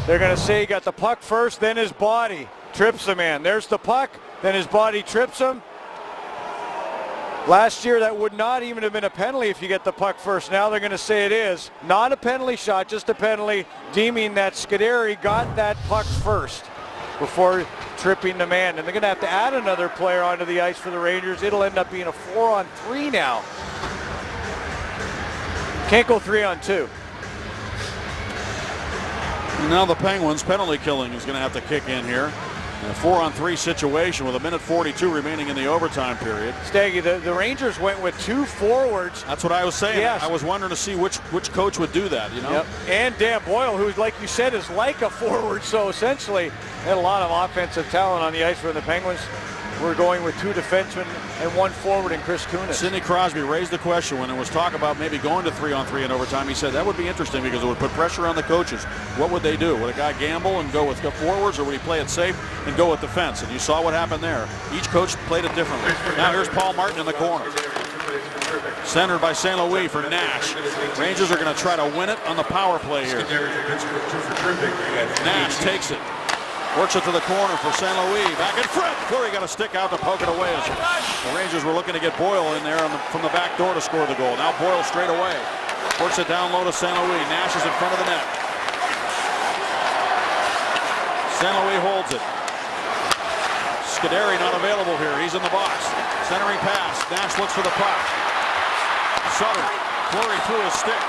They're going to say he got the puck first, then his body trips the man. There's the puck, then his body trips him. Last year, that would not even have been a penalty if you get the puck first. Now they're going to say it is. Not a penalty shot, just a penalty, deeming that Scuderi got that puck first before tripping the man. And they're going to have to add another player onto the ice for the Rangers. It'll end up being a 4-on-3 now. Can't go 3-on-2. Now the Penguins penalty killing is going to have to kick in here. In a 4-on-3 situation with 1:42 remaining in the overtime period. Staggy, the Rangers went with 2 forwards. That's what I was saying. Yes. I was wondering to see which coach would do that, you know? Yep. And Dan Boyle, who, like you said, is like a forward. So essentially, had a lot of offensive talent on the ice for the Penguins. We're going with 2 defensemen and 1 forward in Chris Kunitz. Sidney Crosby raised the question when it was talk about maybe going to 3-on-3 in overtime. He said that would be interesting because it would put pressure on the coaches. What would they do? Would a guy gamble and go with the forwards, or would he play it safe and go with defense? And you saw what happened there. Each coach played it differently. Now here's Paul Martin in the corner. Centered by St. Louis for Nash. Rangers are going to try to win it on the power play here. Nash takes it. Works it to the corner for St. Louis. Back in front. Fleury got a stick out to poke it away. As the Rangers were looking to get Boyle in there from the back door to score the goal. Now Boyle straight away. Works it down low to St. Louis. Nash is in front of the net. St. Louis holds it. Scuderi not available here. He's in the box. Centering pass. Nash looks for the puck. Sutter. Fleury threw his stick.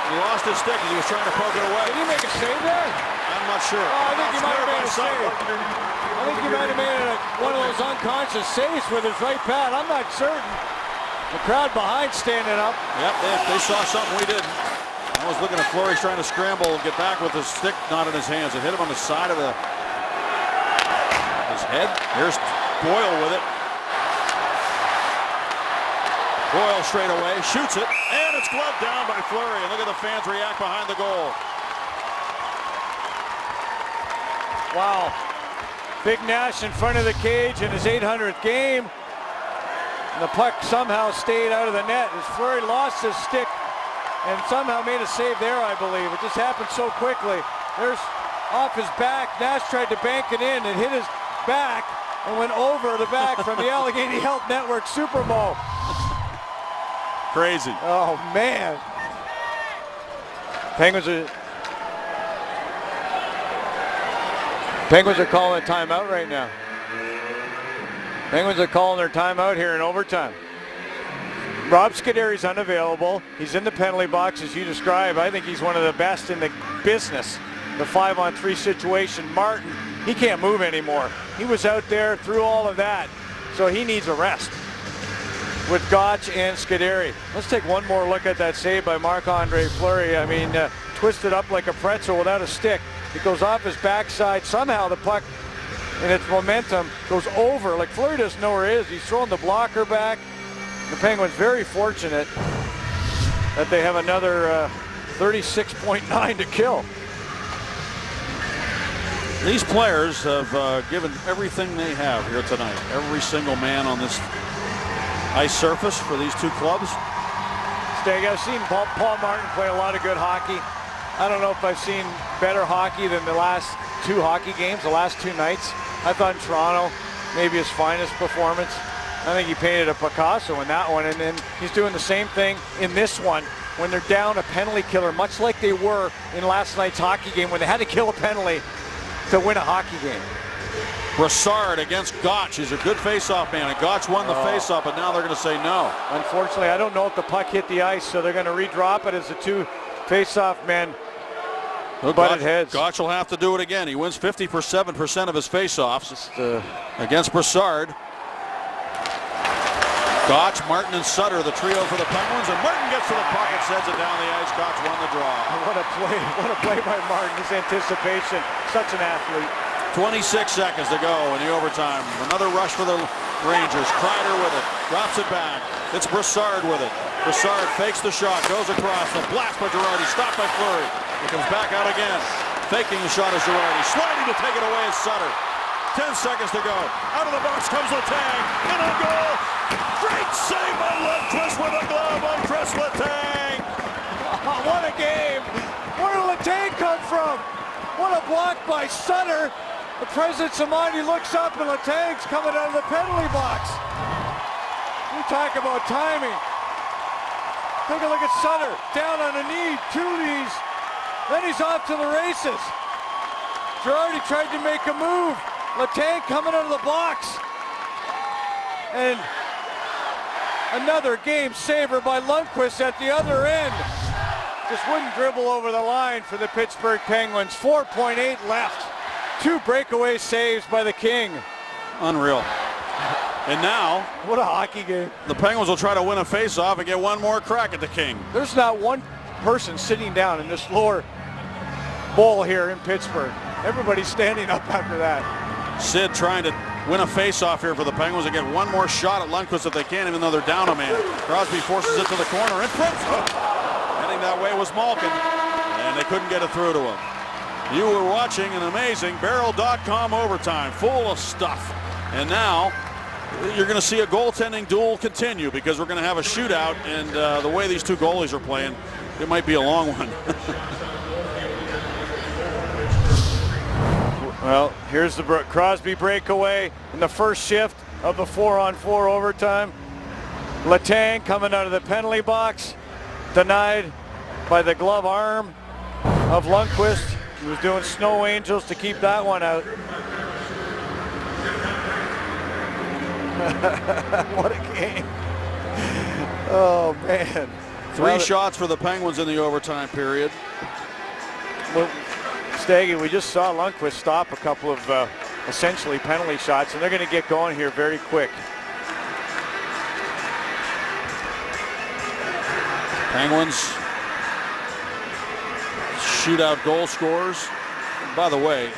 He lost his stick as he was trying to poke it away. Did he make a save there? I'm not sure. Oh, I think he might have made a save. I think he might have made one of those unconscious saves with his right pad. I'm not certain. The crowd behind standing up. Yep, they saw something we didn't. I was looking at Fleury trying to scramble and get back with his stick not in his hands. It hit him on the side of his head. Here's Boyle with it. Boyle straight away, shoots it, and it's gloved down by Fleury. And look at the fans react behind the goal. Wow. Big Nash in front of the cage in his 800th game. And the puck somehow stayed out of the net as Fleury lost his stick and somehow made a save there, I believe. It just happened so quickly. There's off his back. Nash tried to bank it in and hit his back and went over the back from the Allegheny Health Network Super Bowl. Crazy. Oh, man. Penguins are calling a timeout right now. Penguins are calling their timeout here in overtime. Rob Scuderi's unavailable. He's in the penalty box as you described. I think he's one of the best in the business. The 5-on-3 situation. Martin, he can't move anymore. He was out there through all of that. So he needs a rest with Gotch and Scuderi. Let's take one more look at that save by Marc-Andre Fleury. I mean, twisted up like a pretzel without a stick. It goes off his backside. Somehow the puck in its momentum goes over. Like Fleury doesn't know where he is. He's throwing the blocker back. The Penguins very fortunate that they have another 36.9 to kill. These players have given everything they have here tonight. Every single man on this ice surface for these two clubs. Steg, I've seen Paul Martin play a lot of good hockey. I don't know if I've seen better hockey than the last two hockey games, the last two nights. I thought in Toronto, maybe his finest performance. I think he painted a Picasso in that one, and then he's doing the same thing in this one when they're down a penalty killer, much like they were in last night's hockey game when they had to kill a penalty to win a hockey game. Brassard against Gotch. He's a good face-off man, and Gotch won the face-off, but now they're going to say no. Unfortunately, I don't know if the puck hit the ice, so they're going to redrop it as the two face-off men butted heads. Gotch will have to do it again. He wins 57% of his face-offs against Brassard. Gotch, Martin, and Sutter, the trio for the Penguins, and Martin gets to the puck and sends it down the ice. Gotch won the draw. What a play by Martin. His anticipation, such an athlete. 26 seconds to go in the overtime. Another rush for the Rangers. Kreider with it, drops it back. It's Brassard with it. Brassard fakes the shot, goes across. The blast by Girardi, stopped by Fleury. He comes back out again. Faking the shot is Girardi. Sliding to take it away is Sutter. 10 seconds to go. Out of the box comes Letang. In on goal. Great save by Lundqvist with a glove on Chris Letang. What a game. Where did Letang come from? What a block by Sutter. The President Samani looks up and Letang's coming out of the penalty box. You talk about timing. Take a look at Sutter. Down on a knee, two knees. Then he's off to the races. Girardi tried to make a move. Letang coming out of the box. And another game saver by Lundqvist at the other end. Just wouldn't dribble over the line for the Pittsburgh Penguins. 4.8 left. Two breakaway saves by the King. Unreal. And now, what a hockey game. The Penguins will try to win a face-off and get one more crack at the King. There's not one person sitting down in this lower bowl here in Pittsburgh. Everybody's standing up after that. Sid trying to win a face-off here for the Penguins and get one more shot at Lundqvist if they can, even though they're down a man. Crosby forces it to the corner in front. Heading that way was Malkin, and they couldn't get it through to him. You were watching an amazing Barrel.com overtime, full of stuff. And now you're going to see a goaltending duel continue because we're going to have a shootout, and the way these two goalies are playing, it might be a long one. Well, here's the Crosby breakaway in the first shift of the 4-on-4 overtime. Letang coming out of the penalty box, denied by the glove arm of Lundqvist. He was doing snow angels to keep that one out. What a game. Oh, man. Three shots for the Penguins in the overtime period. Well, Staggy, we just saw Lundqvist stop a couple of essentially penalty shots, and they're going to get going here very quick. Penguins shootout goal scorers. By the way,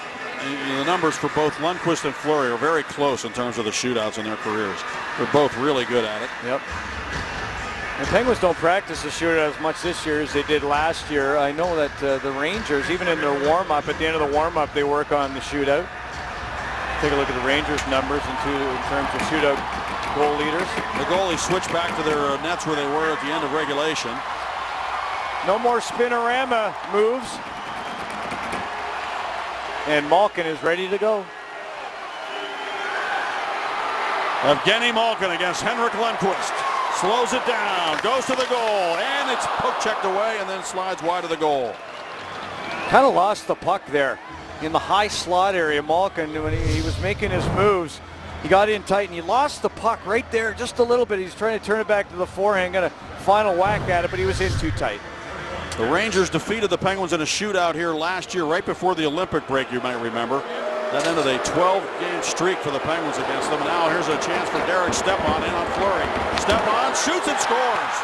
the numbers for both Lundqvist and Fleury are very close in terms of the shootouts in their careers. They're both really good at it. Yep. The Penguins don't practice the shootout as much this year as they did last year. I know that the Rangers, even in their warm-up, at the end of the warm-up, they work on the shootout. Take a look at the Rangers' numbers in terms of shootout goal leaders. The goalies switched back to their nets where they were at the end of regulation. No more spinorama moves. And Malkin is ready to go. Evgeny Malkin against Henrik Lundqvist. Slows it down, goes to the goal, and it's poke checked away and then slides wide of the goal. Kind of lost the puck there in the high slot area. Malkin, when he was making his moves, he got in tight and he lost the puck right there just a little bit. He's trying to turn it back to the forehand, got a final whack at it, but he was in too tight. The Rangers defeated the Penguins in a shootout here last year, right before the Olympic break, you might remember. That ended a 12-game streak for the Penguins against them. Now here's a chance for Derek Stepan in on Fleury. Stepan shoots and scores.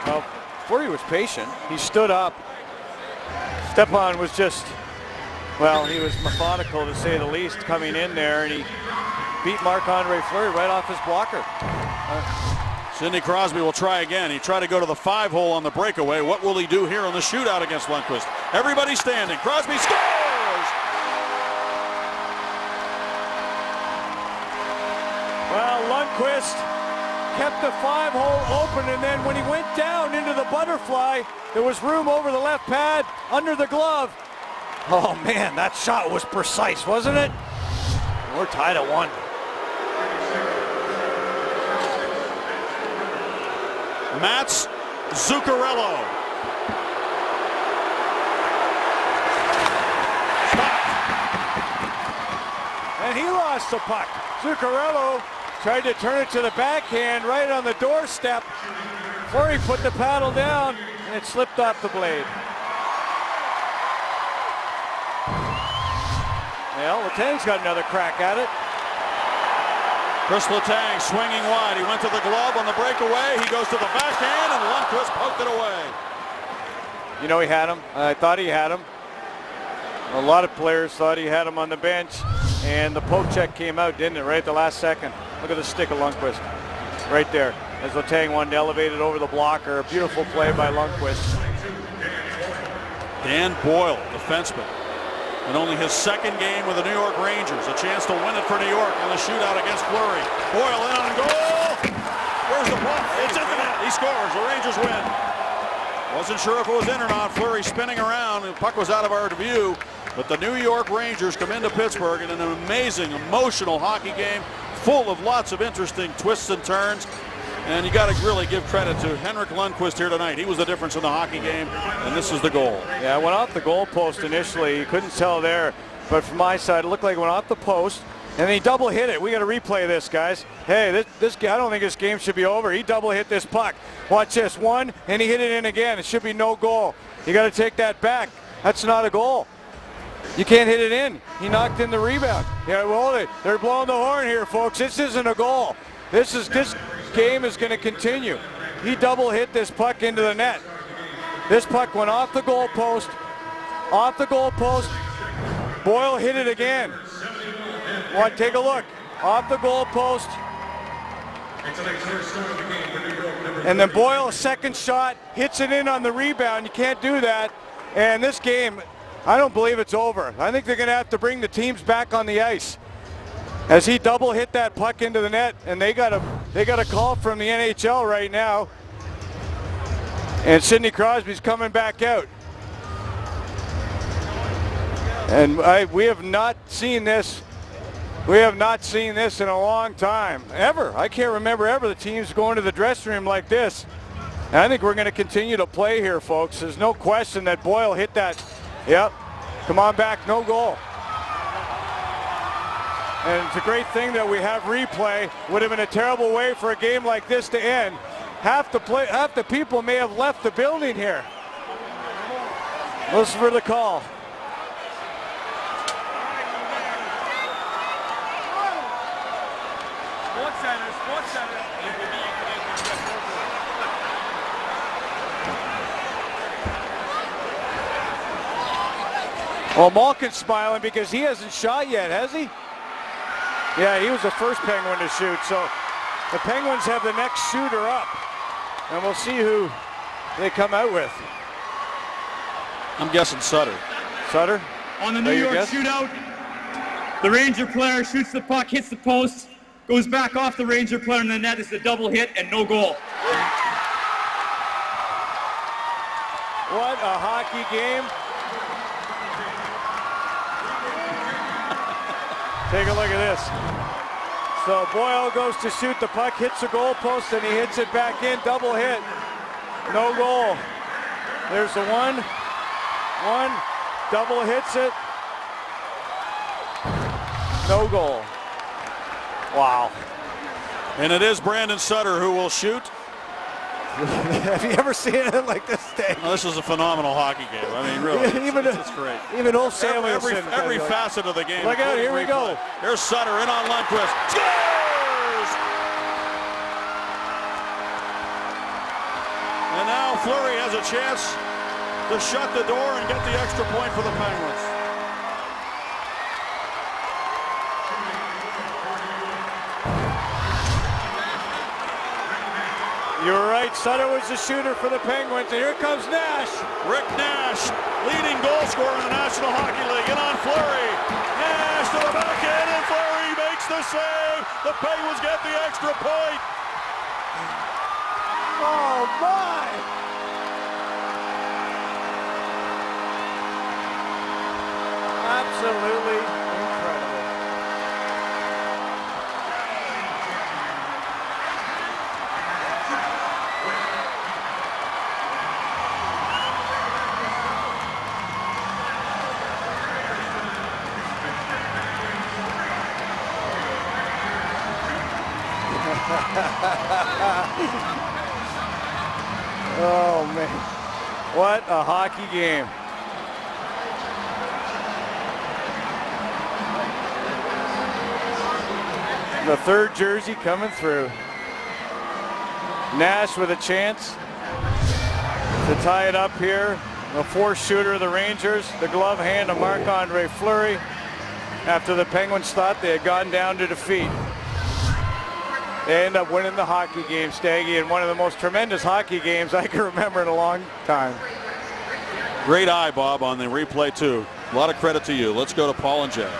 Well, Fleury was patient. He stood up. Stepan was just, well, he was methodical to say the least coming in there, and he beat Marc-Andre Fleury right off his blocker. Sidney Crosby will try again. He tried to go to the 5-hole on the breakaway. What will he do here in the shootout against Lundqvist? Everybody standing. Crosby scores! Well, Lundqvist kept the 5-hole open, and then when he went down into the butterfly, there was room over the left pad, under the glove. Oh man, that shot was precise, wasn't it? We're tied at 1. Mats Zuccarello. And he lost the puck. Zuccarello tried to turn it to the backhand right on the doorstep. Fleury put the paddle down and it slipped off the blade. Well, Letang's got another crack at it. Chris Letang swinging wide. He went to the glove on the breakaway. He goes to the backhand, and Lundqvist poked it away. You know he had him. I thought he had him. A lot of players thought he had him on the bench, and the poke check came out, didn't it, right at the last second. Look at the stick of Lundqvist right there as Letang wanted to elevate it over the blocker. A beautiful play by Lundqvist. Dan Boyle, defenseman. And only his second game with the New York Rangers. A chance to win it for New York in the shootout against Fleury. Boyle in on goal. Where's the puck? It's in the net. He scores. The Rangers win. Wasn't sure if it was in or not. Fleury spinning around. The puck was out of our view. But the New York Rangers come into Pittsburgh in an amazing, emotional hockey game, full of lots of interesting twists and turns. And you got to really give credit to Henrik Lundqvist here tonight. He was the difference in the hockey game, and this is the goal. Yeah, it went off the goal post initially. You couldn't tell there, but from my side, it looked like it went off the post, and he double hit it. We got to replay this, guys. Hey, this guy, I don't think this game should be over. He double hit this puck. Watch this, one, and he hit it in again. It should be no goal. You got to take that back. That's not a goal. You can't hit it in. He knocked in the rebound. Yeah, well, they're blowing the horn here, folks. This isn't a goal. This game is going to continue. He double hit this puck into the net. This puck went off the goal post. Off the goal post. Boyle hit it again. Take a look. Off the goal post. And then Boyle, second shot, hits it in on the rebound. You can't do that. And this game, I don't believe it's over. I think they're going to have to bring the teams back on the ice. As he double hit that puck into the net, and they got a call from the NHL right now. And Sidney Crosby's coming back out. And we have not seen this. We have not seen this in a long time, ever. I can't remember ever the teams going to the dressing room like this. And I think we're going to continue to play here, folks. There's no question that Boyle hit that. Yep. Come on back, no goal. And it's a great thing that we have replay. Would have been a terrible way for a game like this to end. Half the people may have left the building here. Listen for the call. Well, Malkin's smiling because he hasn't shot yet, has he? Yeah, he was the first Penguin to shoot, so the Penguins have the next shooter up, and we'll see who they come out with. I'm guessing Sutter. Sutter? On the New York shootout, the Ranger player shoots the puck, hits the post, goes back off the Ranger player in the net. It's a double hit and no goal. What a hockey game. Take a look at this. So Boyle goes to shoot the puck, hits the goal post, and he hits it back in. Double hit. No goal. There's the one. Double hits it. No goal. Wow. And it is Brandon Sutter who will shoot. Have you ever seen it like this, Dave? Well, this is a phenomenal hockey game. I mean, really, it's great. Even old Samuelson. Every facet of the game. Look out, here we go. Here's Sutter in on Lundqvist. Scores! And now Fleury has a chance to shut the door and get the extra point for the Penguins. You're right, Sutter was the shooter for the Penguins, and here comes Nash. Rick Nash, leading goal scorer in the National Hockey League, in on Fleury. Nash to the backhand, and Fleury makes the save. The Penguins get the extra point. Oh, my! Absolutely incredible. Oh, man. What a hockey game. The third jersey coming through. Nash with a chance to tie it up here. The fourth shooter of the Rangers. The glove hand of Marc-Andre Fleury after the Penguins thought they had gone down to defeat. They end up winning the hockey game, Staggy, in one of the most tremendous hockey games I can remember in a long time. Great eye, Bob, on the replay, too. A lot of credit to you. Let's go to Paul and Jay.